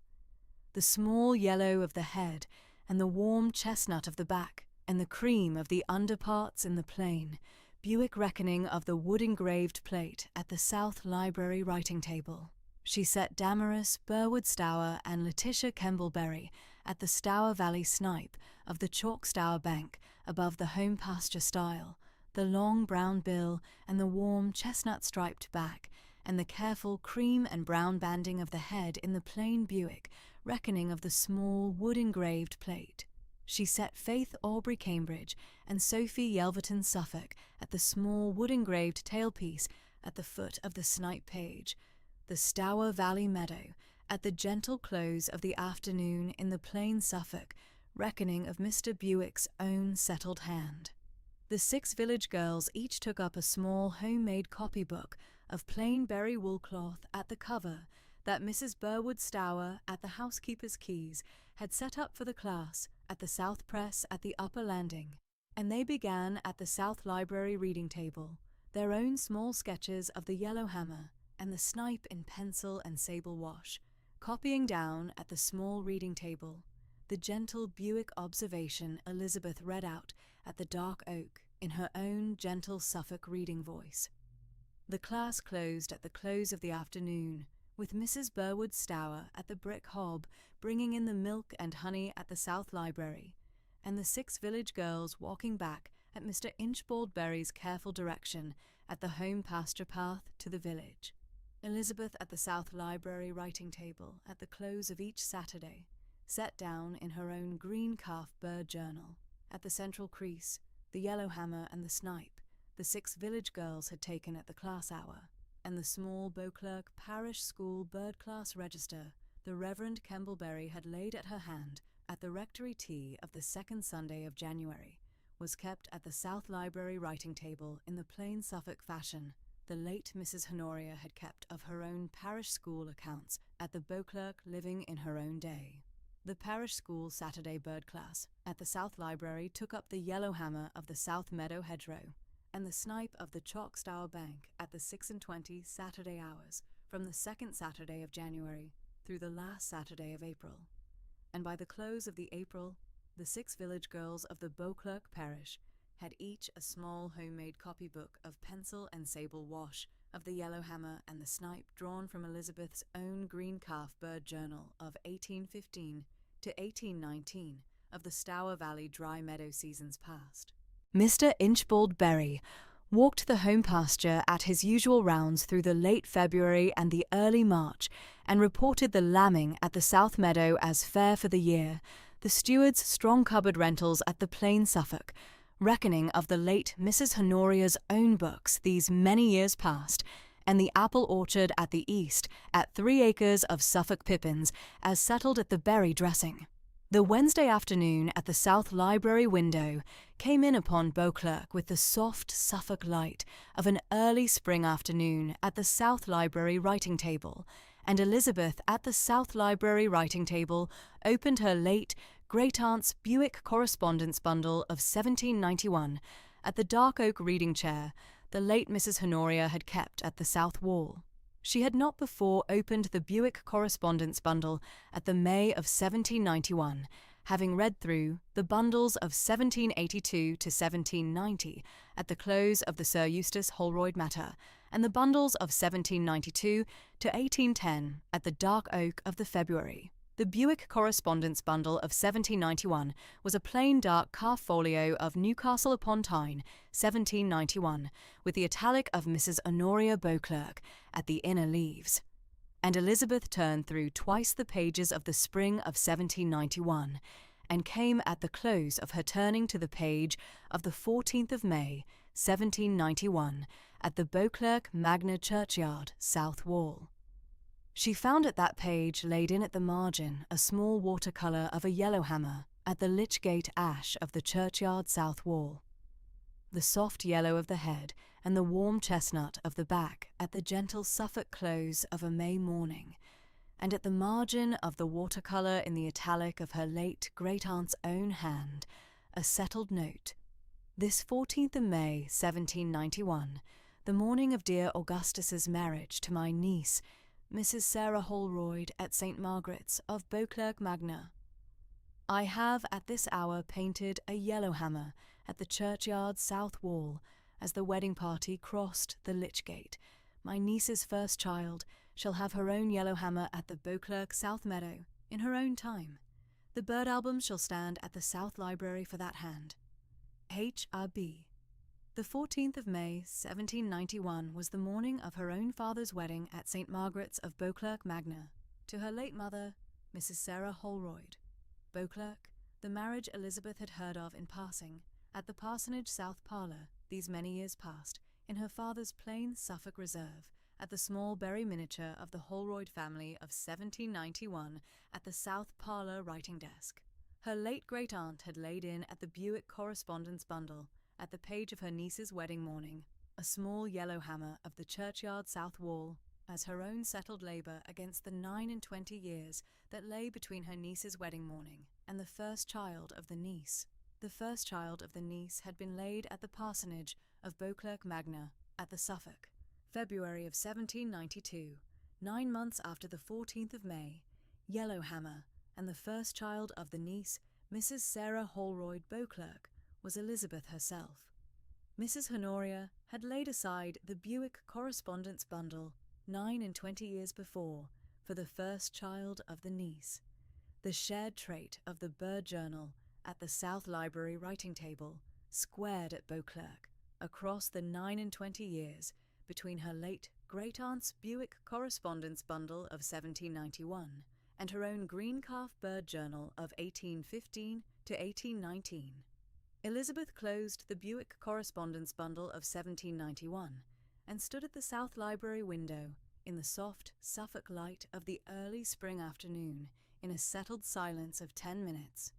The small yellow of the head and the warm chestnut of the back and the cream of the underparts in the plain, Beauclerk reckoning of the wood-engraved plate at the South Library writing table. She set Damaris, Burwood Stour and Letitia Kemble Berry at the Stour Valley snipe of the Chalk Stour bank above the home pasture stile, the long brown bill and the warm chestnut-striped back, and the careful cream and brown banding of the head in the plain Beauclerk, reckoning of the small wood-engraved plate. She set Faith Aubrey Cambridge and Sophie Yelverton Suffolk at the small wood-engraved tailpiece at the foot of the snipe page, the Stour Valley meadow, at the gentle close of the afternoon in the plain Suffolk, reckoning of Mr. Beauclerk's own settled hand. The 6 village girls each took up a small home-made copybook of plain berry woolcloth at the cover that Mrs. Burwood Stour at the housekeeper's keys had set up for the class at the South Press at the upper landing, and they began at the South Library reading table their own small sketches of the yellowhammer and the snipe in pencil and sable wash, copying down at the small reading table the gentle Beauclerk observation Elizabeth read out at the dark oak in her own gentle Suffolk reading voice. The class closed at the close of the afternoon, with Mrs. Burwood Stour at the brick hob bringing in the milk and honey at the South Library, and the 6 village girls walking back at Mr. Inchbald Berry's careful direction at the home pasture path to the village. Elizabeth at the South Library writing table at the close of each Saturday, set down in her own green calf bird journal. At the central crease, the yellowhammer and the snipe, the 6 village girls had taken at the class hour, and the small Beauclerk Parish School bird class register the Reverend Kemble Berry had laid at her hand at the rectory tea of the 2nd Sunday of January, was kept at the South Library writing table in the plain Suffolk fashion the late Mrs. Honoria had kept of her own parish school accounts at the Beauclerk living in her own day. The parish school Saturday bird class at the South Library took up the yellowhammer of the South Meadow hedgerow, and the snipe of the Chalk Stour bank at the 6:20 Saturday hours, from the 2nd Saturday of January through the last Saturday of April. And by the close of the April, the 6 village girls of the Beauclerk parish had each a small homemade copybook of pencil and sable wash of the yellowhammer and the snipe drawn from Elizabeth's own green calf bird journal of 1815 to 1819 of the Stour Valley dry meadow seasons past. Mr. Inchbald Berry walked the home pasture at his usual rounds through the late February and the early March, and reported the lambing at the South Meadow as fair for the year, the steward's strong cupboard rentals at the plain Suffolk, reckoning of the late Mrs. Honoria's own books these many years past, and the apple orchard at the east at 3 acres of Suffolk pippins as settled at the berry dressing. The Wednesday afternoon at the South Library window came in upon Beauclerk with the soft Suffolk light of an early spring afternoon at the South Library writing table, and Elizabeth at the South Library writing table opened her late great-aunt's Beauclerk correspondence bundle of 1791 at the dark oak reading chair the late Mrs. Honoria had kept at the south wall. She had not before opened the Beauclerk correspondence bundle at the May of 1791, having read through the bundles of 1782 to 1790 at the close of the Sir Eustace Holroyd matter, and the bundles of 1792 to 1810 at the dark oak of the February. The Beauclerk correspondence bundle of 1791 was a plain dark calf folio of Newcastle upon Tyne, 1791, with the italic of Mrs. Honoria Beauclerk at the inner leaves. And Elizabeth turned through twice the pages of the spring of 1791, and came at the close of her turning to the page of the 14th of May, 1791, at the Beauclerk Magna Churchyard south wall. She found at that page laid in at the margin a small watercolour of a yellowhammer at the Lichgate ash of the churchyard south wall, the soft yellow of the head and the warm chestnut of the back at the gentle Suffolk close of a May morning, and at the margin of the watercolour in the italic of her late great-aunt's own hand, a settled note. This 14th of May, 1791, the morning of dear Augustus's marriage to my niece, Mrs. Sarah Holroyd at St. Margaret's of Beauclerk Magna. I have at this hour painted a yellow hammer at the churchyard's south wall as the wedding party crossed the Lich Gate. My niece's first child shall have her own yellow hammer at the Beauclerk South Meadow in her own time. The bird album shall stand at the South Library for that hand. H.R.B. The 14th of May, 1791, was the morning of her own father's wedding at St. Margaret's of Beauclerk Magna, to her late mother, Mrs. Sarah Holroyd. Beauclerk, the marriage Elizabeth had heard of in passing, at the parsonage south parlour, these many years past, in her father's plain Suffolk reserve, at the small Bury miniature of the Holroyd family of 1791, at the south parlour writing desk. Her late great-aunt had laid in at the Beauclerk correspondence bundle, at the page of her niece's wedding morning, a small yellow hammer of the churchyard south wall, as her own settled labour against the 29 years that lay between her niece's wedding morning and the first child of the niece. The first child of the niece had been laid at the parsonage of Beauclerk Magna, at the Suffolk, February of 1792, 9 months after the 14th of May, yellow hammer, and the first child of the niece, Mrs. Sarah Holroyd Beauclerk, was Elizabeth herself. Mrs. Honoria had laid aside the Beauclerk correspondence bundle 29 years before for the first child of the niece, the shared trait of the bird journal at the South Library writing table, squared at Beauclerk, across the 29 years between her late great-aunt's Beauclerk correspondence bundle of 1791 and her own green calf bird journal of 1815 to 1819. Elizabeth closed the Beauclerk correspondence bundle of 1791 and stood at the South Library window in the soft Suffolk light of the early spring afternoon in a settled silence of 10 minutes.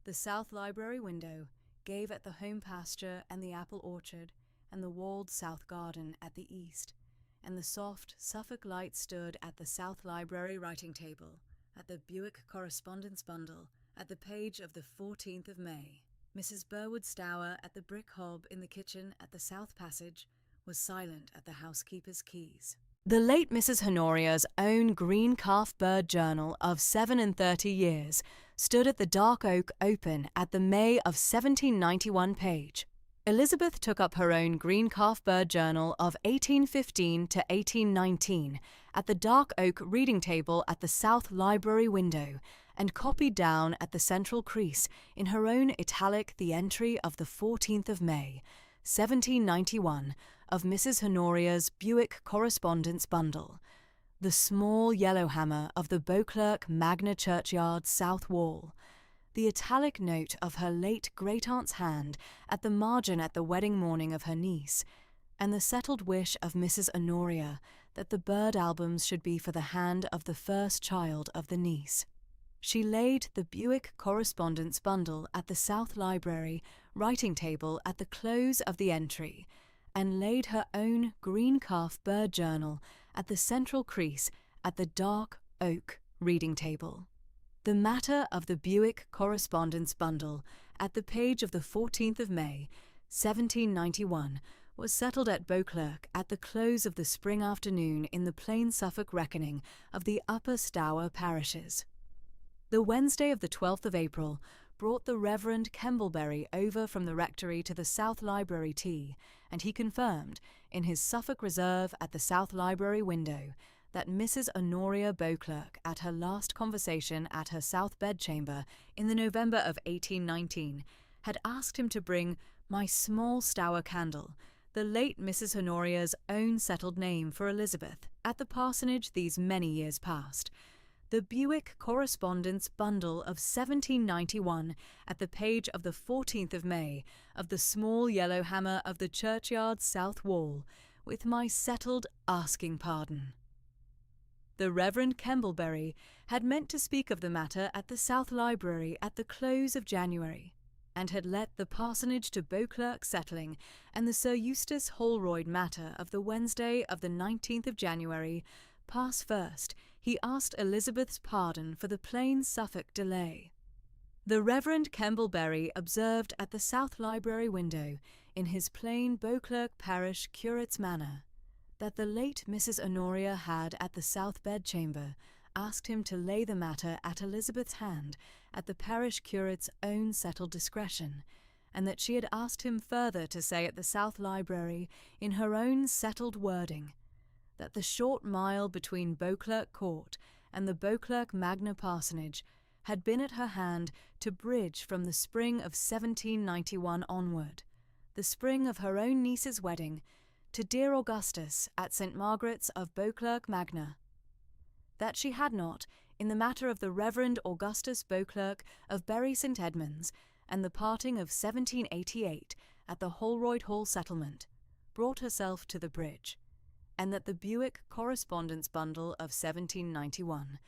The South Library window gave at the home pasture and the apple orchard and the walled south garden at the east, and the soft Suffolk light stood at the South Library writing table, at the Beauclerk correspondence bundle, at the page of the 14th of May. Mrs. Burwood Stour at the brick hob in the kitchen at the south passage was silent at the housekeeper's keys. The late Mrs. Honoria's own green calf bird journal of 37 years stood at the dark oak open at the May of 1791 page. Elizabeth took up her own green calf bird journal of 1815 to 1819 at the dark oak reading table at the South Library window, and copied down at the central crease in her own italic the entry of the 14th of May, 1791, of Mrs. Honoria's Beauclerk correspondence bundle, the small yellow hammer of the Beauclerk Magna churchyard south wall, the italic note of her late great-aunt's hand at the margin at the wedding morning of her niece, and the settled wish of Mrs. Honoria that the bird albums should be for the hand of the first child of the niece. She laid the Beauclerk correspondence bundle at the South Library writing table at the close of the entry, and laid her own green calf bird journal at the central crease at the dark oak reading table. The matter of the Beauclerk correspondence bundle at the page of the 14th of May, 1791, was settled at Beauclerk at the close of the spring afternoon in the plain Suffolk reckoning of the Upper Stour parishes. The Wednesday of the 12th of April brought the Reverend Kembleberry over from the rectory to the South Library tea, and he confirmed, in his Suffolk reserve at the South Library window, that Mrs. Honoria Beauclerk, at her last conversation at her south bedchamber in the November of 1819, had asked him to bring my small Stour candle, the late Mrs. Honoria's own settled name for Elizabeth, at the parsonage these many years past, the Beauclerk correspondence bundle of 1791 at the page of the 14th of May of the small yellow hammer of the churchyard's south wall, with my settled asking pardon. The Reverend Kembleberry had meant to speak of the matter at the South Library at the close of January, and had let the parsonage to Beauclerk settling and the Sir Eustace Holroyd matter of the Wednesday of the 19th of January pass first, he asked Elizabeth's pardon for the plain Suffolk delay. The Reverend Kemble Berry observed at the South Library window, in his plain Beauclerk parish curate's manner, that the late Mrs. Honoria had at the south bedchamber asked him to lay the matter at Elizabeth's hand at the parish curate's own settled discretion, and that she had asked him further to say at the South Library, in her own settled wording, that the short mile between Beauclerk Court and the Beauclerk Magna Parsonage had been at her hand to bridge from the spring of 1791 onward, the spring of her own niece's wedding, to dear Augustus at St. Margaret's of Beauclerk Magna. That she had not, in the matter of the Reverend Augustus Beauclerk of Bury St. Edmunds and the parting of 1788 at the Holroyd Hall settlement, brought herself to the bridge, and that the Buick correspondence bundle of 1791,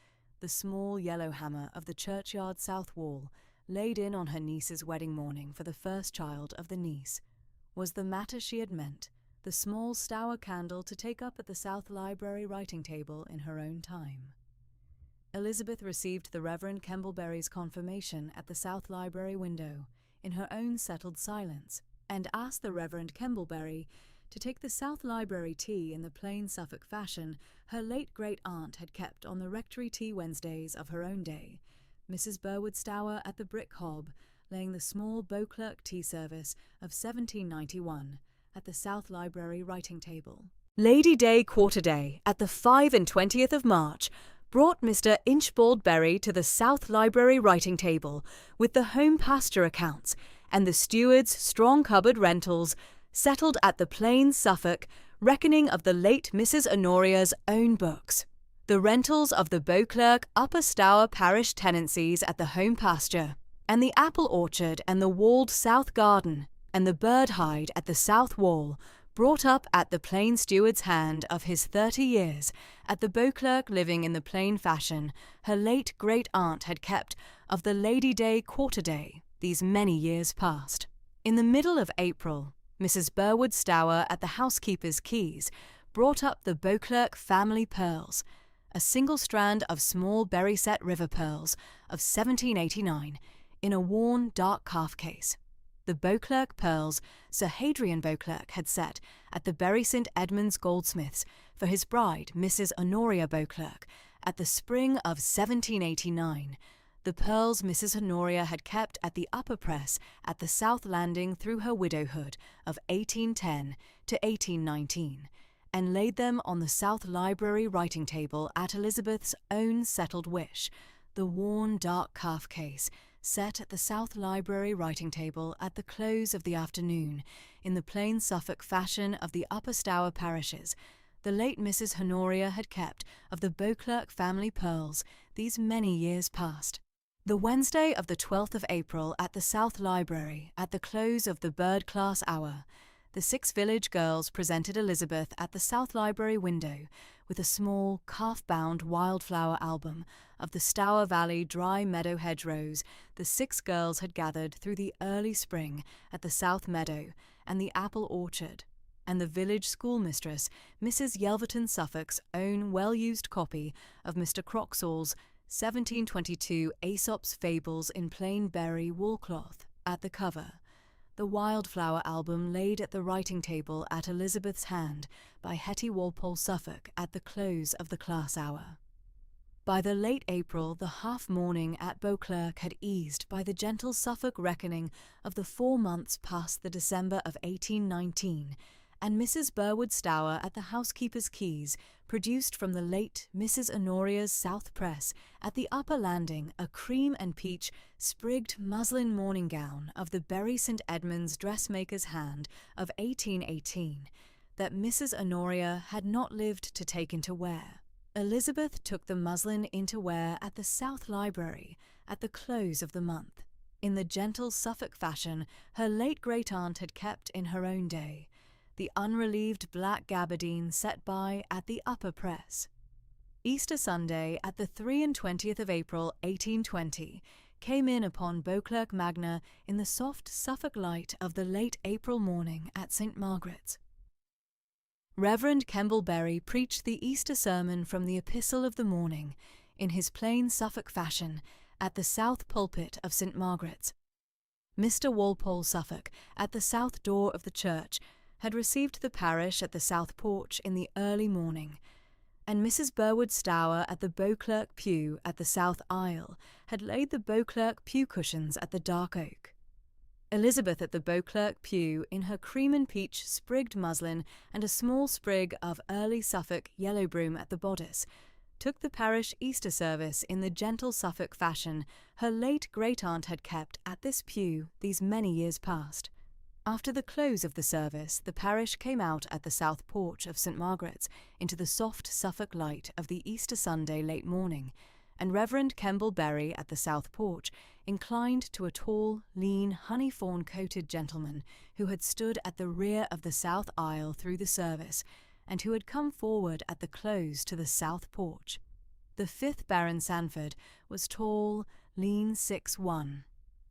the small yellow hammer of the churchyard south wall, laid in on her niece's wedding morning for the first child of the niece, was the matter she had meant the small Stour candle to take up at the South Library writing table in her own time. Elizabeth received the Reverend Kemble Berry's confirmation at the South Library window, in her own settled silence, and asked the Reverend Kemble Berry to take the South Library tea in the plain Suffolk fashion her late great-aunt had kept on the rectory tea Wednesdays of her own day, Mrs. Burwood Stour at the brick hob, laying the small Beauclerk tea service of 1791 at the South Library writing table. Lady Day Quarterday, at the 25th of March, brought Mr. Inchbald Berry to the South Library writing table with the home pasture accounts and the steward's strong cupboard rentals settled at the plain Suffolk, reckoning of the late Mrs. Honoria's own books. The rentals of the Beauclerk Upper Stour parish tenancies at the home pasture, and the apple orchard and the walled south garden, and the bird hide at the south wall, brought up at the plain steward's hand of his 30 years, at the Beauclerk living in the plain fashion her late great-aunt had kept of the Lady Day Quarterday, these many years past. In the middle of April, Mrs. Burwood Stour at the housekeeper's keys brought up the Beauclerk family pearls, a single strand of small berry-set river pearls of 1789, in a worn dark calf case. The Beauclerk pearls Sir Hadrian Beauclerk had set at the Bury St. Edmunds goldsmiths for his bride, Mrs. Honoria Beauclerk, at the spring of 1789, the pearls Mrs. Honoria had kept at the upper press at the South Landing through her widowhood of 1810 to 1819, and laid them on the South Library writing table at Elizabeth's own settled wish, the worn dark calf case, set at the South Library writing table at the close of the afternoon, in the plain Suffolk fashion of the Upper Stour parishes, the late Mrs. Honoria had kept of the Beauclerk family pearls these many years past. The Wednesday of the 12th of April at the South Library, at the close of the bird class hour, the 6 village girls presented Elizabeth at the South Library window with a small, calf-bound wildflower album of the Stour Valley dry meadow hedgerows the 6 girls had gathered through the early spring at the South Meadow and the apple orchard, and the village schoolmistress, Mrs. Yelverton Suffolk's own well-used copy of Mr. Croxall's 1722 Aesop's Fables in plain berry woolcloth at the cover, the wildflower album laid at the writing table at Elizabeth's hand by Hetty Walpole Suffolk at the close of the class hour. By the late April, the half-mourning at Beauclerk had eased by the gentle Suffolk reckoning of the 4 months past the December of 1819, and Mrs. Burwood Stour at the housekeeper's keys produced from the late Mrs. Honoria's south press at the upper landing a cream and peach sprigged muslin morning gown of the Bury St. Edmunds dressmaker's hand of 1818, that Mrs. Honoria had not lived to take into wear. Elizabeth took the muslin into wear at the South Library at the close of the month, in the gentle Suffolk fashion her late great-aunt had kept in her own day, the unrelieved black gabardine set by at the upper press. Easter Sunday, at the 23rd of April, 1820, came in upon Beauclerk Magna in the soft Suffolk light of the late April morning at St. Margaret's. Reverend Kemble Berry preached the Easter sermon from the Epistle of the Morning, in his plain Suffolk fashion, at the south pulpit of St. Margaret's. Mr. Walpole Suffolk, at the south door of the church, had received the parish at the south porch in the early morning, and Mrs. Burwood Stour at the Beauclerk pew at the south aisle had laid the Beauclerk pew cushions at the dark oak. Elizabeth at the Beauclerk pew, in her cream and peach sprigged muslin and a small sprig of early Suffolk yellow broom at the bodice, took the parish Easter service in the gentle Suffolk fashion her late great-aunt had kept at this pew these many years past. After the close of the service, the parish came out at the south porch of St. Margaret's into the soft Suffolk light of the Easter Sunday late morning, and Reverend Kemble Berry at the south porch inclined to a tall, lean, honey-fawn-coated gentleman who had stood at the rear of the south aisle through the service, and who had come forward at the close to the south porch. The 5th Baron Sandford was tall, lean 6'1",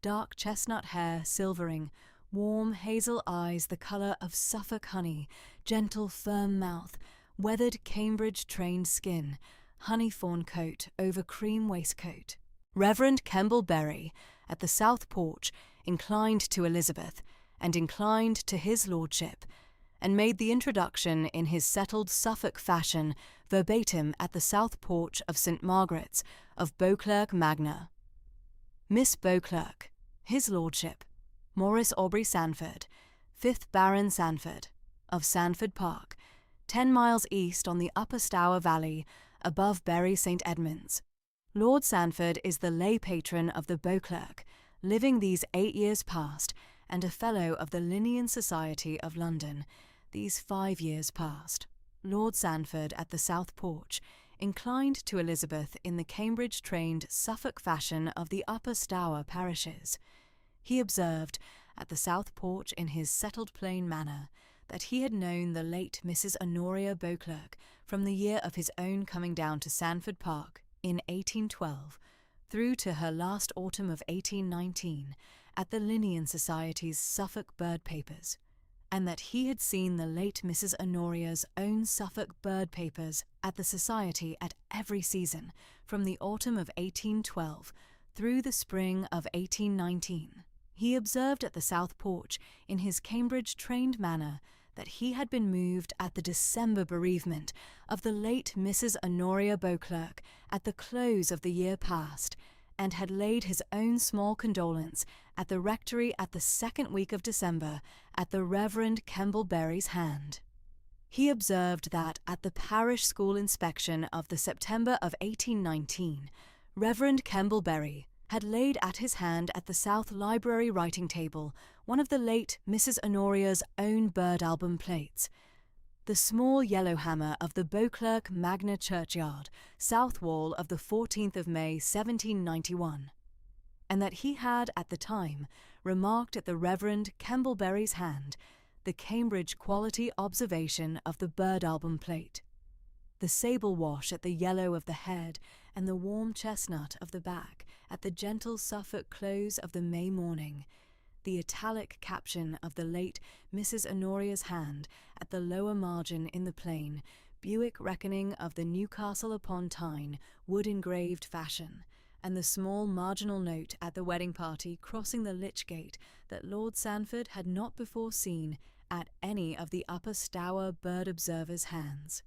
dark chestnut hair silvering, warm hazel eyes the colour of Suffolk honey, gentle firm mouth, weathered Cambridge-trained skin, honey-fawn coat over cream waistcoat. Reverend Kemble Berry, at the south porch, inclined to Elizabeth, and inclined to his lordship, and made the introduction in his settled Suffolk fashion verbatim at the south porch of St. Margaret's of Beauclerk Magna. Miss Beauclerk, his lordship, Maurice Aubrey Sandford, 5th Baron Sandford, of Sandford Park, 10 miles east on the upper Stour Valley, above Bury St. Edmunds. Lord Sandford is the lay patron of the Beauclerk, living these 8 years past, and a Fellow of the Linnean Society of London, these 5 years past. Lord Sandford at the south porch, inclined to Elizabeth in the Cambridge-trained Suffolk fashion of the upper Stour parishes. He observed, at the south porch in his settled plain manner, that he had known the late Mrs. Honoria Beauclerk from the year of his own coming down to Sandford Park in 1812, through to her last autumn of 1819, at the Linnean Society's Suffolk Bird Papers, and that he had seen the late Mrs. Honoria's own Suffolk Bird Papers at the Society at every season, from the autumn of 1812 through the spring of 1819. He observed at the south porch, in his Cambridge-trained manner, that he had been moved at the December bereavement of the late Mrs. Honoria Beauclerk at the close of the year past, and had laid his own small condolence at the rectory at the 2nd week of December at the Reverend Kemble Berry's hand. He observed that at the parish school inspection of the September of 1819, Reverend Kemble Berry had laid at his hand at the South Library writing table one of the late Mrs. Honoria's own bird album plates, the small yellow hammer of the Beauclerk Magna churchyard, south wall of the 14th of May 1791, and that he had at the time remarked at the Reverend Kemble Berry's hand the Cambridge quality observation of the bird album plate, the sable wash at the yellow of the head and the warm chestnut of the back at the gentle Suffolk close of the May morning, the italic caption of the late Mrs. Honoria's hand at the lower margin in the plain Buick reckoning of the Newcastle upon Tyne wood-engraved fashion, and the small marginal note at the wedding party crossing the Lich Gate that Lord Sandford had not before seen at any of the upper Stour bird observers' hands.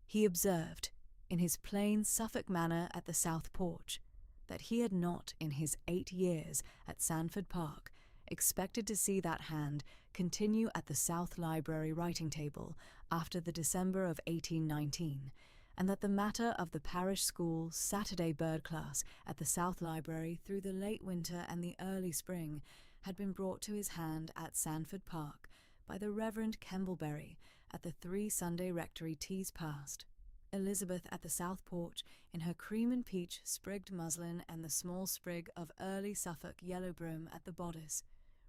He observed, in his plain Suffolk manner at the south porch, that he had not, in his 8 years at Sandford Park, expected to see that hand continue at the South Library writing table after the December of 1819, and that the matter of the parish school Saturday bird class at the South Library through the late winter and the early spring had been brought to his hand at Sandford Park by the Reverend Kemble Berry at the 3 Sunday rectory teas past. Elizabeth at the south porch, in her cream and peach sprigged muslin and the small sprig of early Suffolk yellow broom at the bodice,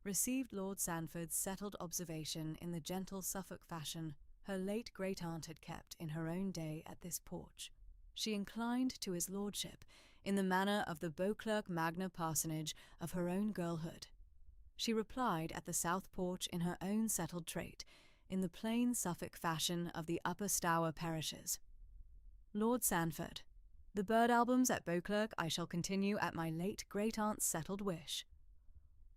received Lord Sandford's settled observation in the gentle Suffolk fashion her late great-aunt had kept in her own day at this porch. She inclined to his lordship in the manner of the Beauclerk Magna parsonage of her own girlhood. She replied at the south porch in her own settled trait, in the plain Suffolk fashion of the Upper Stour parishes. Lord Sandford. The bird albums at Beauclerk I shall continue at my late great-aunt's settled wish.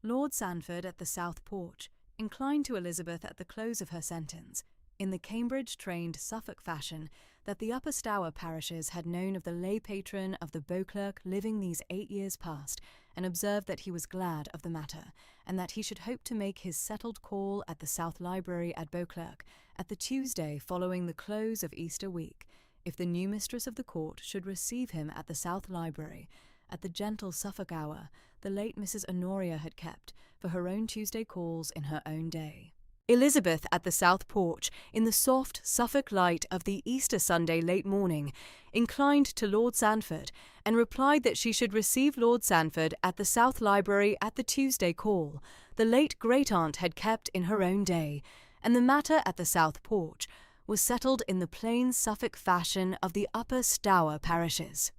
Lord Sandford at the South Porch inclined to Elizabeth at the close of her sentence, in the Cambridge-trained Suffolk fashion that the Upper Stour parishes had known of the lay patron of the Beauclerk living these 8 years past, and observed that he was glad of the matter, and that he should hope to make his settled call at the South Library at Beauclerk at the Tuesday following the close of Easter week, if the new mistress of the court should receive him at the South Library, at the gentle Suffolk hour the late Mrs. Honoria had kept for her own Tuesday calls in her own day. Elizabeth at the South Porch, in the soft Suffolk light of the Easter Sunday late morning, inclined to Lord Sandford, and replied that she should receive Lord Sandford at the South Library at the Tuesday call, the late great-aunt had kept in her own day, and the matter at the South Porch was settled in the plain Suffolk fashion of the Upper Stour parishes.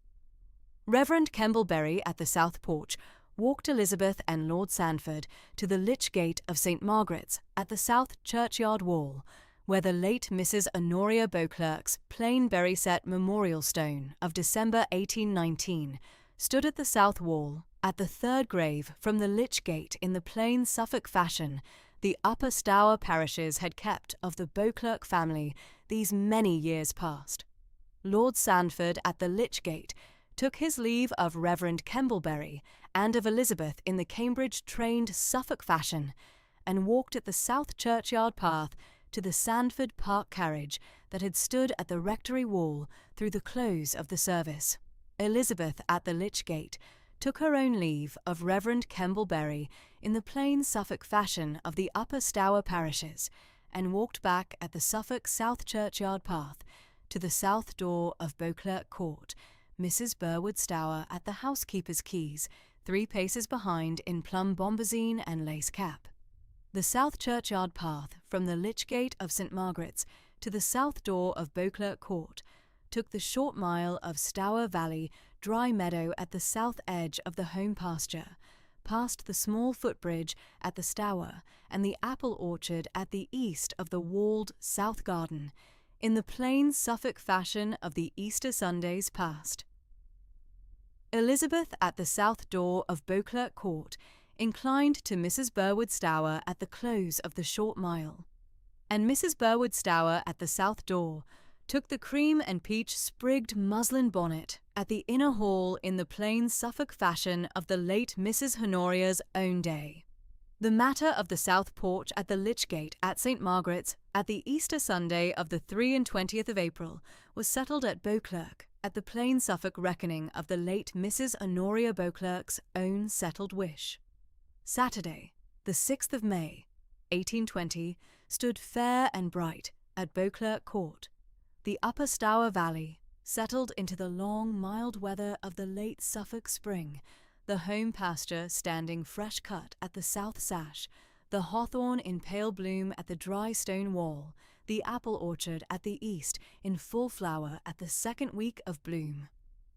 Reverend Kembleberry at the South Porch walked Elizabeth and Lord Sandford to the lych gate of St. Margaret's at the South Churchyard wall, where the late Mrs. Honoria Beauclerk's plain berry-set memorial stone of December 1819 stood at the south wall, at the third grave from the lych gate in the plain Suffolk fashion the Upper Stour parishes had kept of the Beauclerk family these many years past. Lord Sandford at the lych gate took his leave of Reverend Kembleberry and of Elizabeth in the Cambridge-trained Suffolk fashion, and walked at the South Churchyard path to the Sandford Park carriage that had stood at the rectory wall through the close of the service. Elizabeth at the lych gate took her own leave of Reverend Kembleberry in the plain Suffolk fashion of the Upper Stour parishes, and walked back at the Suffolk South Churchyard path to the south door of Beauclerk Court, Mrs. Burwood Stour at the housekeeper's keys, 3 paces behind in plum bombazine and lace cap. The South Churchyard path from the lych gate of St. Margaret's to the south door of Beauclerk Court took the short mile of Stour Valley dry meadow at the south edge of the home pasture, past the small footbridge at the Stour and the apple orchard at the east of the walled south garden, in the plain Suffolk fashion of the Easter Sundays past. Elizabeth at the south door of Beauclerk Court inclined to Mrs. Burwood Stour at the close of the short mile, and Mrs. Burwood Stour at the south door took the cream and peach sprigged muslin bonnet at the inner hall in the plain Suffolk fashion of the late Mrs. Honoria's own day. The matter of the South Porch at the lych gate at St. Margaret's at the Easter Sunday of the 23rd of April was settled at Beauclerk at the plain Suffolk reckoning of the late Mrs. Honoria Beauclerk's own settled wish. Saturday, the 6th of May, 1820, stood fair and bright at Beauclerk Court, the Upper Stour Valley, settled into the long, mild weather of the late Suffolk spring, the home pasture standing fresh-cut at the south sash, the hawthorn in pale bloom at the dry stone wall, the apple orchard at the east in full flower at the second week of bloom.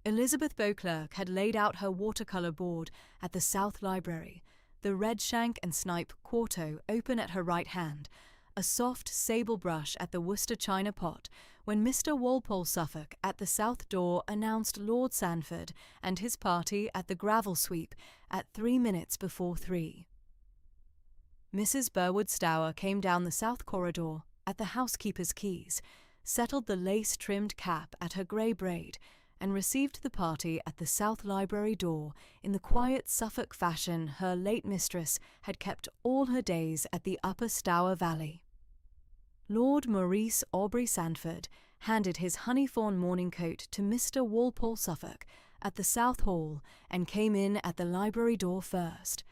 Elizabeth Beauclerk had laid out her watercolour board at the South Library, the redshank and snipe quarto open at her right hand, a soft sable brush at the Worcester china pot, when Mr. Walpole Suffolk at the south door announced Lord Sandford and his party at the gravel sweep at 3 minutes before 3. Mrs. Burwood Stour came down the south corridor at the housekeeper's keys, settled the lace-trimmed cap at her grey braid, and received the party at the South Library door in the quiet Suffolk fashion her late mistress had kept all her days at the Upper Stour Valley. Lord Maurice Aubrey Sandford handed his honey-fawn morning coat to Mr. Walpole Suffolk at the South Hall and came in at the library door first,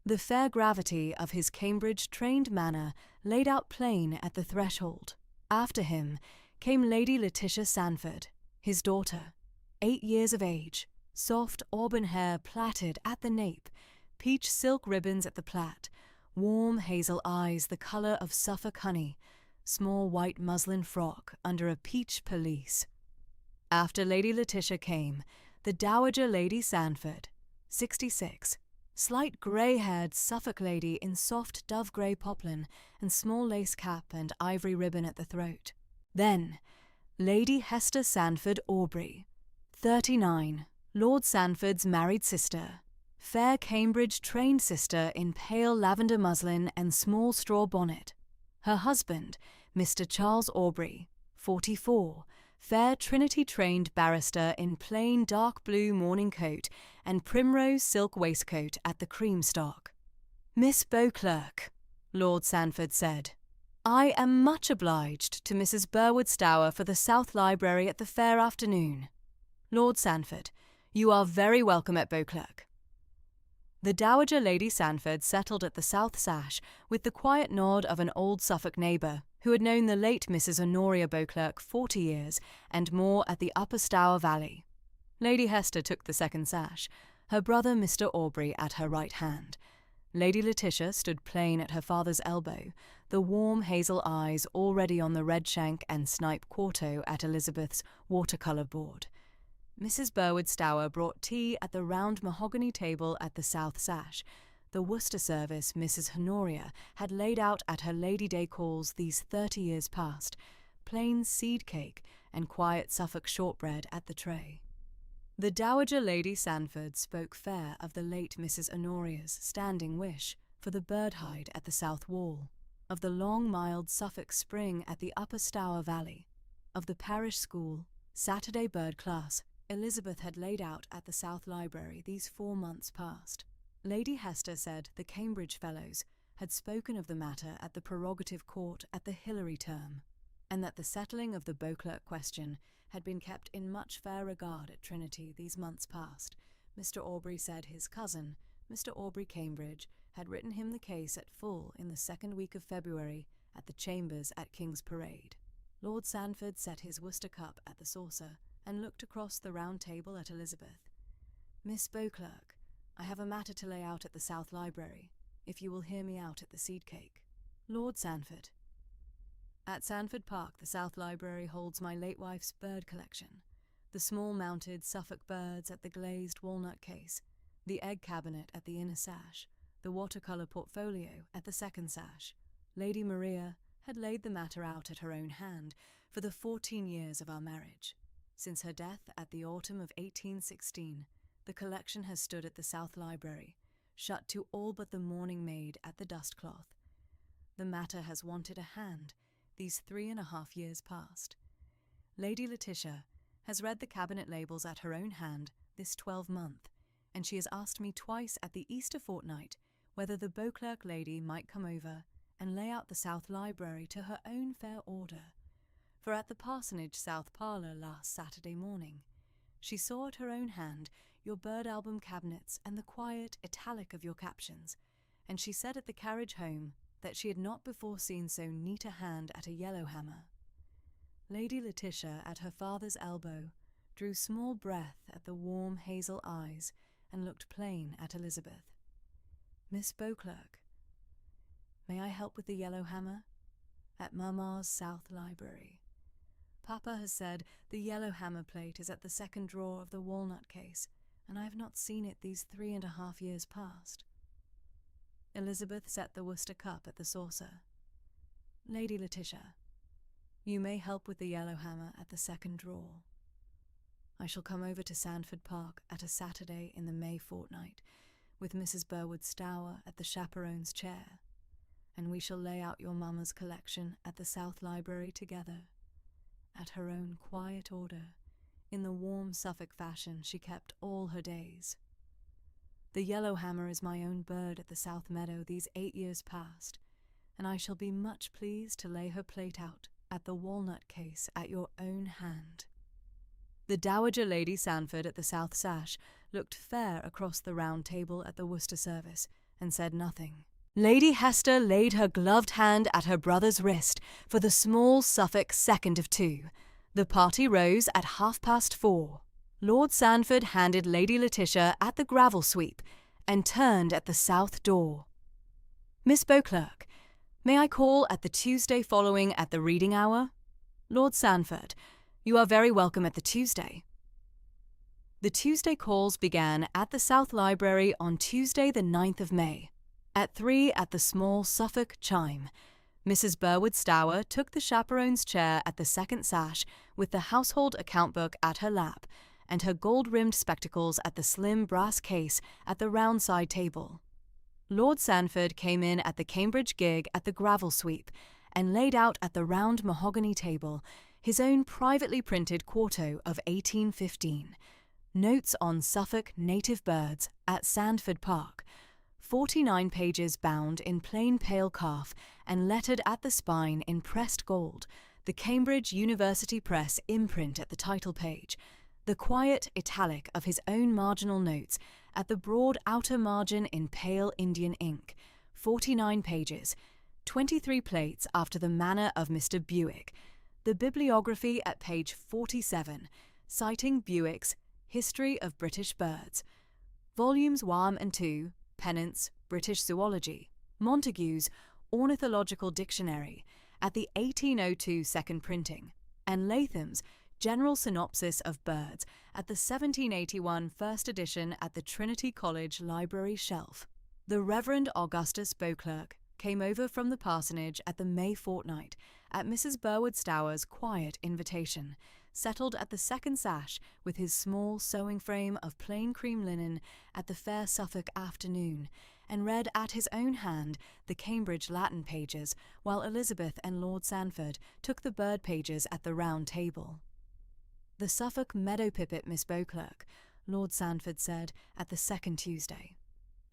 the fair gravity of his Cambridge-trained manner laid out plain at the threshold. After him came Lady Letitia Sandford, his daughter, 8 years of age, soft auburn hair plaited at the nape, peach silk ribbons at the plait, warm hazel eyes the colour of Suffolk honey, small white muslin frock under a peach pelisse. After Lady Letitia came the Dowager Lady Sandford, 66, slight grey-haired Suffolk lady in soft dove-grey poplin and small lace cap and ivory ribbon at the throat. Then, Lady Hester Sandford Aubrey, 39, Lord Sandford's married sister, fair Cambridge-trained sister in pale lavender muslin and small straw bonnet. Her husband, Mr. Charles Aubrey, 44, fair Trinity-trained barrister in plain dark blue morning coat and primrose silk waistcoat at the Creamstock. Miss Beauclerk, Lord Sandford said, I am much obliged to Mrs. Burwood Stour for the South Library at the fair afternoon. Lord Sandford, you are very welcome at Beauclerk. The Dowager Lady Sandford settled at the South Sash with the quiet nod of an old Suffolk neighbour who had known the late Mrs. Honoria Beauclerk 40 years and more at the Upper Stour Valley. Lady Hester took the second sash, her brother Mr. Aubrey at her right hand. Lady Letitia stood plain at her father's elbow, the warm hazel eyes already on the redshank and snipe quarto at Elizabeth's watercolour board. Mrs. Burwood Stour brought tea at the round mahogany table at the south sash, the Worcester service Mrs. Honoria had laid out at her Lady Day calls these 30 years past, plain seed cake and quiet Suffolk shortbread at the tray. The Dowager Lady Sandford spoke fair of the late Mrs. Honoria's standing wish for the bird hide at the south wall, of the long mild Suffolk spring at the Upper Stour Valley, of the parish school, Saturday bird class, Elizabeth had laid out at the South Library these 4 months past. Lady Hester said the Cambridge Fellows had spoken of the matter at the Prerogative Court at the Hilary term, and that the settling of the Beauclerk question had been kept in much fair regard at Trinity these months past. Mr. Aubrey said his cousin, Mr. Aubrey Cambridge, had written him the case at full in the 2nd week of February at the Chambers at King's Parade. Lord Sandford set his Worcester cup at the saucer and looked across the round table at Elizabeth. Miss Beauclerk, I have a matter to lay out at the South Library, if you will hear me out at the seed cake. Lord Sandford. At Sandford Park, the South Library holds my late wife's bird collection, the small mounted Suffolk birds at the glazed walnut case, the egg cabinet at the inner sash, the watercolour portfolio at the second sash. Lady Maria had laid the matter out at her own hand for the 14 years of our marriage. Since her death at the autumn of 1816, the collection has stood at the South Library, shut to all but the mourning maid at the dustcloth. The matter has wanted a hand these 3.5 years past. Lady Letitia has read the cabinet labels at her own hand this 12-month, and she has asked me twice at the Easter fortnight whether the Beauclerk lady might come over and lay out the South Library to her own fair order. For at the parsonage south parlour last Saturday morning, she saw at her own hand your bird album cabinets and the quiet italic of your captions, and she said at the carriage home that she had not before seen so neat a hand at a yellowhammer. Lady Letitia, at her father's elbow, drew small breath at the warm hazel eyes and looked plain at Elizabeth. Miss Beauclerk, may I help with the yellowhammer? At Mamma's South Library. Papa has said the yellowhammer plate is at the second drawer of the walnut case, and I have not seen it these 3.5 years past. Elizabeth set the Worcester cup at the saucer. Lady Letitia, you may help with the yellowhammer at the second drawer. I shall come over to Sandford Park at a Saturday in the May fortnight, with Mrs. Burwood Stour at the chaperone's chair, and we shall lay out your mamma's collection at the South Library together, at her own quiet order, in the warm Suffolk fashion she kept all her days. The yellowhammer is my own bird at the South Meadow these 8 years past, and I shall be much pleased to lay her plate out at the walnut case at your own hand. The Dowager Lady Sandford at the South Sash looked fair across the round table at the Worcester service, and said nothing. Lady Hester laid her gloved hand at her brother's wrist for the small Suffolk 2nd of 2. The party rose at 4:30. Lord Sandford handed Lady Letitia at the gravel sweep and turned at the south door. Miss Beauclerk, may I call at the Tuesday following at the reading hour? Lord Sandford, you are very welcome at the Tuesday. The Tuesday calls began at the South Library on Tuesday the 9th of May. At 3 at the small Suffolk chime, Mrs. Burwood Stour took the chaperone's chair at the second sash with the household account book at her lap and her gold-rimmed spectacles at the slim brass case at the round side table. Lord Sandford came in at the Cambridge gig at the gravel sweep and laid out at the round mahogany table his own privately printed quarto of 1815, Notes on Suffolk Native Birds at Sandford Park, 49 pages bound in plain pale calf and lettered at the spine in pressed gold, the Cambridge University Press imprint at the title page, the quiet italic of his own marginal notes at the broad outer margin in pale Indian ink, 49 pages, 23 plates after the manner of Mr. Beauclerk, the bibliography at page 47, citing Beauclerk's History of British Birds, volumes 1 and 2, Pennant's British Zoology, Montagu's Ornithological Dictionary at the 1802 second printing, and Latham's General Synopsis of Birds at the 1781 first edition at the Trinity College Library shelf. The Reverend Augustus Beauclerk came over from the parsonage at the May fortnight at Mrs. Burwood Stour's quiet invitation, settled at the second sash with his small sewing frame of plain cream linen at the fair Suffolk afternoon, and read at his own hand the Cambridge Latin pages, while Elizabeth and Lord Sandford took the bird pages at the round table. The Suffolk meadow pipit, Miss Beauclerk, Lord Sandford said at the second Tuesday.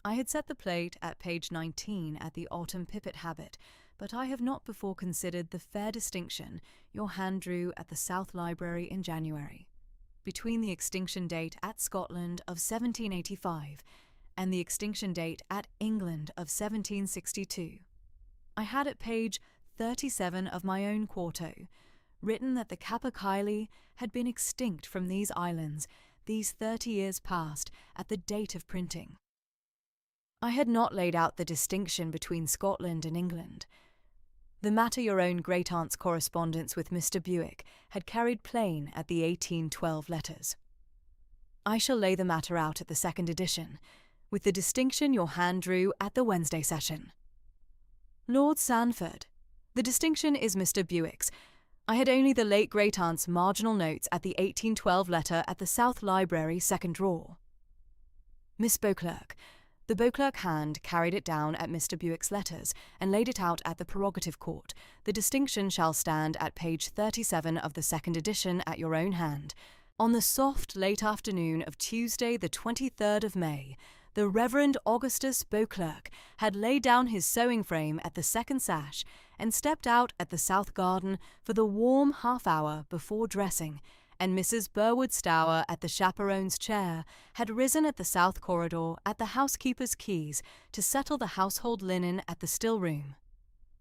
I had set the plate at page 19 at the autumn pipit habit, but I have not before considered the fair distinction your hand drew at the South Library in January, between the extinction date at Scotland of 1785 and the extinction date at England of 1762. I had at page 37 of my own quarto written that the capercaillie had been extinct from these islands these 30 years past at the date of printing. I had not laid out the distinction between Scotland and England. The matter your own great-aunt's correspondence with Mr. Beauclerk had carried plain at the 1812 letters. I shall lay the matter out at the second edition, with the distinction your hand drew at the Wednesday session. Lord Sandford, the distinction is Mr. Beauclerk's. I had only the late great-aunt's marginal notes at the 1812 letter at the South Library second drawer. Miss Beauclerk, the Beauclerk hand carried it down at Mr. Beauclerk's letters and laid it out at the Prerogative Court. The distinction shall stand at page 37 of the second edition at your own hand. On the soft late afternoon of Tuesday the 23rd of May, the Reverend Augustus Beauclerk had laid down his sewing frame at the second sash and stepped out at the south garden for the warm half-hour before dressing, and Mrs. Burwood Stour at the chaperone's chair had risen at the south corridor at the housekeeper's keys to settle the household linen at the still-room.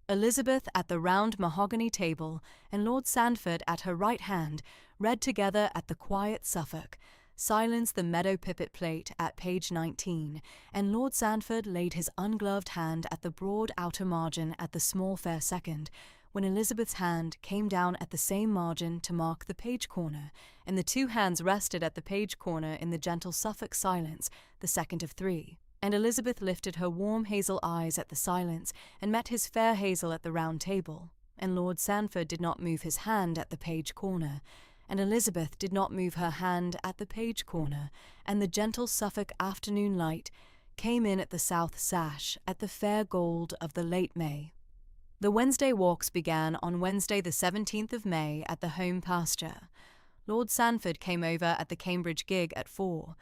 Elizabeth at the round mahogany table and Lord Sandford at her right hand read together at the quiet Suffolk, Silence the meadow pipit plate at page 19, and Lord Sandford laid his ungloved hand at the broad outer margin at the small fair second, when Elizabeth's hand came down at the same margin to mark the page corner, and the two hands rested at the page corner in the gentle Suffolk silence, the second of three, and Elizabeth lifted her warm hazel eyes at the silence and met his fair hazel at the round table, and Lord Sandford did not move his hand at the page corner, and Elizabeth did not move her hand at the page corner, and the gentle Suffolk afternoon light came in at the south sash at the fair gold of the late May. The Wednesday walks began on Wednesday the 17th of May at the home pasture. Lord Sandford came over at the Cambridge gig at 4.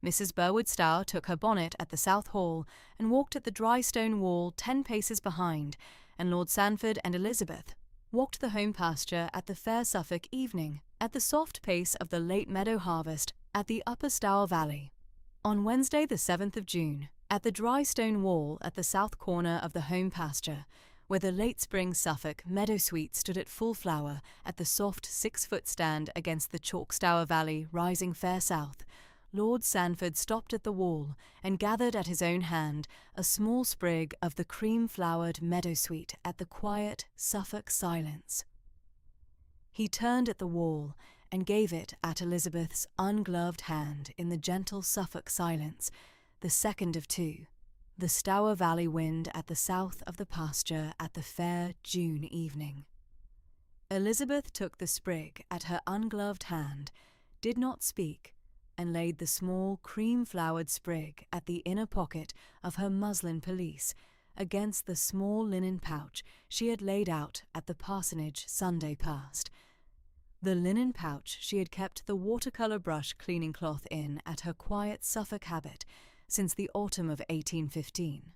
Mrs. Burwood Stour took her bonnet at the South Hall and walked at the dry stone wall 10 paces behind, and Lord Sandford and Elizabeth walked the home pasture at the fair Suffolk evening, at the soft pace of the late meadow harvest at the upper Stour Valley. On Wednesday the 7th of June, at the dry stone wall at the south corner of the home pasture, where the late spring Suffolk meadow sweet stood at full flower at the soft 6-foot stand against the chalk Stour Valley rising fair south, Lord Sandford stopped at the wall and gathered at his own hand a small sprig of the cream-flowered meadow-sweet at the quiet Suffolk silence. He turned at the wall and gave it at Elizabeth's ungloved hand in the gentle Suffolk silence, the second of two, the Stour Valley wind at the south of the pasture at the fair June evening. Elizabeth took the sprig at her ungloved hand, did not speak, and laid the small cream-flowered sprig at the inner pocket of her muslin pelisse, against the small linen pouch she had laid out at the parsonage Sunday past. The linen pouch she had kept the watercolour brush cleaning cloth in at her quiet Suffolk habit since the autumn of 1815.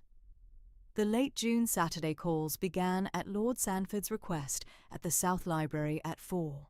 The late June Saturday calls began at Lord Sandford's request at the South Library at 4.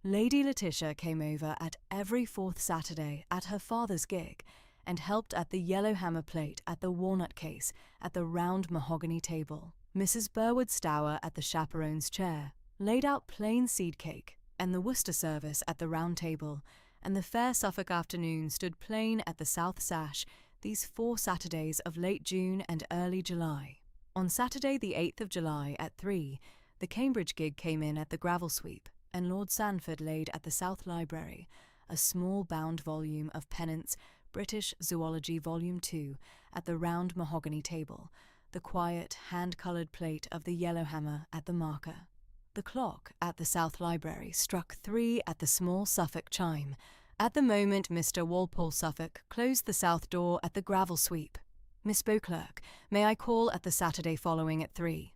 Lady Letitia came over at every fourth Saturday at her father's gig, and helped at the yellowhammer plate at the walnut case at the round mahogany table. Mrs. Burwood Stour at the chaperone's chair laid out plain seed cake, and the Worcester service at the round table, and the fair Suffolk afternoon stood plain at the south sash these 4 Saturdays of late June and early July. On Saturday the 8th of July at 3, the Cambridge gig came in at the gravel sweep, and Lord Sandford laid at the South Library a small bound volume of Pennant's British Zoology Volume 2 at the round mahogany table, the quiet hand-coloured plate of the yellowhammer at the marker. The clock at the South Library struck 3 at the small Suffolk chime, at the moment Mr. Walpole Suffolk closed the south door at the gravel sweep. Miss Beauclerk, may I call at the Saturday following at 3?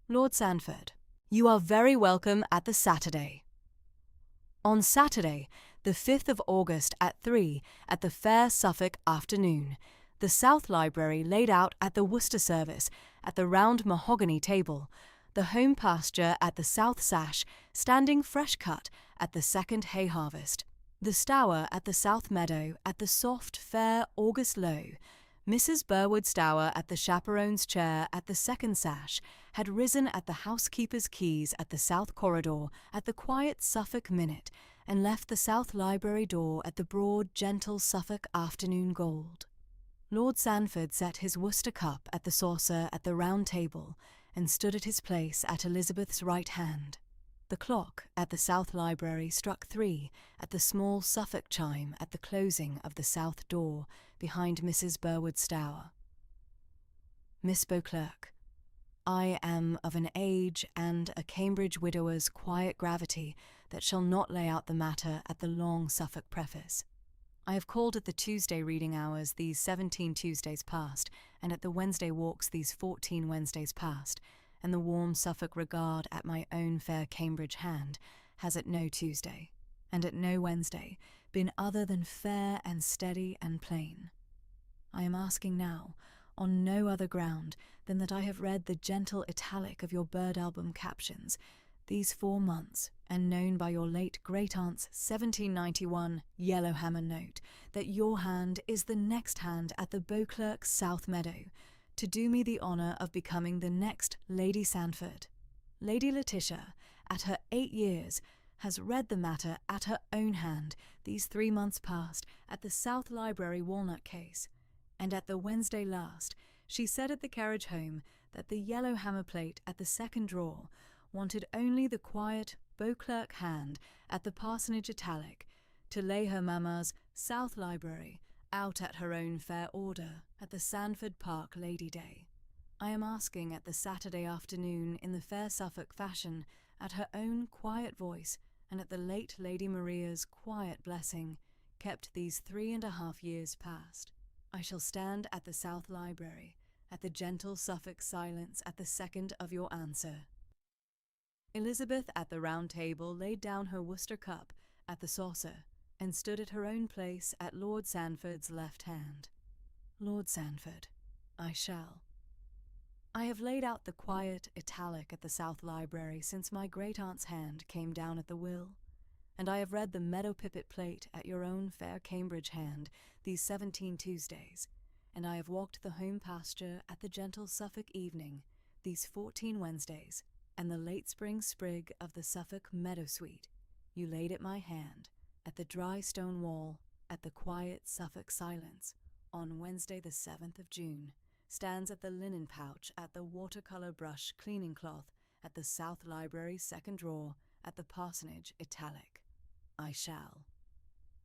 Lord Sandford, you are very welcome at the Saturday. On Saturday, the 5th of August at 3, at the fair Suffolk afternoon, the South Library laid out at the Worcester service at the round mahogany table, the home pasture at the south sash standing fresh cut at the second hay harvest, the Stour at the south meadow at the soft, fair August low. Mrs. Burwood Stour at the chaperone's chair at the second sash had risen at the housekeeper's keys at the south corridor at the quiet Suffolk minute, and left the South Library door at the broad, gentle Suffolk afternoon gold. Lord Sandford set his Worcester cup at the saucer at the round table, and stood at his place at Elizabeth's right hand. The clock at the South Library struck 3 at the small Suffolk chime at the closing of the south door behind Mrs. Burwood Stour. Miss Beauclerk, I am of an age and a Cambridge widower's quiet gravity that shall not lay out the matter at the long Suffolk preface. I have called at the Tuesday reading hours these 17 Tuesdays past, and at the Wednesday walks these 14 Wednesdays past, and the warm Suffolk regard at my own fair Cambridge hand has at no Tuesday, and at no Wednesday, been other than fair and steady and plain. I am asking now, on no other ground than that I have read the gentle italic of your bird album captions these 4 months, and known by your late great-aunt's 1791 yellowhammer note that your hand is the next hand at the Beauclerk South Meadow, to do me the honour of becoming the next Lady Sandford. Lady Letitia, at her 8 years, has read the matter at her own hand these 3 months past at the South Library walnut case, and at the Wednesday last she said at the carriage home that the yellowhammer plate at the second drawer wanted only the quiet Beauclerk hand at the parsonage italic to lay her mamma's South Library out at her own fair order at the Sandford Park Lady Day. I am asking at the Saturday afternoon in the fair Suffolk fashion at her own quiet voice and at the late Lady Maria's quiet blessing, kept these 3½ years past. I shall stand at the South Library, at the gentle Suffolk silence at the second of your answer. Elizabeth at the round table laid down her Worcester cup at the saucer, and stood at her own place at Lord Sandford's left hand. Lord Sandford, I shall. I have laid out the quiet italic at the South Library since my great-aunt's hand came down at the will, and I have read the meadow pipit plate at your own fair Cambridge hand these 17 Tuesdays, and I have walked the home pasture at the gentle Suffolk evening these 14 Wednesdays, and the late spring sprig of the Suffolk meadow-sweet you laid at my hand at the dry stone wall at the quiet Suffolk silence on Wednesday the 7th of June, stands at the linen pouch at the watercolour brush cleaning cloth at the South Library second drawer at the parsonage italic. I shall.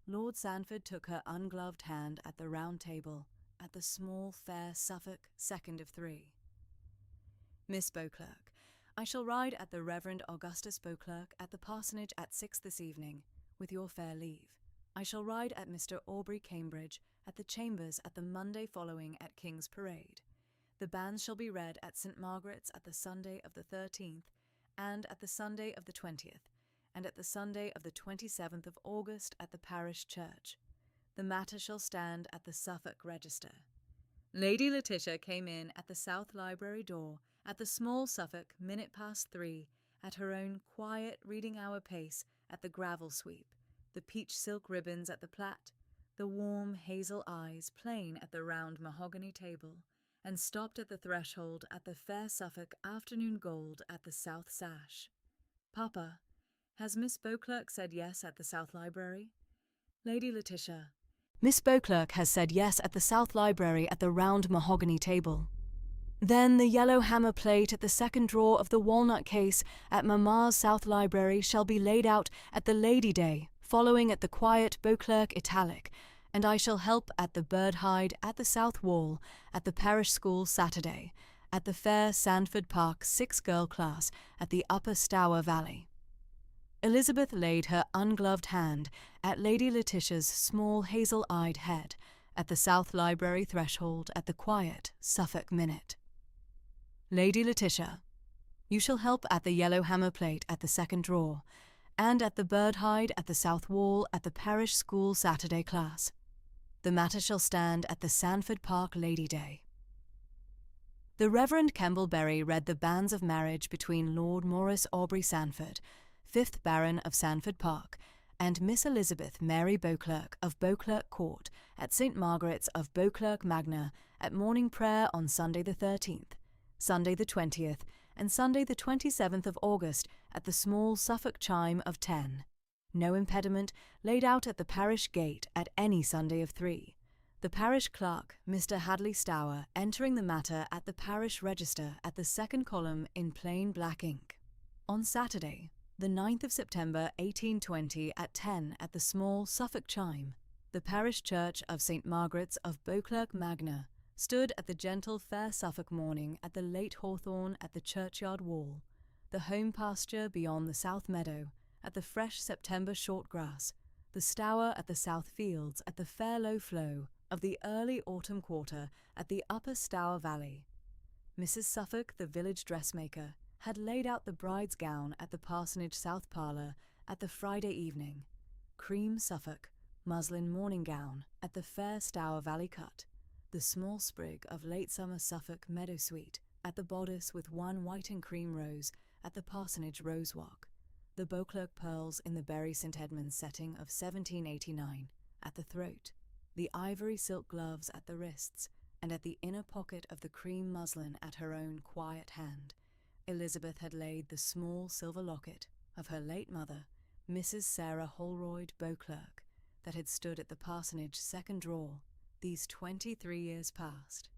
Lord Sandford took her ungloved hand at the round table, at the small, fair Suffolk, second of three. Miss Beauclerk, I shall ride at the Reverend Augustus Beauclerk at the parsonage at 6 this evening, with your fair leave. I shall ride at Mr. Aubrey Cambridge at the chambers at the Monday following at King's Parade. The banns shall be read at St. Margaret's at the Sunday of the 13th, and at the Sunday of the 20th, and at the Sunday of the 27th of August at the parish church. The matter shall stand at the Suffolk Register. Lady Letitia came in at the South Library door at the small Suffolk 3:minutes, at her own quiet reading-hour pace at the gravel sweep, the peach silk ribbons at the plat, the warm hazel eyes plain at the round mahogany table, and stopped at the threshold at the fair Suffolk afternoon gold at the south sash. Papa, has Miss Beauclerk said yes at the South Library? Lady Letitia. Miss Beauclerk has said yes at the South Library at the round mahogany table. Then the yellow hammer plate at the second drawer of the walnut case at Mamma's South Library shall be laid out at the Lady Day, following at the quiet Beauclerk italic, and I shall help at the bird hide at the south wall, at the parish school Saturday, at the fair Sandford Park 6 girl class at the upper Stour Valley. Elizabeth laid her ungloved hand at Lady Letitia's small hazel-eyed head at the South Library threshold at the quiet Suffolk minute. Lady Letitia, you shall help at the yellow hammer plate at the second drawer, and at the bird hide at the south wall at the parish school Saturday class. The matter shall stand at the Sandford Park Lady Day. The Reverend Kemble Berry read the banns of marriage between Lord Maurice Aubrey Sandford, 5th Baron of Sandford Park, and Miss Elizabeth Mary Beauclerk of Beauclerk Court at St. Margaret's of Beauclerk Magna at morning prayer on Sunday the 13th, Sunday the 20th, and Sunday the 27th of August at the small Suffolk chime of 10. No impediment laid out at the parish gate at any Sunday of 3. The parish clerk, Mr. Hadley Stour, entering the matter at the parish register at the second column in plain black ink. On Saturday, the 9th of September 1820 at 10 at the small Suffolk chime, the parish church of St. Margaret's of Beauclerk Magna stood at the gentle fair Suffolk morning at the late hawthorn at the churchyard wall, the home pasture beyond the south meadow, at the fresh September short grass, the Stour at the south fields at the fair low flow of the early autumn quarter at the upper Stour Valley. Mrs. Suffolk, the village dressmaker, had laid out the bride's gown at the parsonage south parlour at the Friday evening, cream Suffolk, muslin morning gown at the fair Stour Valley cut, the small sprig of late summer Suffolk meadowsweet at the bodice with one white and cream rose at the parsonage rose walk, the Beauclerk pearls in the Bury St. Edmund's setting of 1789 at the throat, the ivory silk gloves at the wrists, and at the inner pocket of the cream muslin at her own quiet hand, Elizabeth had laid the small silver locket of her late mother, Mrs. Sarah Holroyd Beauclerk, that had stood at the parsonage second drawer these 23 years past.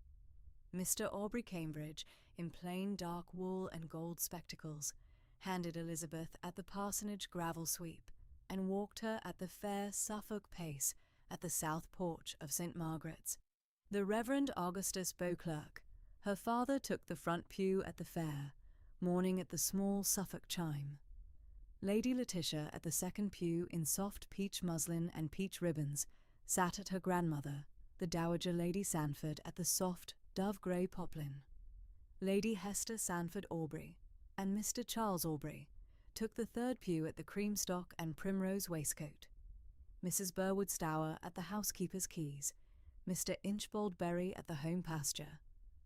Mr. Aubrey Cambridge, in plain dark wool and gold spectacles, handed Elizabeth at the parsonage gravel sweep, and walked her at the fair Suffolk pace at the south porch of St. Margaret's. The Reverend Augustus Beauclerk, her father, took the front pew at the fair, mourning at the small Suffolk chime. Lady Letitia, at the second pew in soft peach muslin and peach ribbons, sat at her grandmother, the Dowager Lady Sandford, at the soft dove-grey poplin. Lady Hester Sandford Aubrey and Mr. Charles Aubrey took the third pew at the creamstock and primrose waistcoat. Mrs. Burwood Stour at the housekeeper's keys, Mr. Inchbald Berry at the home pasture,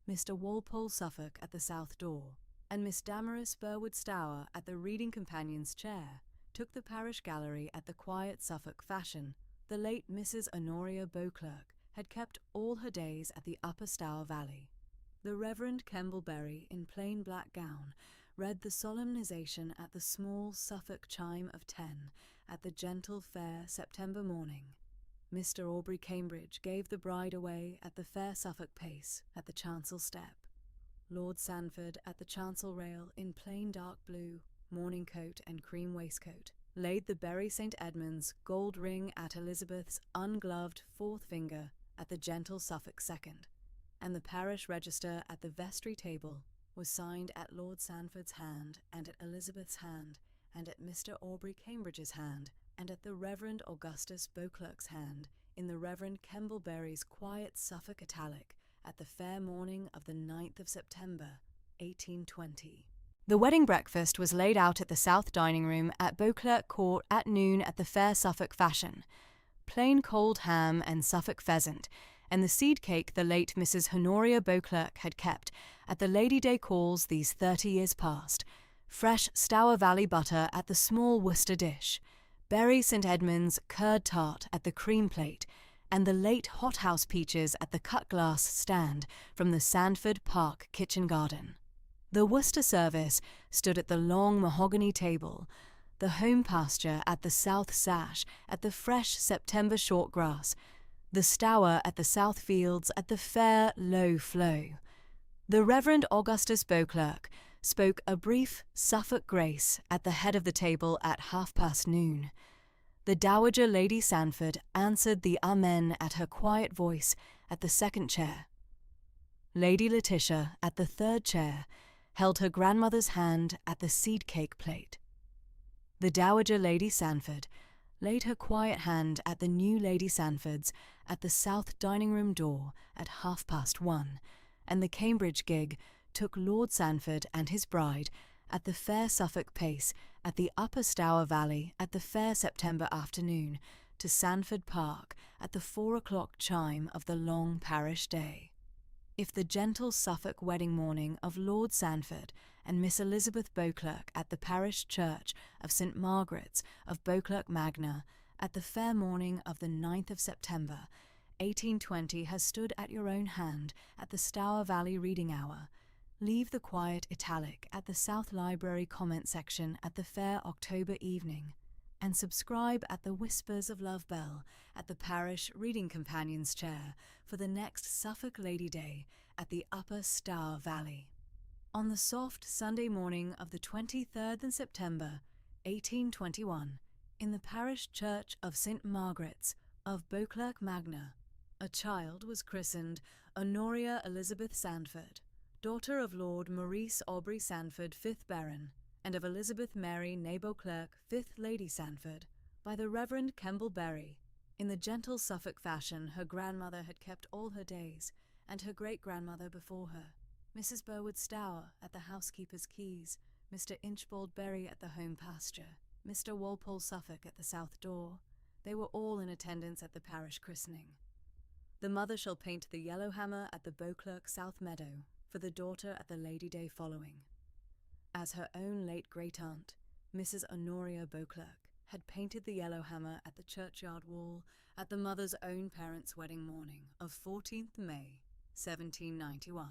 Mr. Walpole Suffolk at the south door, and Miss Damaris Burwood Stour at the reading companion's chair, took the parish gallery at the quiet Suffolk fashion the late Mrs. Honoria Beauclerk had kept all her days at the upper Stour Valley. The Reverend Kemble Berry, in plain black gown, read the solemnization at the small Suffolk chime of 10 at the gentle fair September morning. Mr. Aubrey Cambridge gave the bride away at the fair Suffolk pace at the chancel step. Lord Sandford at the chancel rail in plain dark blue, morning coat and cream waistcoat, laid the Bury St. Edmund's gold ring at Elizabeth's ungloved fourth finger at the gentle Suffolk second, and the parish register at the vestry table was signed at Lord Sandford's hand and at Elizabeth's hand and at Mr. Aubrey Cambridge's hand and at the Reverend Augustus Beauclerk's hand in the Reverend Kemble Bury's quiet Suffolk italic at the fair morning of the 9th of September, 1820. The wedding breakfast was laid out at the south dining room at Beauclerk Court at noon at the fair Suffolk fashion. Plain cold ham and Suffolk pheasant, and the seed cake the late Mrs. Honoria Beauclerk had kept at the Lady Day calls these 30 years past. Fresh Stour Valley butter at the small Worcester dish, Bury St. Edmund's curd tart at the cream plate, and the late hothouse peaches at the cut-glass stand from the Sandford Park kitchen garden. The Worcester service stood at the long mahogany table, the home pasture at the south sash at the fresh September short grass, the Stour at the south fields at the fair low flow. The Reverend Augustus Beauclerk spoke a brief Suffolk grace at the head of the table at noon. The Dowager Lady Sandford answered the Amen at her quiet voice at the second chair. Lady Letitia, at the third chair, held her grandmother's hand at the seed-cake plate. The Dowager Lady Sandford laid her quiet hand at the new Lady Sandford's at the south dining-room door at 1:30, and the Cambridge gig took Lord Sandford and his bride at the fair Suffolk pace at the upper Stour Valley at the fair September afternoon to Sandford Park at the 4 o'clock chime of the long parish day. If the gentle Suffolk wedding morning of Lord Sandford and Miss Elizabeth Beauclerk at the parish church of St. Margaret's of Beauclerk Magna at the fair morning of the 9th of September, 1820 has stood at your own hand at the Stour Valley reading hour, leave the quiet italic at the South Library comment section at the fair October evening, and subscribe at the Whispers of Love bell at the parish reading companion's chair for the next Suffolk Lady Day at the upper Stour Valley. On the soft Sunday morning of the 23rd of September, 1821, in the parish church of St. Margaret's of Beauclerk Magna, a child was christened Honoria Elizabeth Sandford, daughter of Lord Maurice Aubrey Sandford, 5th Baron, and of Elizabeth Mary née Beauclerk, 5th Lady Sandford, by the Reverend Kemble Bury, in the gentle Suffolk fashion her grandmother had kept all her days, and her great-grandmother before her, Mrs. Burwood Stour at the housekeeper's keys, Mr. Inchbald Bury at the home pasture, Mr. Walpole Suffolk at the south door. They were all in attendance at the parish christening. The mother shall paint the yellow hammer at the Beauclerk South Meadow, for the daughter at the Lady Day following. As her own late great-aunt, Mrs. Honoria Beauclerk, had painted the yellow hammer at the churchyard wall at the mother's own parents' wedding morning of 14th May, 1791.